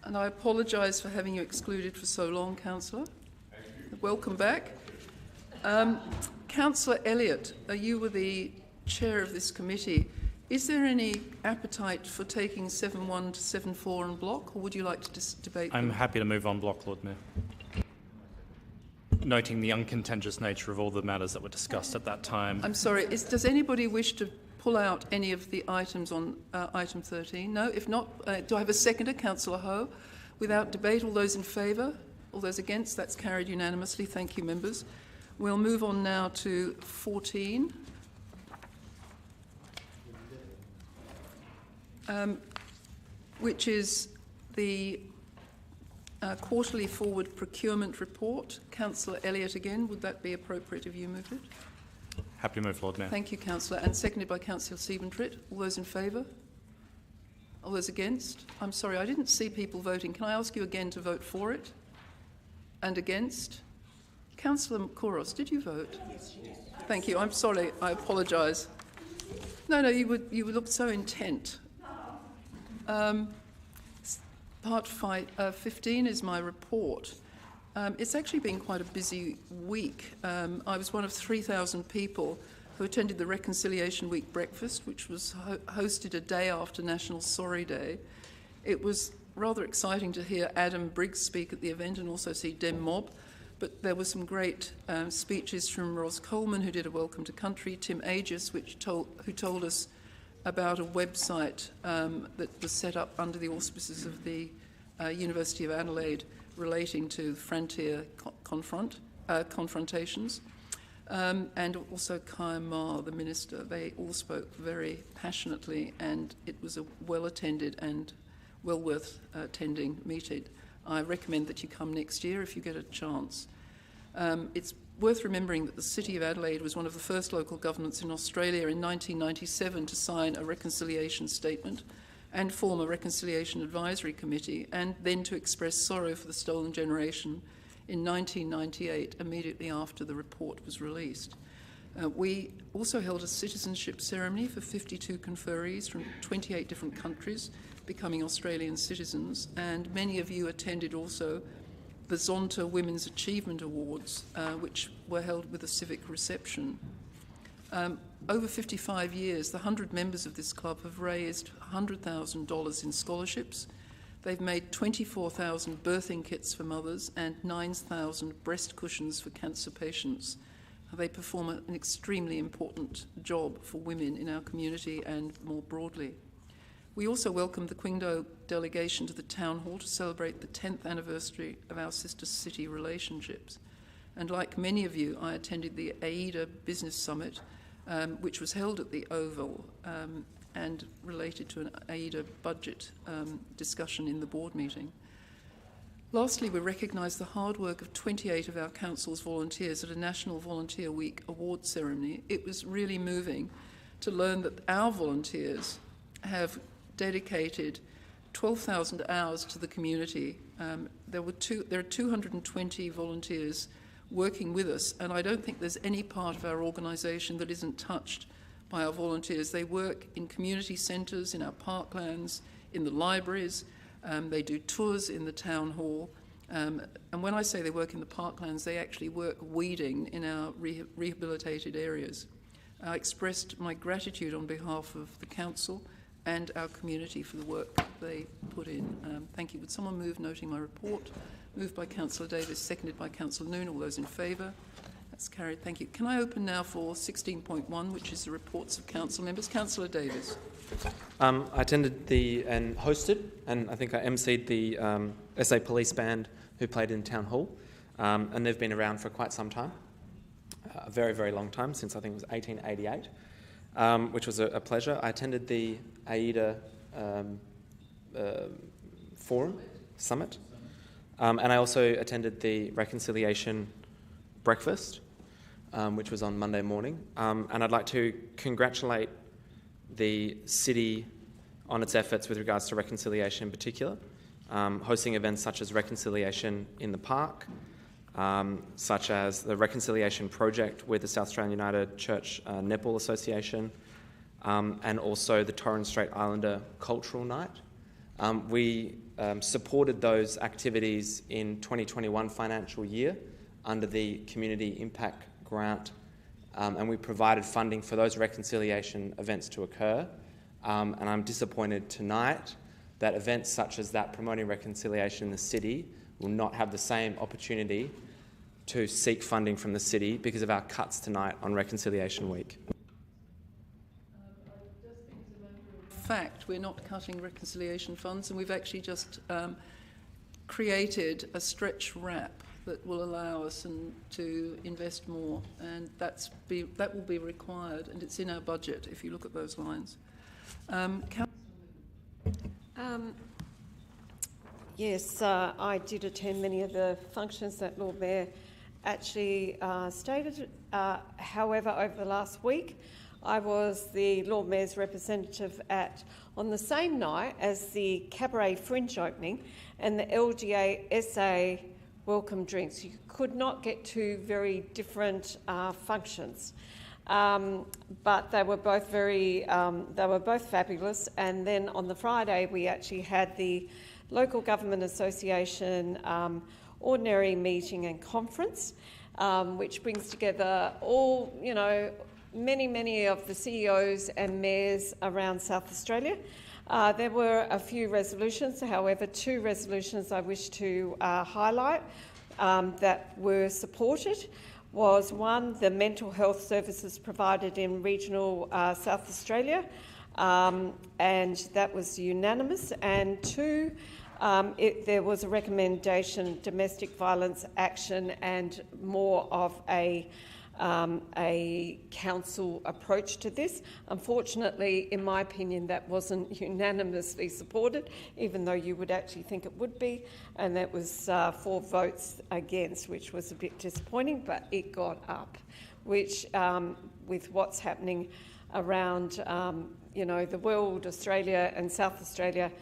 And I apologise for having you excluded for so long, Councillor. Welcome back. Councillor Elliott, you were the chair of this committee. Is there any appetite for taking 7.1 to 7.4 en bloc, or would you like to debate them? I'm happy to move on block, Lord Mayor. Noting the uncontentious nature of all the matters that were discussed at that time. I'm sorry, does anybody wish to pull out any of the items on item 13? No? If not, do I have a seconder? Councillor Ho. Without debate, all those in favour? All those against? That's carried unanimously. Thank you, members. We'll move on now to 14. Which is the quarterly forward procurement report. Councillor Elliott again, would that be appropriate if you moved it? Happy to move, Lord Mayor. Thank you, Councillor. And seconded by Councillor Siebentrit. All those in favour? All those against? I'm sorry, I didn't see people voting. Can I ask you again to vote for it? And against? Councillor Kouros, did you vote? Yes, she did. Thank you. I'm sorry. I apologise. No, you would look so intent. Part 15 is my report. It's actually been quite a busy week. I was one of 3,000 people who attended the Reconciliation Week breakfast, which was hosted a day after National Sorry Day. It was rather exciting to hear Adam Briggs speak at the event and also see Dem Mob, but there were some great speeches from Ros Coleman, who did a Welcome to Country, Tim Aegis, who told us about a website that was set up under the auspices of the University of Adelaide relating to frontier confrontations. And also Kaya Ma, the minister. They all spoke very passionately, and it was a well-attended and well worth attending meeting. I recommend that you come next year if you get a chance. It's worth remembering that the City of Adelaide was one of the first local governments in Australia in 1997 to sign a reconciliation statement and form a reconciliation advisory committee, and then to express sorrow for the stolen generation in 1998, immediately after the report was released. We also held a citizenship ceremony for 52 conferees from 28 different countries becoming Australian citizens, and many of you attended also the Zonta Women's Achievement Awards, which were held with a civic reception. Over 55 years, the 100 members of this club have raised $100,000 in scholarships. They've made 24,000 birthing kits for mothers and 9,000 breast cushions for cancer patients. They perform an extremely important job for women in our community and more broadly. We also welcomed the Qingdao delegation to the Town Hall to celebrate the 10th anniversary of our sister city relationships. And like many of you, I attended the AIDA Business Summit, which was held at the Oval and related to an AIDA budget discussion in the board meeting. Lastly, we recognise the hard work of 28 of our council's volunteers at a National Volunteer Week award ceremony. It was really moving to learn that our volunteers have dedicated 12,000 hours to the community. There are 220 volunteers working with us, and I don't think there's any part of our organisation that isn't touched by our volunteers. They work in community centres, in our parklands, in the libraries. They do tours in the town hall. And when I say they work in the parklands, they actually work weeding in our rehabilitated areas. I expressed my gratitude on behalf of the council and our community for the work they put in. Thank you. Would someone move noting my report? Moved by Councillor Davis, seconded by Councillor Noon. All those in favour? That's carried. Thank you. Can I open now for 16.1, which is the reports of council members? Councillor Davis. I attended and hosted, and I think I emceed the SA Police Band who played in Town Hall, and they've been around for quite some time, a very, very long time, since I think it was 1888, which was a pleasure. I attended the AIDA Forum Summit, And I also attended the reconciliation breakfast, which was on Monday morning. And I'd like to congratulate the city on its efforts with regards to reconciliation in particular, hosting events such as Reconciliation in the Park, such as the Reconciliation Project with the South Australian United Church Netball Association, and also the Torres Strait Islander Cultural Night. We supported those activities in 2021 financial year under the Community Impact Grant, and we provided funding for those reconciliation events to occur. And I'm disappointed tonight that events such as that promoting reconciliation in the city will not have the same opportunity to seek funding from the city because of our cuts tonight on Reconciliation Week. Fact, we're not cutting reconciliation funds, and we've actually just created a stretch wrap that will allow us to invest more, and that will be required, and it's in our budget if you look at those lines. Yes, I did attend many of the functions that Lord Mayor actually stated. However, over the last week, I was the Lord Mayor's representative on the same night as the Cabaret Fringe opening and the LGA SA welcome drinks. You could not get two very different functions. But they were both fabulous. And then on the Friday, we actually had the Local Government Association ordinary meeting and conference, which brings together all, many of the CEOs and mayors around South Australia. There were a few resolutions, however, two resolutions I wish to highlight that were supported. Was one, the mental health services provided in regional South Australia, and that was unanimous. And two, there was a recommendation, domestic violence action, and more of a council approach to this. Unfortunately, in my opinion, that wasn't unanimously supported, even though you would actually think it would be, and that was 4 votes against, which was a bit disappointing, but it got up, which, with what's happening around, the world, Australia and South Australia,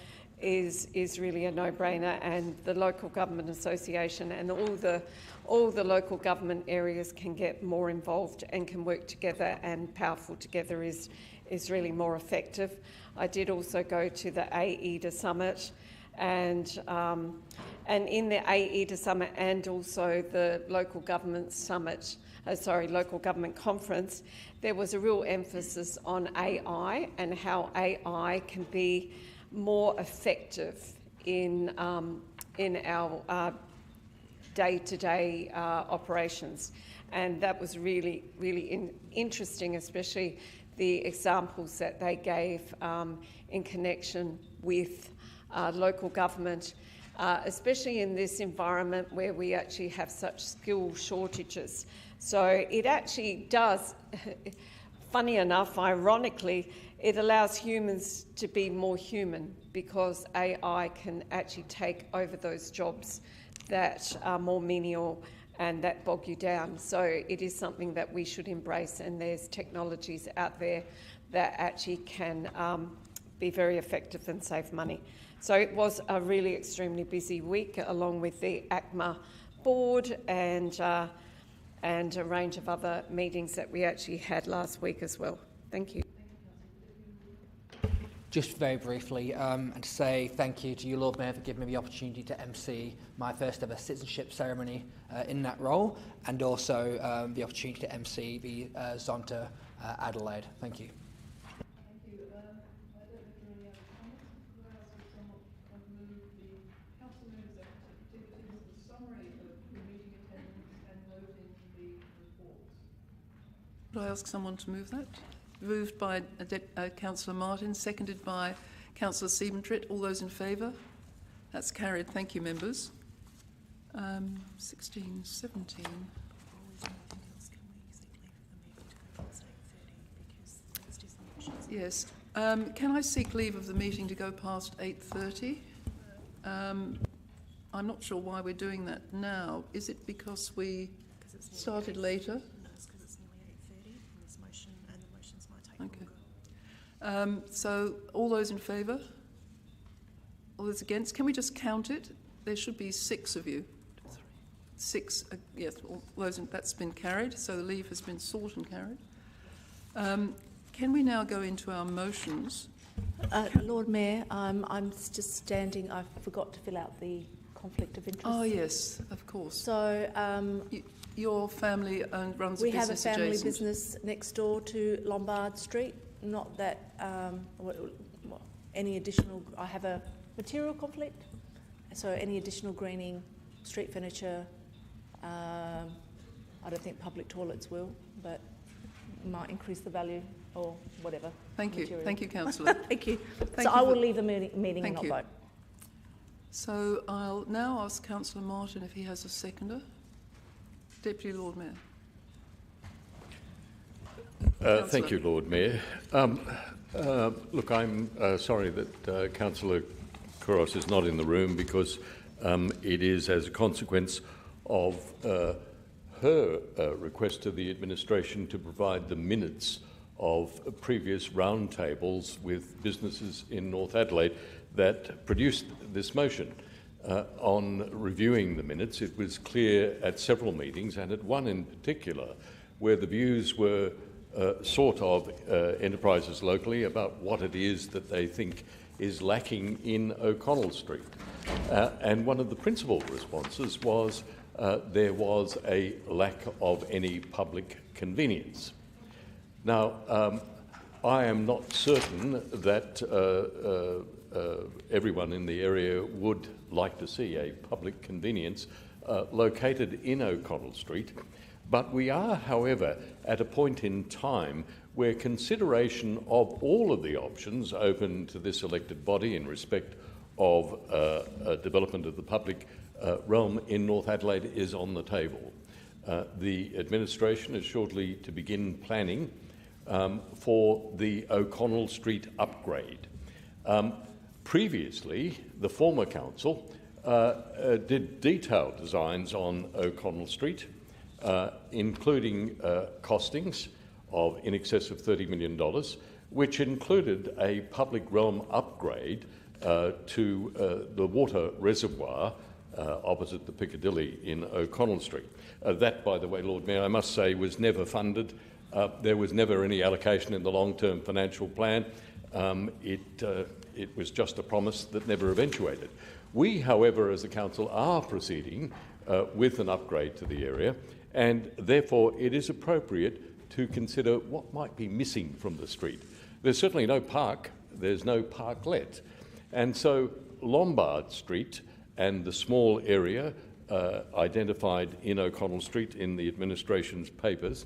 is really a no-brainer, and the Local Government Association and all the local government areas can get more involved and can work together, and powerful together is really more effective. I did also go to the AEDA Summit, and in the AEDA Summit and also the Local Government Summit, Local Government Conference, there was a real emphasis on AI and how AI can be more effective in our day-to-day operations, and that was really interesting, especially the examples that they gave in connection with local government, especially in this environment where we actually have such skill shortages. So it actually does, funny enough, ironically, it allows humans to be more human, because AI can actually take over those jobs that are more menial and that bog you down. So it is something that we should embrace, and there's technologies out there that actually can be very effective and save money. So it was a really extremely busy week, along with the ACMA board and a range of other meetings that we actually had last week as well. Thank you. Just very briefly, and to say thank you to you, Lord Mayor, for giving me the opportunity to MC my first ever citizenship ceremony in that role, and also the opportunity to MC the Zonta Adelaide. Thank you. Thank you. I don't know if there are any other comments. Could I ask if someone can move the council members' activities, the summary of the meeting attendance, and noting the reports? Could I ask someone to move that? Moved by Councillor Martin, seconded by Councillor Siebentritt. All those in favour? That's carried. Thank you, members. 16, 17. Yes. Can I seek leave of the meeting to go past 8:30? I'm not sure why we're doing that now. Is it because we started later? No, it's because it's nearly 8:30 and this motion and the motions might take longer. So all those in favour? All those against? Can we just count it? There should be 6 of you. 6, yes, all those that's been carried, so the leave has been sought and carried. Can we now go into our motions? Lord Mayor, I'm just standing. I forgot to fill out the conflict of interest. Oh, yes, of course. So your family runs a business we have a family adjacent. business next door to Lombard Street. Not that any additional. I have a material conflict, so any additional greening, street furniture. I don't think public toilets will, but might increase the value or whatever. Thank you. material. Thank you, Councillor. Thank you. Thank so you I will for- leave the meeting and not vote. So I'll now ask Councillor Martin if he has a seconder. Deputy Lord Mayor. Thank you, Lord Mayor. Look, I'm sorry that Councillor Kouros is not in the room because it is as a consequence of her request to the administration to provide the minutes of previous roundtables with businesses in North Adelaide that produced this motion. On reviewing the minutes, it was clear at several meetings, and at one in particular, where the views were sought of enterprises locally about what it is that they think is lacking in O'Connell Street. And one of the principal responses was there was a lack of any public convenience. Now, I am not certain that everyone in the area would like to see a public convenience located in O'Connell Street, but we are, however, at a point in time where consideration of all of the options open to this elected body in respect of development of the public realm in North Adelaide is on the table. The administration is shortly to begin planning for the O'Connell Street upgrade. Previously, the former council did detailed designs on O'Connell Street, including costings of in excess of $30 million, which included a public realm upgrade to the water reservoir opposite the Piccadilly in O'Connell Street. That, by the way, Lord Mayor, I must say, was never funded. There was never any allocation in the long-term financial plan. It was just a promise that never eventuated. We, however, as a council, are proceeding with an upgrade to the area, and therefore it is appropriate to consider what might be missing from the street. There's certainly no park, there's no parklet, and so Lombard Street and the small area identified in O'Connell Street in the administration's papers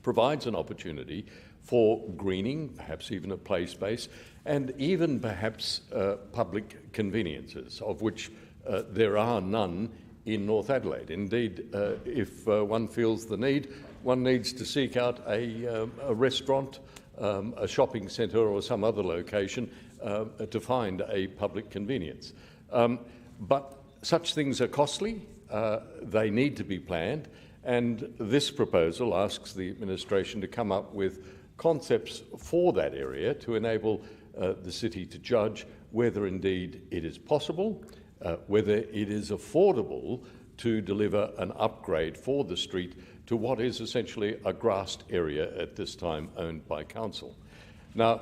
provides an opportunity for greening, perhaps even a play space, and even perhaps public conveniences, of which there are none in North Adelaide. Indeed, if one feels the need, one needs to seek out a restaurant, a shopping centre or some other location to find a public convenience. But such things are costly, they need to be planned, and this proposal asks the administration to come up with concepts for that area to enable the city to judge whether indeed it is possible, whether it is affordable to deliver an upgrade for the street to what is essentially a grassed area at this time owned by council. Now,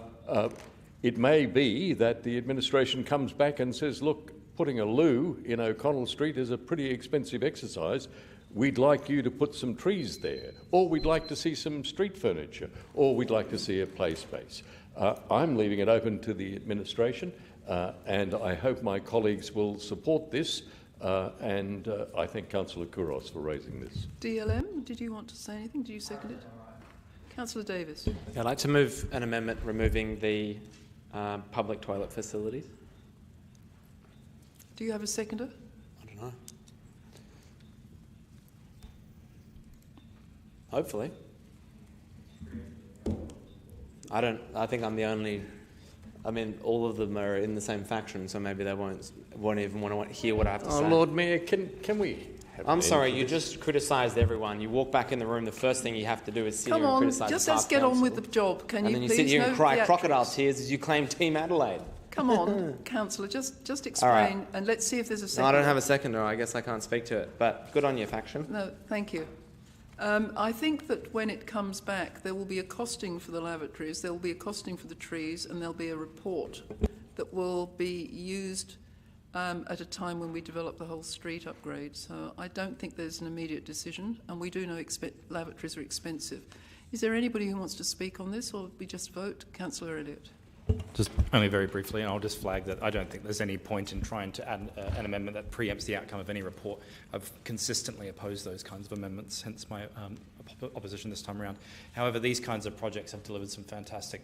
it may be that the administration comes back and says, look, putting a loo in O'Connell Street is a pretty expensive exercise. We'd like you to put some trees there, or we'd like to see some street furniture, or we'd like to see a play space. I'm leaving it open to the administration, and I hope my colleagues will support this, and I thank Councillor Kouros for raising this. DLM, did you want to say anything? Did you second it? Councillor Davis. Yeah, I'd like to move an amendment removing the public toilet facilities. Do you have a seconder? I don't know. Hopefully. I think I'm the only I mean, all of them are in the same faction, so maybe they won't even want to hear what I have to say. Lord Mayor, can we? I'm sorry, you just criticised everyone. You walk back in the room, the first thing you have to do is sit here and criticise the Come on, just past let's get on with council. the job. Can and you then you please sit here and no cry theatrics. crocodile tears as you claim Team Adelaide. Come on, Councillor, just explain, right. and let's see if there's a second. No, I don't have a seconder. I guess I can't speak to it. But good on you, faction. No, thank you. I think that when it comes back, there will be a costing for the lavatories, there will be a costing for the trees, and there'll be a report that will be used at a time when we develop the whole street upgrade. So I don't think there's an immediate decision, and we do know lavatories are expensive. Is there anybody who wants to speak on this, or we just vote? Councillor Elliott. Just only very briefly, and I'll just flag that I don't think there's any point in trying to add an amendment that preempts the outcome of any report. I've consistently opposed those kinds of amendments, hence my opposition this time around. However, these kinds of projects have delivered some fantastic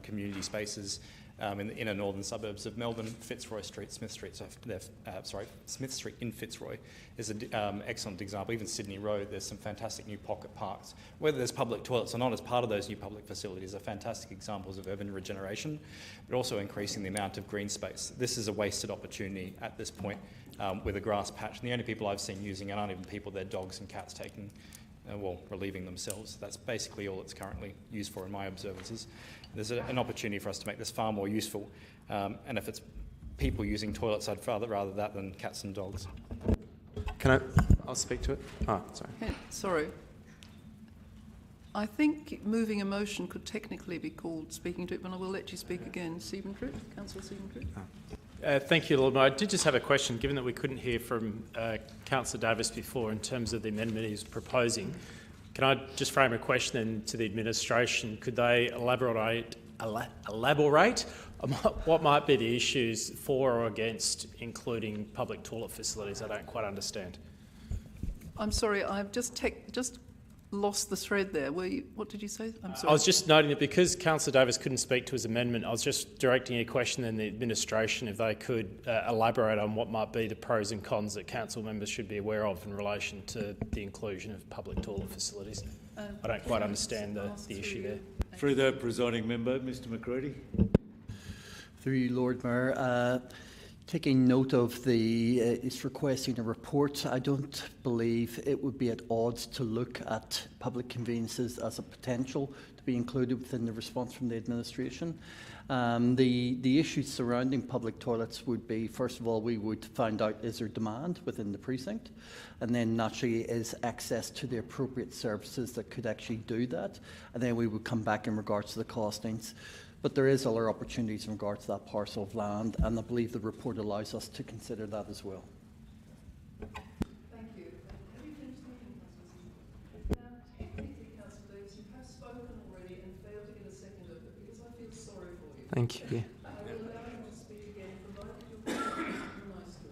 community spaces in the inner northern suburbs of Melbourne. Fitzroy Street, Smith Street, Smith Street in Fitzroy is an excellent example. Even Sydney Road, there's some fantastic new pocket parks. Whether there's public toilets or not as part of those new public facilities are fantastic examples of urban regeneration, but also increasing the amount of green space. This is a wasted opportunity at this point with a grass patch. And the only people I've seen using it aren't even people, they're dogs and cats taking, relieving themselves. That's basically all it's currently used for in my observances. There's an opportunity for us to make this far more useful, and if it's people using toilets, I'd rather that than cats and dogs. I'll speak to it. Oh, sorry. Yeah, sorry. I think moving a motion could technically be called speaking to it, but I will let you speak again. Councillor Siebentreut. Thank you, Lord Mayor. I did just have a question, given that we couldn't hear from Councillor Davis before in terms of the amendment he's proposing. Can I just frame a question then to the administration? Could they elaborate on what might be the issues for or against including public toilet facilities? I don't quite understand. I'm sorry, I've just lost the thread there. What did you say? I'm sorry. I was just noting that because Councillor Davis couldn't speak to his amendment, I was just directing a question in the administration if they could elaborate on what might be the pros and cons that council members should be aware of in relation to the inclusion of public toilet facilities. I don't quite understand the issue there. Through the presiding member, Mr McCready. Through you, Lord Mayor. Taking note of it's requesting a report, I don't believe it would be at odds to look at public conveyances as a potential to be included within the response from the administration. The issues surrounding public toilets would be, first of all, we would find out is there demand within the precinct, and then naturally is access to the appropriate services that could actually do that, and then we would come back in regards to the costings. But there is other opportunities in regards to that parcel of land, and I believe the report allows us to consider that as well. Thank you. Have you finished speaking, Councillor? Technically, Councillor Davis, you have spoken already and failed to get a second of it because I feel sorry for you. Thank you. I will allow you to speak again, provided you're nice to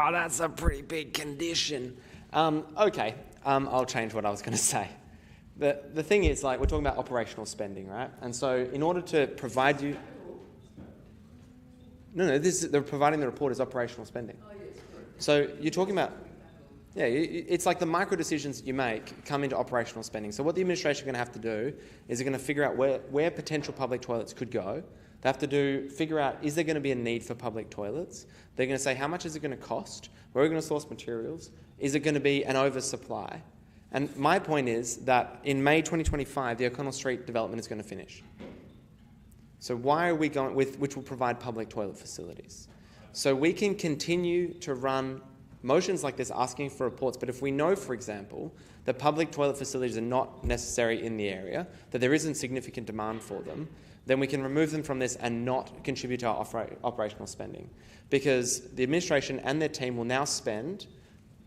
it. That's a pretty big condition. Okay, I'll change what I was going to say. The thing is, we're talking about operational spending, right? And so in order to provide you... they're providing the report as operational spending. So you're talking about... Yeah, it's like the micro decisions that you make come into operational spending. So what the administration are going to have to do is they're going to figure out where potential public toilets could go. They have to figure out, is there going to be a need for public toilets? They're going to say, how much is it going to cost? Where are we going to source materials? Is it going to be an oversupply? And my point is that in May 2025, the O'Connell Street development is going to finish. So why are we going with which will provide public toilet facilities? So we can continue to run motions like this asking for reports, but if we know, for example, that public toilet facilities are not necessary in the area, that there isn't significant demand for them, then we can remove them from this and not contribute to our operational spending. Because the administration and their team will now spend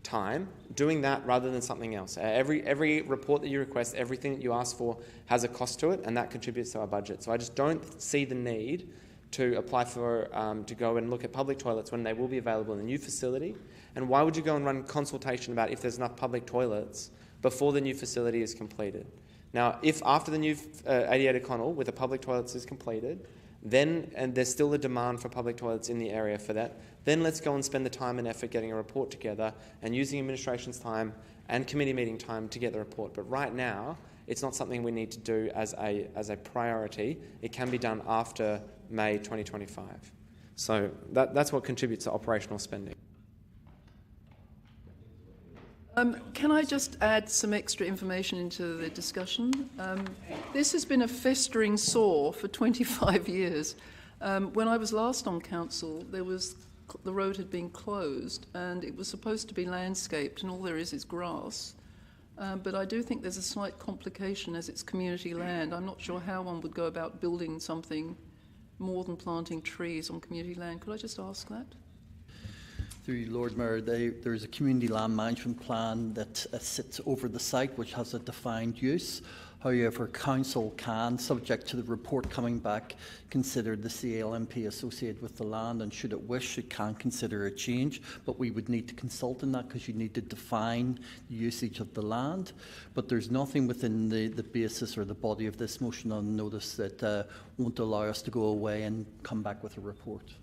time doing that rather than something else. Every report that you request, everything that you ask for has a cost to it, and that contributes to our budget. So I just don't see the need to apply for to go and look at public toilets when they will be available in the new facility. And why would you go and run consultation about if there's enough public toilets before the new facility is completed? Now, if after the new 88 O'Connell with the public toilets is completed, and there's still a demand for public toilets in the area for that, then let's go and spend the time and effort getting a report together and using administration's time and committee meeting time to get the report. But right now, it's not something we need to do as a priority. It can be done after May 2025. So that's what contributes to operational spending. Can I just add some extra information into the discussion? This has been a festering sore for 25 years. When I was last on council, the road had been closed and it was supposed to be landscaped, and all there is grass. But I do think there's a slight complication as it's community land. I'm not sure how one would go about building something more than planting trees on community land. Could I just ask that? Through you, Lord Mayor, there is a community land management plan that sits over the site which has a defined use. However, council can, subject to the report coming back, consider the CLMP associated with the land, and should it wish, it can consider a change, but we would need to consult on that because you need to define the usage of the land. But there's nothing within the basis or the body of this motion on notice that won't allow us to go away and come back with a report.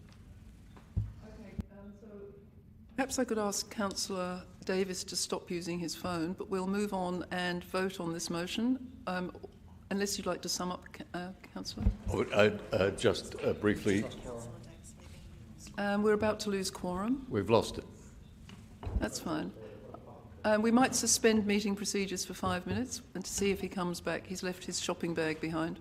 Perhaps I could ask Councillor Davis to stop using his phone, but we'll move on and vote on this motion. Unless you'd like to sum up, Councillor. Just briefly. We're about to lose quorum. We've lost it. That's fine. We might suspend meeting procedures for 5 minutes and to see if he comes back. He's left his shopping bag behind.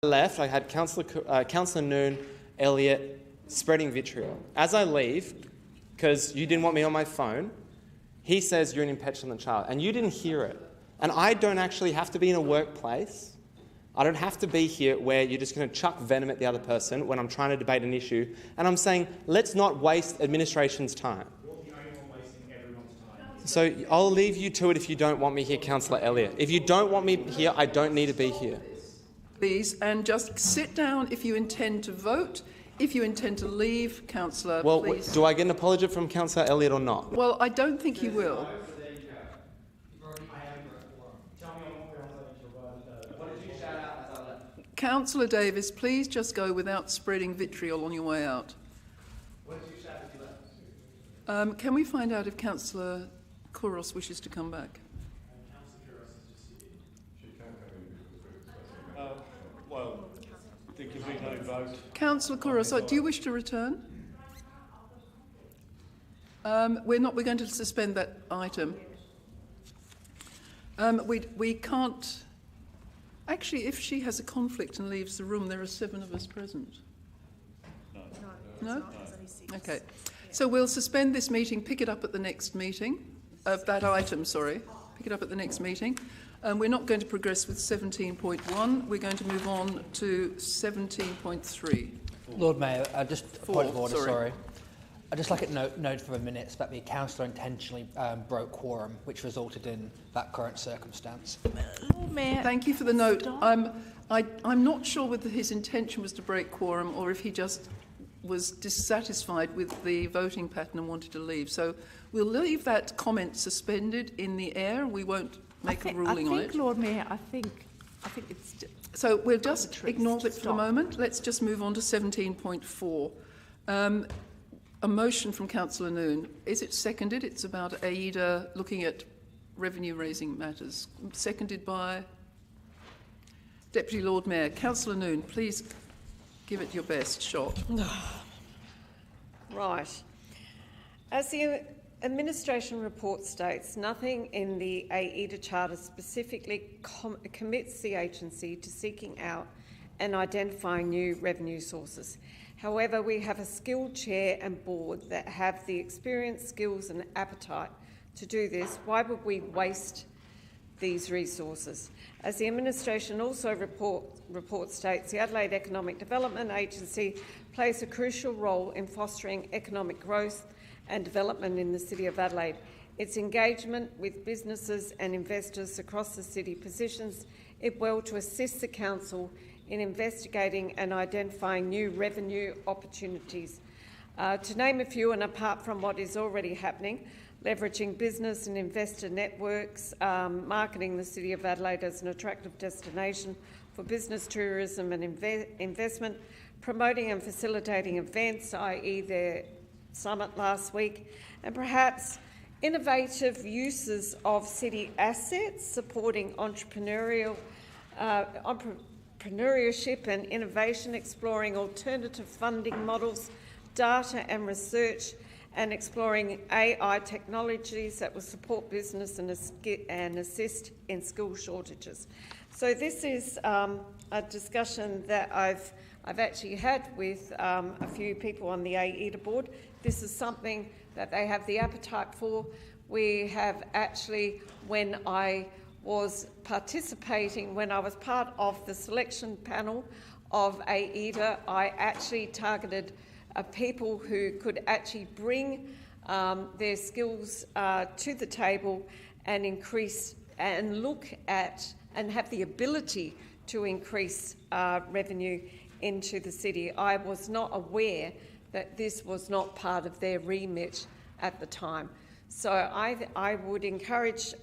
left, I had Councillor Noon, Elliott, spreading vitriol. As I leave, because you didn't want me on my phone, he says you're an impetulant child, and you didn't hear it. And I don't actually have to be in a workplace. I don't have to be here where you're just going to chuck venom at the other person when I'm trying to debate an issue. And I'm saying, let's not waste administration's time. So I'll leave you to it if you don't want me here, Councillor Elliott. If you don't want me here, I don't need to be here. Please, and just sit down if you intend to vote. If you intend to leave, Councillor, well, please. Do I get an apology from Councillor Elliott or not? Well, I don't think you will. Councillor Davis, please just go without spreading vitriol on your way out. Can we find out if Councillor Kouros wishes to come back? Well, there can be no vote. Councillor Kouros, do you wish to return? We're going to suspend that item. We can't. Actually, if she has a conflict and leaves the room, there are 7 of us present. No? Okay. So we'll suspend this meeting, pick it up at the next meeting, that item, sorry, pick it up at the next meeting. We're not going to progress with 17.1. We're going to move on to 17.3. Lord Mayor, just a point of order, sorry. I'd just like it noted for a minute that the councillor intentionally broke quorum, which resulted in that current circumstance. Lord Mayor, thank you for the note. I'm not sure whether his intention was to break quorum or if he just was dissatisfied with the voting pattern and wanted to leave. So we'll leave that comment suspended in the air. We won't make a ruling on it. Lord Mayor, I think it's... So we'll just ignore it for the moment. Let's just move on to 17.4. A motion from Councillor Noon. Is it seconded? It's about AIDA looking at revenue-raising matters. Seconded by Deputy Lord Mayor. Councillor Noon, please give it your best shot. Right. As the administration report states, nothing in the AIDA Charter specifically commits the agency to seeking out and identifying new revenue sources. However, we have a skilled chair and board that have the experience, skills and appetite to do this. Why would we waste these resources? As the administration also report states, the Adelaide Economic Development Agency plays a crucial role in fostering economic growth and development in the City of Adelaide. Its engagement with businesses and investors across the city positions it well to assist the Council in investigating and identifying new revenue opportunities. To name a few, and apart from what is already happening, leveraging business and investor networks, marketing the City of Adelaide as an attractive destination for business, tourism and investment, promoting and facilitating events, i.e. their summit last week, and perhaps innovative uses of city assets, supporting entrepreneurship and innovation, exploring alternative funding models, data and research, and exploring AI technologies that will support business and assist in skill shortages. So this is a discussion that I've actually had with a few people on the AIDA board. This is something that they have the appetite for. We have actually, when I was participating, when I was part of the selection panel of AIDA, I actually targeted people who could actually bring their skills to the table and increase and look at and have the ability to increase revenue into the city. I was not aware that this was not part of their remit at the time. So I would encourage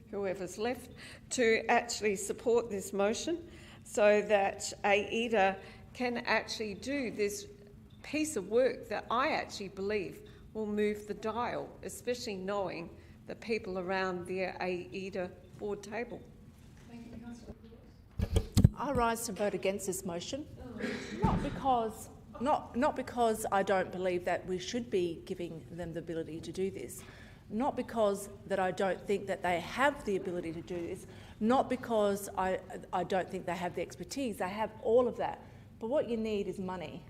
whoever's left to actually support this motion so that AIDA can actually do this piece of work that I actually believe will move the dial, especially knowing the people around the AIDA board table. Thank you, Councillor. I rise to vote against this motion, not because I don't believe that we should be giving them the ability to do this, not because that I don't think that they have the ability to do this, not because I don't think they have the expertise. They have all of that. But what you need is money.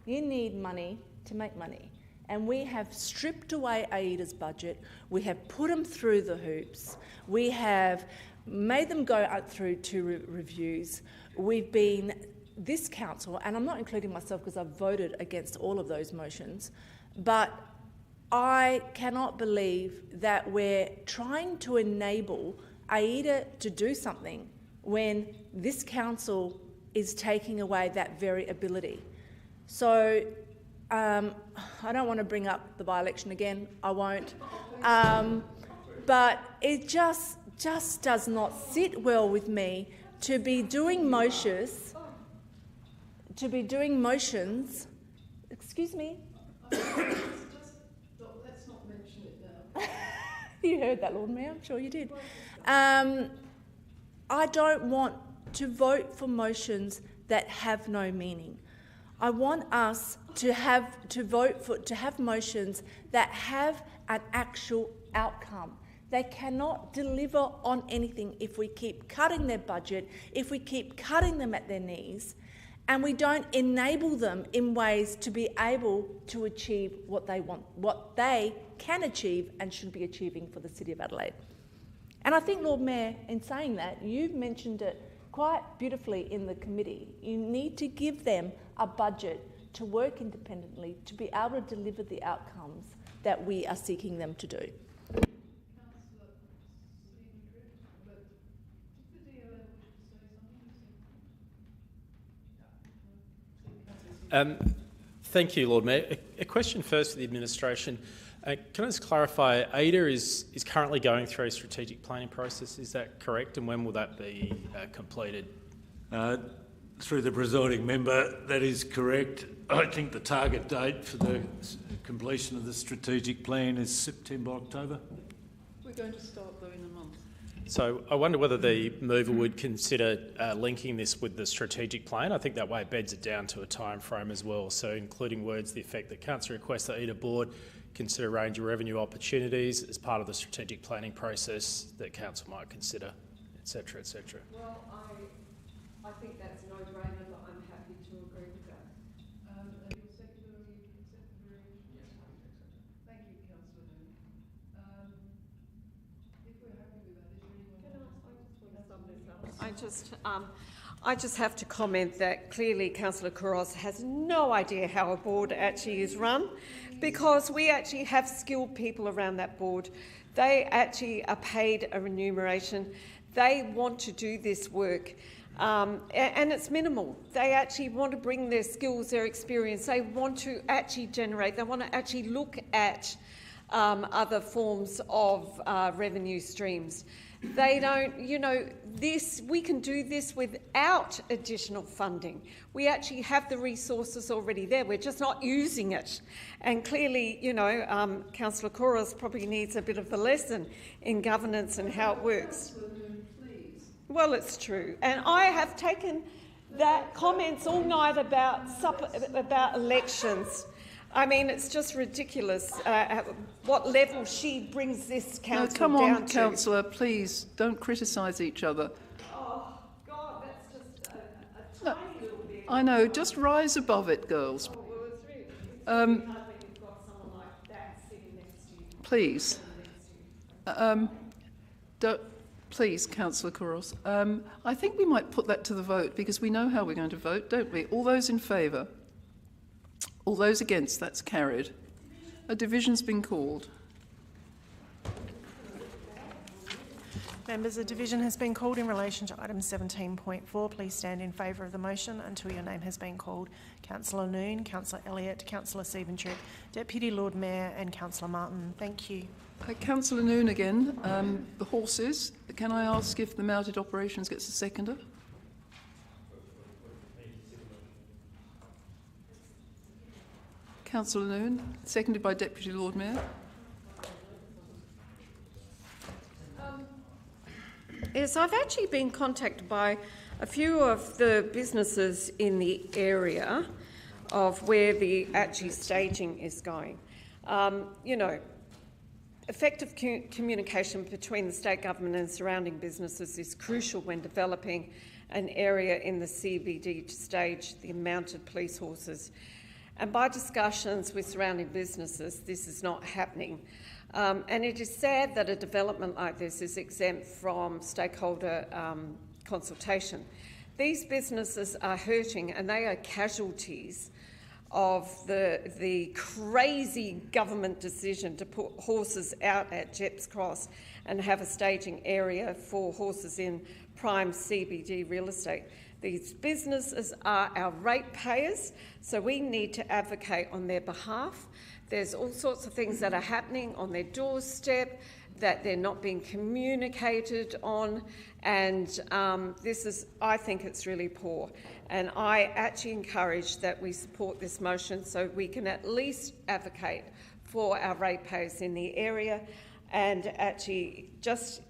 You need money to make money. And we have stripped away AIDA's budget. We have put them through the hoops. We have made them go out through two reviews. We've been, this council, and I'm not including myself because I've voted against all of those motions, but I cannot believe that we're trying to enable AIDA to do something when this council is taking away that very ability. So I don't want to bring up the by-election again. I won't. But it just does not sit well with me to be doing motions. Excuse me. Let's not mention it now. You heard that, Lord Mayor. I'm sure you did. I don't want to vote for motions that have no meaning. I want us to have motions that have an actual outcome. They cannot deliver on anything if we keep cutting their budget, if we keep cutting them at their knees, and we don't enable them in ways to be able to achieve what they want, what they can achieve and should be achieving for the City of Adelaide. And I think, Lord Mayor, in saying that, you've mentioned it quite beautifully in the committee. You need to give them a budget to work independently, to be able to deliver the outcomes that we are seeking them to do. Thank you, Lord Mayor. A question first for the administration. Can I just clarify, AIDA is currently going through a strategic planning process, is that correct? And when will that be completed? Through the presiding member, that is correct. I think the target date for the completion of the strategic plan is September, October. We're going to start though in a month. So I wonder whether the mover would consider linking this with the strategic plan. I think that way it beds it down to a time frame as well. So including words to the effect that Council requests the AIDA board consider a range of revenue opportunities as part of the strategic planning process that Council might consider, etc., etc. Well, I think that's a no-brainer, but I'm happy to agree with that. And your secretary accept the variation? Yes, I accept it. Thank you, Councillor Noon. If we're happy with that, is there anyone I just have to comment that clearly Councillor Couros has no idea how a board actually is run, because we actually have skilled people around that board. They actually are paid a remuneration. They want to do this work. And it's minimal. They actually want to bring their skills, their experience. They want to actually generate. They want to actually look at other forms of revenue streams. They don't, we can do this without additional funding. We actually have the resources already there. We're just not using it. And clearly, Councillor Couros probably needs a bit of a lesson in governance and how it works. Well, it's true. And I have taken that comments all night about elections. I mean, it's just ridiculous at what level she brings this council down to. Come on, Councillor, please, don't criticise each other. Oh, God, that's just a tiny little bit. I know, just rise above it, girls. Well, it's really hard when you've got someone like that sitting next to you. Please. Please, Councillor Couros. I think we might put that to the vote because we know how we're going to vote, don't we? All those in favour? All those against? That's carried. A division's been called. Members, a division has been called in relation to item 17.4. Please stand in favour of the motion until your name has been called. Councillor Noon, Councillor Elliott, Councillor Siebentrip, Deputy Lord Mayor and Councillor Martin. Thank you. Councillor Noon again. The horses. Can I ask if the mounted operations gets a seconder? Councillor Noon, seconded by Deputy Lord Mayor. Yes, I've actually been contacted by a few of the businesses in the area of where the actually staging is going. Effective communication between the state government and surrounding businesses is crucial when developing an area in the CBD to stage the mounted police horses. And by discussions with surrounding businesses, this is not happening. And it is sad that a development like this is exempt from stakeholder consultation. These businesses are hurting and they are casualties of the crazy government decision to put horses out at Jepps Cross and have a staging area for horses in prime CBD real estate. These businesses are our ratepayers, so we need to advocate on their behalf. There's all sorts of things that are happening on their doorstep that they're not being communicated on, and I think it's really poor. And I actually encourage that we support this motion so we can at least advocate for our ratepayers in the area and actually just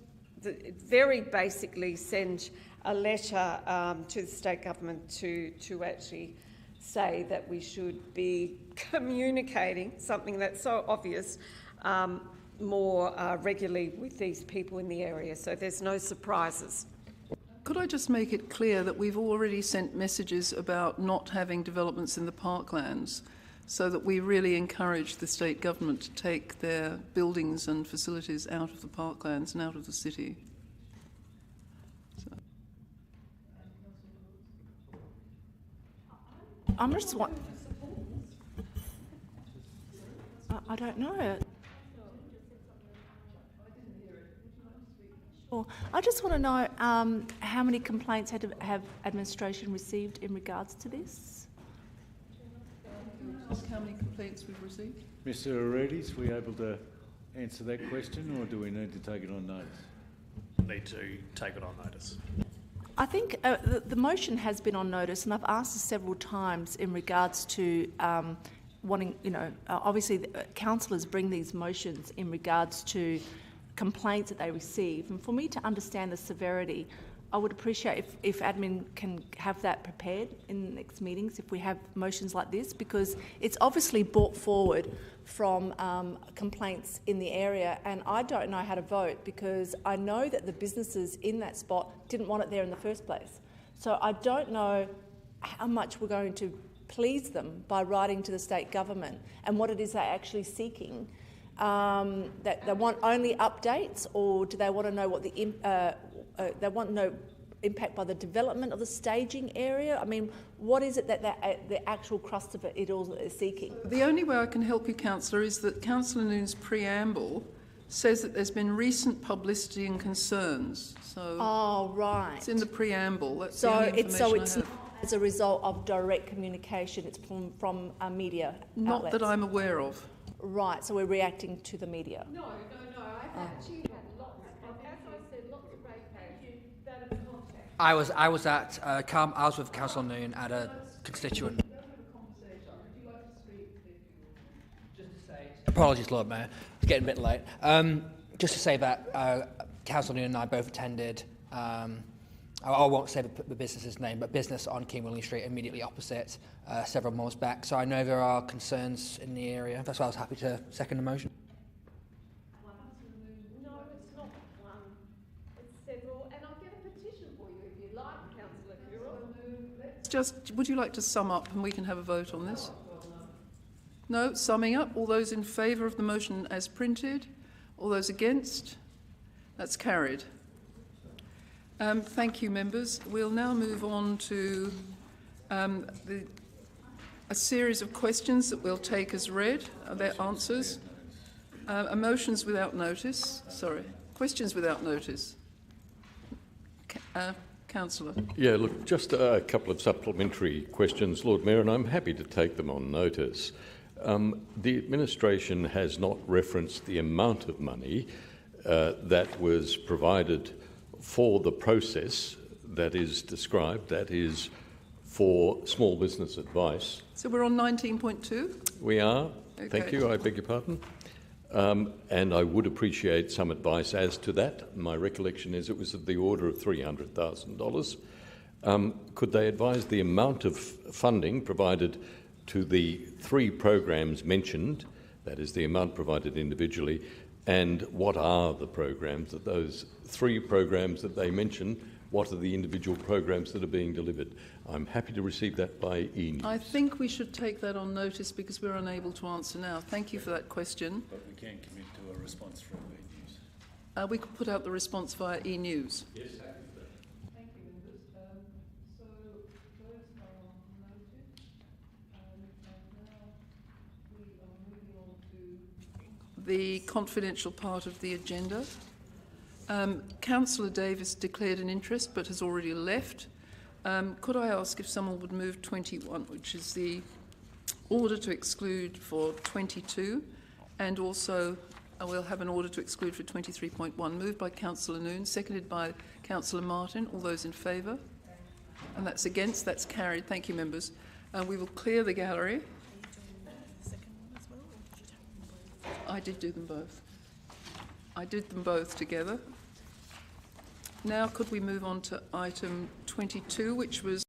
very basically send a letter to the state government to actually say that we should be communicating something that's so obvious more regularly with these people in the area, so there's no surprises. Could I just make it clear that we've already sent messages about not having developments in the parklands, so that we really encourage the state government to take their buildings and facilities out of the parklands and out of the city? I'm just I don't know. I just want to know how many complaints have administration received in regards to this? Ask how many complaints we've received? Mr Aredes, are we able to answer that question, or do we need to take it on notice? Need to take it on notice. I think the motion has been on notice, and I've asked this several times in regards to wanting, obviously councillors bring these motions in regards to complaints that they receive. And for me to understand the severity, I would appreciate if admin can have that prepared in the next meetings if we have motions like this, because it's obviously brought forward from complaints in the area, and I don't know how to vote because I know that the businesses in that spot didn't want it there in the first place. So I don't know how much we're going to please them by writing to the state government and what it is they're actually seeking. That they want only updates, or do they want to know what they want no impact by the development of the staging area? I mean, what is it that the actual crust of it all is seeking? The only way I can help you, Councillor, is that Councillor Noon's preamble says that there's been recent publicity and concerns. So it's in the preamble. That's the only information it's not as a result of direct communication. It's from a media Not outlets. that I'm aware of. Right, so we're reacting to the media. No. I've actually had lots of, as I said, lots of ratepayers that have contacted. I was with Councillor Noon at a constituent. Just to say, apologies, Lord Mayor, it's getting a bit late. Just to say that Councillor Noon and I both attended. I won't say the business's name, but business on King William Street, immediately opposite, several months back. So I know there are concerns in the area. That's why I was happy to second the motion. No, it's not one. It's several, and I'll get a petition for you if you like, Councillor Kirill. Would you like to sum up and we can have a vote on this? No, summing up. All those in favour of the motion as printed? All those against? That's carried. Thank you, members. We'll now move on to a series of questions that we'll take as read, their answers. Motions without notice. Sorry, questions without notice. Councillor. Yeah, look, just a couple of supplementary questions, Lord Mayor, and I'm happy to take them on notice. The administration has not referenced the amount of money that was provided for the process that is described, that is for small business advice. So we're on 19.2? We are. Okay. Thank you. I beg your pardon. And I would appreciate some advice as to that. My recollection is it was of the order of $300,000. Could they advise the amount of funding provided to the 3 programs mentioned, that is the amount provided individually, and what are the programs, that those 3 programs that they mention, what are the individual programs that are being delivered? I'm happy to receive that by e-news. I think we should take that on notice because we're unable to answer now. Thank you for that question. But we can commit to a response from e-news. We could put out the response via e-news. Yes. Thank you, members. So those are noted. And now we are moving on to the confidential part of the agenda. Councillor Davis declared an interest but has already left. Could I ask if someone would move 21, which is the order to exclude for 22, and also we'll have an order to exclude for 23.1, moved by Councillor Noon, seconded by Councillor Martin. All those in favour? And that's against. That's carried. Thank you, members. We will clear the gallery. I did do them both. I did them both together. Now could we move on to item 22, which was